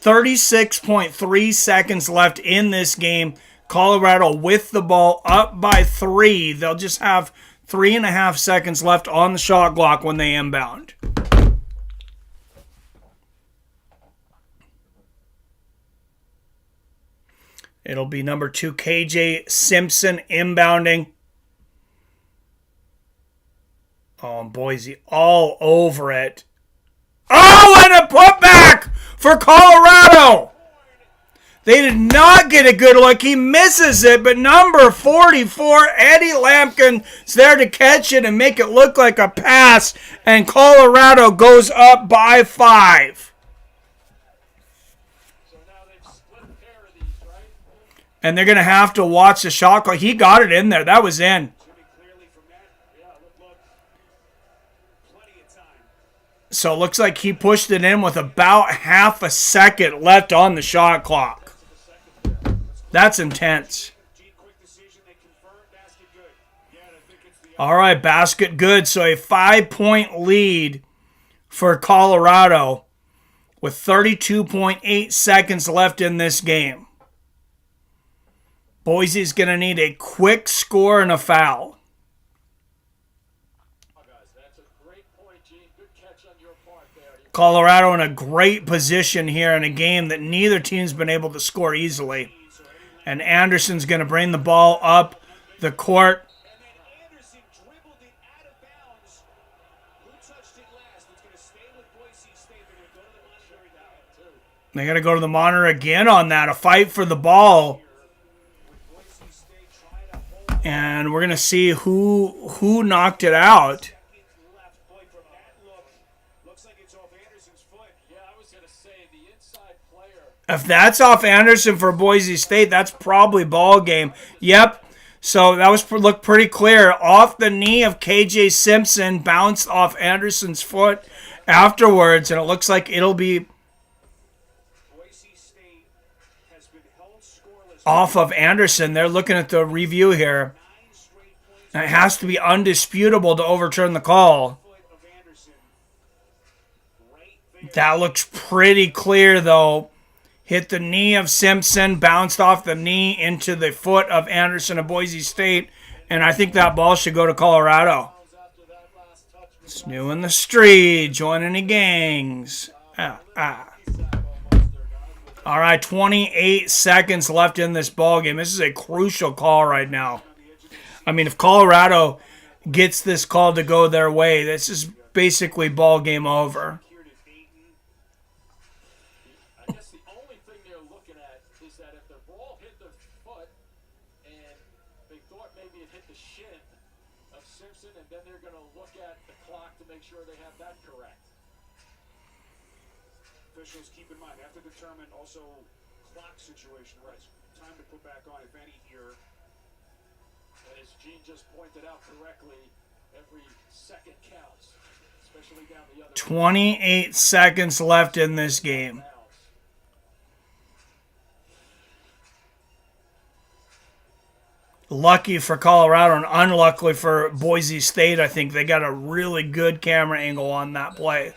36.3 seconds left in this game. Colorado with the ball up by 3. They'll just have 3.5 seconds left on the shot clock when they inbound. It'll be number 2, KJ Simpson inbounding. Oh, and Boise all over it. Oh, and a putback for Colorado. They did not get a good look. He misses it, but number 44, Eddie Lampkin, is there to catch it and make it look like a pass, and Colorado goes up by 5. And they're going to have to watch the shot clock. He got it in there. That was in. So it looks like he pushed it in with about half a second left on the shot clock. That's intense. All right, basket good. So a 5-point lead for Colorado with 32.8 seconds left in this game. Boise's going to need a quick score and a foul. Colorado in a great position here in a game that neither team's been able to score easily. And Anderson's going to bring the ball up the court. And then Anderson dribbled it out of bounds. Who touched it last? It's going to stay with Boise State. They're going to go to the monitor now. They got to go to the monitor again on that. A fight for the ball. And we're going to see who knocked it out. If that's off Anderson for Boise State, that's probably ball game. Yep. So that looked pretty clear. Off the knee of KJ Simpson, bounced off Anderson's foot afterwards, and it looks like it'll be off of Anderson. They're looking at the review here. And it has to be undisputable to overturn the call. That looks pretty clear, though. Hit the knee of Simpson, bounced off the knee into the foot of Anderson of Boise State, and I think that ball should go to Colorado. It's new in the street, joining the gangs. All right, 28 seconds left in this ball game. This is a crucial call right now. I mean, if Colorado gets this call to go their way, this is basically ball game over. Anderson, and then they're going to look at the clock to make sure they have that correct. Officials keep in mind, have to determine also clock situation, right? Time to put back on, if any, here. And as Gene just pointed out correctly, every second counts, especially down the other 28 seconds left in this game. Lucky for Colorado and unlucky for Boise State. I think they got a really good camera angle on that play.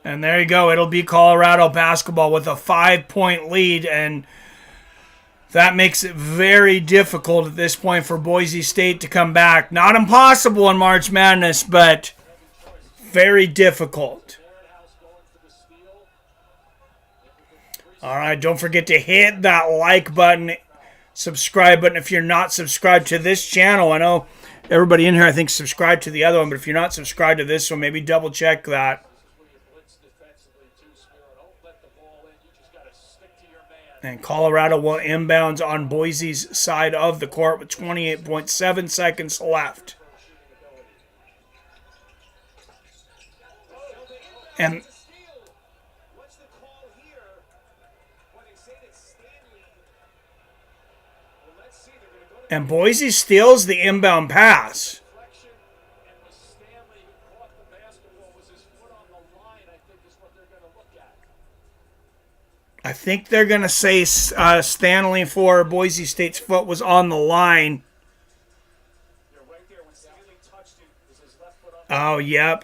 And there you go. It'll be Colorado basketball with a 5-point lead, and that makes it very difficult at this point for Boise State to come back. Not impossible in March Madness, but very difficult. All right, don't forget to hit that like button, subscribe button if you're not subscribed to this channel. I know everybody in here, I think, subscribed to the other one, but if you're not subscribed to this one, maybe double check that. And Colorado will inbounds on Boise's side of the court with 28.7 seconds left. And Boise steals the inbound pass. I think they're going to say Stanley for Boise State's foot was on the line. Oh, yep.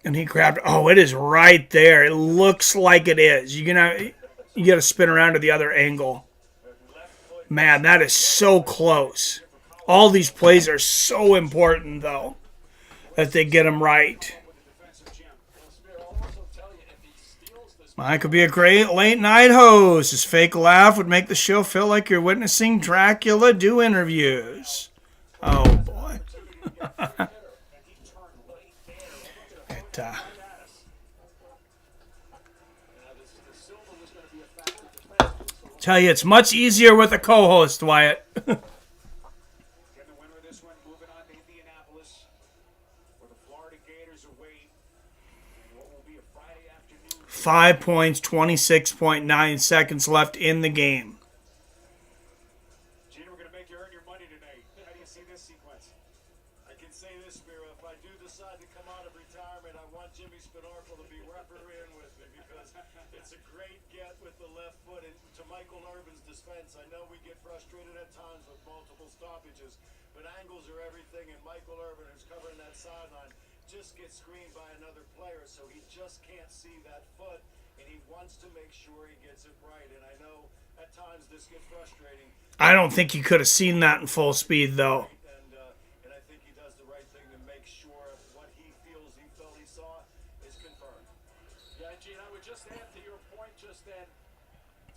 And he grabbed. Oh, it is right there. It looks like it is. You got to spin around to the other angle. Man, that is so close. All these plays are so important, though, that they get them right. I could be a great late-night host. His fake laugh would make the show feel like you're witnessing Dracula do interviews. Oh, boy. Tell you, it's much easier with a co-host, Wyatt. 5 points, 26.9 seconds left in the game. Gene, we're going to make you earn your money tonight. How do you see this sequence? I can say this, Spiro. If I do decide to come out of retirement, I want Jimmy Spinarkel to be refereeing with me because it's a great get with the left foot. And to Michael Irvin's defense, I know we get frustrated at times with multiple stoppages, but angles are everything, and Michael Irvin, who's covering that sideline, just gets screened by another player, so he just can't see that foot, and he wants to make sure he gets it right. And I know at times this gets frustrating. I don't think he could have seen that in full speed, though. And I think he does the right thing to make sure what he feels he felt he saw is confirmed. Yeah, Gene, I would just add to your point just then.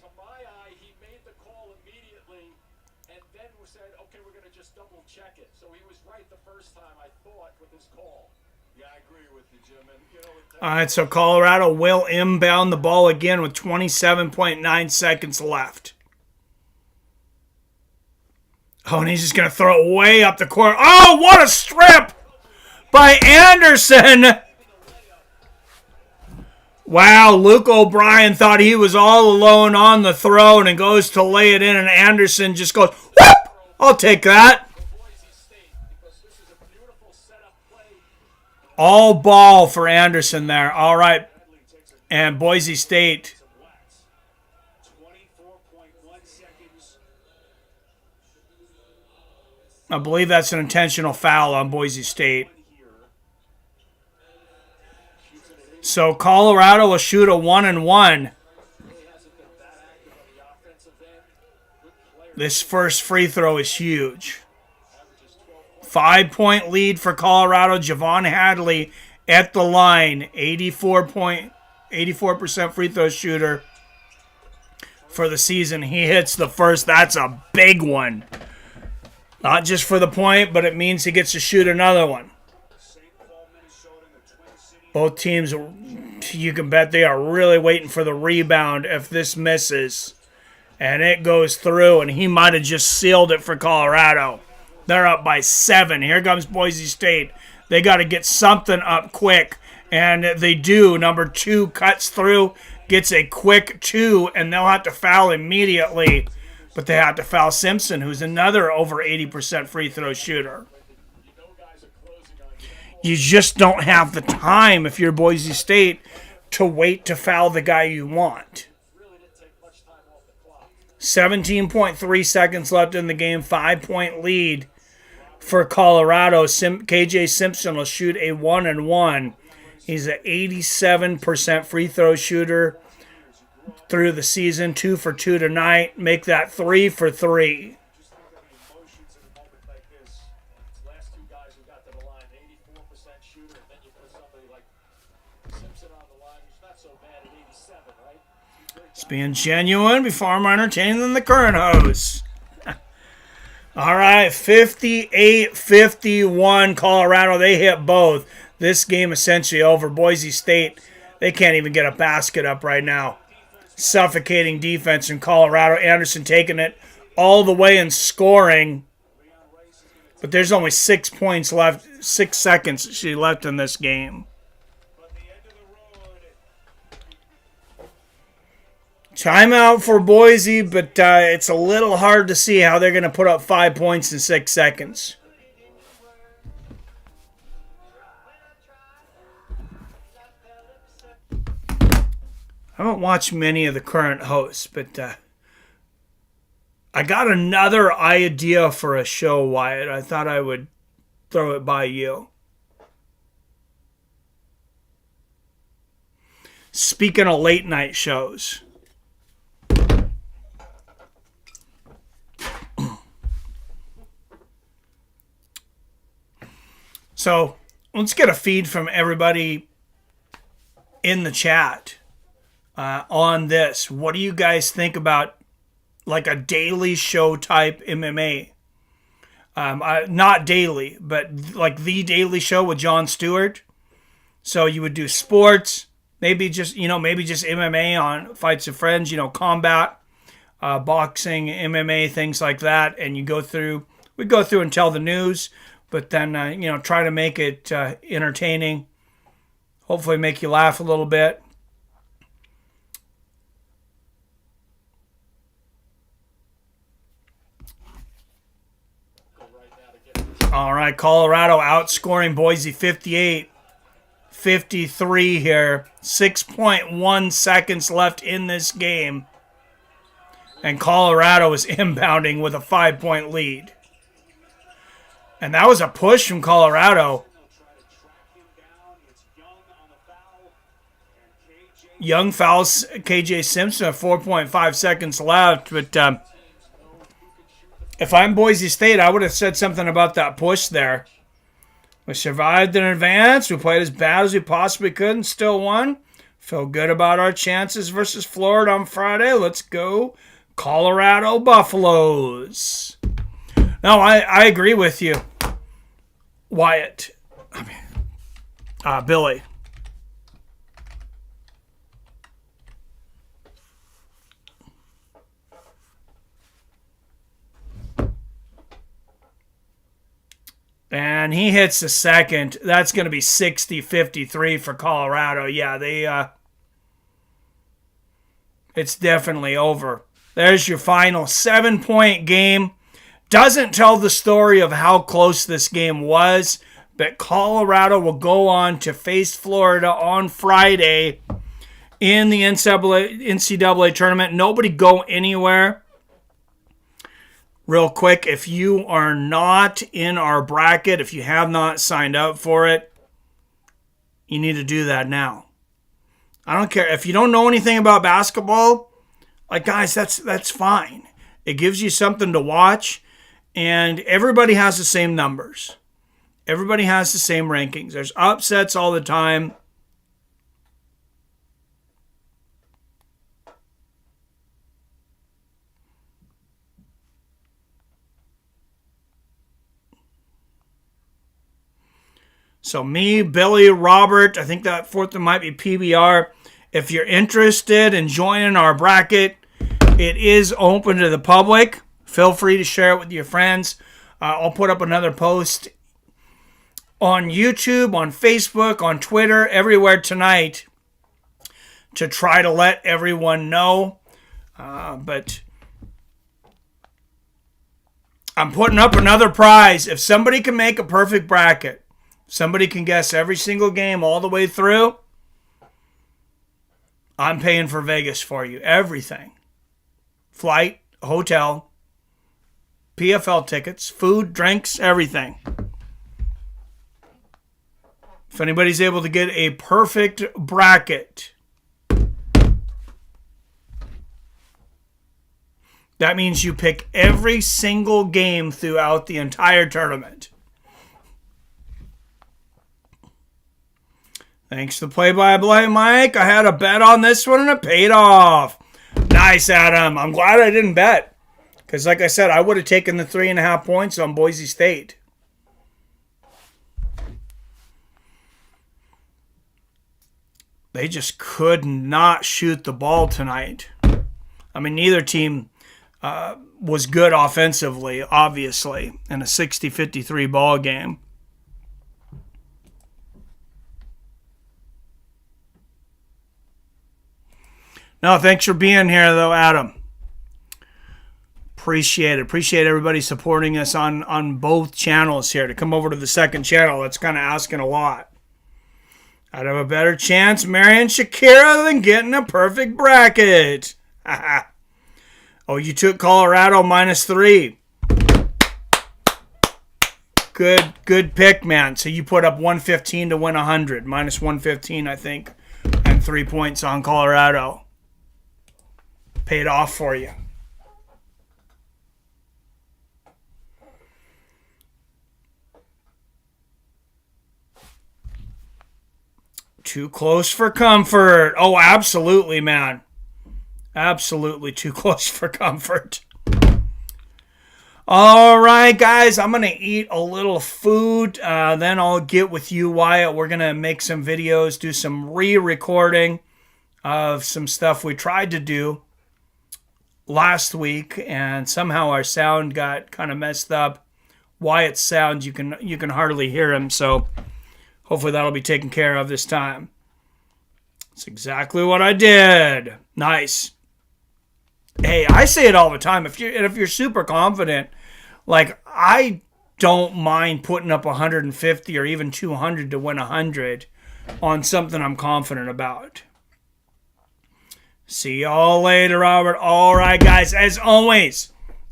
To my eye, he made the call immediately, and then we said, okay, we're going to just double check it. So he was right the first time, I thought, with his call. Yeah, I agree with you, Jim. And, All right, so Colorado will inbound the ball again with 27.9 seconds left. Oh, and he's just going to throw it way up the court. Oh, what a strip by Anderson. Wow, Luke O'Brien thought he was all alone on the throne and goes to lay it in, and Anderson just goes, whoop, I'll take that. All ball for Anderson there. All right. And Boise State. 24.1 seconds. I believe that's an intentional foul on Boise State. So Colorado will shoot a 1-and-1. This first free throw is huge. 5-point lead for Colorado. Javon Hadley at the line. 84% free throw shooter for the season. He hits the first. That's a big one. Not just for the point, but it means he gets to shoot another one. Both teams, you can bet they are really waiting for the rebound if this misses. And it goes through, and he might have just sealed it for Colorado. They're up by 7. Here comes Boise State. They got to get something up quick, and they do. Number 2 cuts through, gets a quick 2, and they'll have to foul immediately. But they have to foul Simpson, who's another over 80% free throw shooter. You just don't have the time if you're Boise State to wait to foul the guy you want. 17.3 seconds left in the game, 5-point lead for Colorado. KJ Simpson will shoot a 1-and-1. He's an 87% free throw shooter through the season, 2 for 2 tonight. Make that 3 for 3. Last 2 guys who got to the line, 84% shooter, and then you put somebody like Simpson on the line, who's not so bad at 87, right? It's being genuine, be far more entertaining than the current host. All right, 58-51 Colorado. They hit both. This game essentially over. Boise State, they can't even get a basket up right now. Suffocating defense in Colorado. Anderson taking it all the way and scoring. But there's only 6 points left, 6 seconds she left in this game. Timeout for Boise, but it's a little hard to see how they're going to put up 5 points in 6 seconds. I haven't watched many of the current hosts, but I got another idea for a show, Wyatt. I thought I would throw it by you. Speaking of late night shows. So let's get a feed from everybody in the chat on this. What do you guys think about like a daily show type MMA? Not daily, but like the Daily Show with Jon Stewart. So you would do sports, maybe just MMA on Fights of Friends, combat, boxing, MMA, things like that, and we go through and tell the news. But then, try to make it entertaining. Hopefully make you laugh a little bit. All right, Colorado outscoring Boise 58-53 here. 6.1 seconds left in this game. And Colorado is inbounding with a 5-point lead. And that was a push from Colorado. Young fouls KJ Simpson at 4.5 seconds left. But if I'm Boise State, I would have said something about that push there. We survived in advance. We played as bad as we possibly could and still won. Feel good about our chances versus Florida on Friday. Let's go Colorado Buffaloes. No, I agree with you, Wyatt. Billy. And he hits the second. That's going to be 60-53 for Colorado. Yeah, it's definitely over. There's your final 7-point game. Doesn't tell the story of how close this game was, but Colorado will go on to face Florida on Friday in the NCAA tournament. Nobody go anywhere. Real quick, if you are not in our bracket, if you have not signed up for it, you need to do that now. I don't care. If you don't know anything about basketball, guys, that's fine. It gives you something to watch, and everybody has the same numbers. Everybody has the same rankings. There's upsets all the time. So me, Billy, Robert, I think that fourth one might be PBR. If you're interested in joining our bracket, it is open to the public. Feel free to share it with your friends. I'll put up another post on YouTube, on Facebook, on Twitter, everywhere tonight to try to let everyone know. But I'm putting up another prize. If somebody can make a perfect bracket, somebody can guess every single game all the way through, I'm paying for Vegas for you. Everything. Flight, hotel, PFL tickets, food, drinks, everything. If anybody's able to get a perfect bracket, that means you pick every single game throughout the entire tournament. Thanks to Play-by-Play Mike. I had a bet on this one and it paid off. Nice, Adam. I'm glad I didn't bet. Because like I said, I would have taken the 3.5 points on Boise State. They just could not shoot the ball tonight. I mean, neither team was good offensively, obviously, in a 60-53 ball game. No, thanks for being here, though, Adam. Appreciate it. Appreciate everybody supporting us on both channels here. To come over to the second channel, that's kind of asking a lot. I'd have a better chance marrying Shakira than getting a perfect bracket. Oh, you took Colorado -3. Good pick, man. So you put up 115 to win 100. -115, I think. And 3 points on Colorado. Paid off for you. Too close for comfort. Oh, absolutely, man. Absolutely too close for comfort. All right, guys. I'm going to eat a little food. Then I'll get with you, Wyatt. We're going to make some videos, do some re-recording of some stuff we tried to do last week, and somehow our sound got kind of messed up. Wyatt's sound, you can hardly hear him, so hopefully that'll be taken care of this time. That's exactly what I did. Nice. Hey, I say it all the time. If you're super confident, like I don't mind putting up 150 or even 200 to win 100 on something I'm confident about. See y'all later, Robert. All right, guys. As always,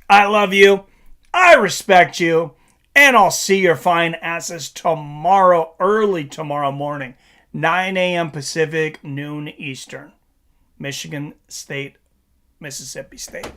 I love you. I respect you. And I'll see your fine asses tomorrow, early tomorrow morning, 9 a.m. Pacific, noon Eastern. Michigan State, Mississippi State.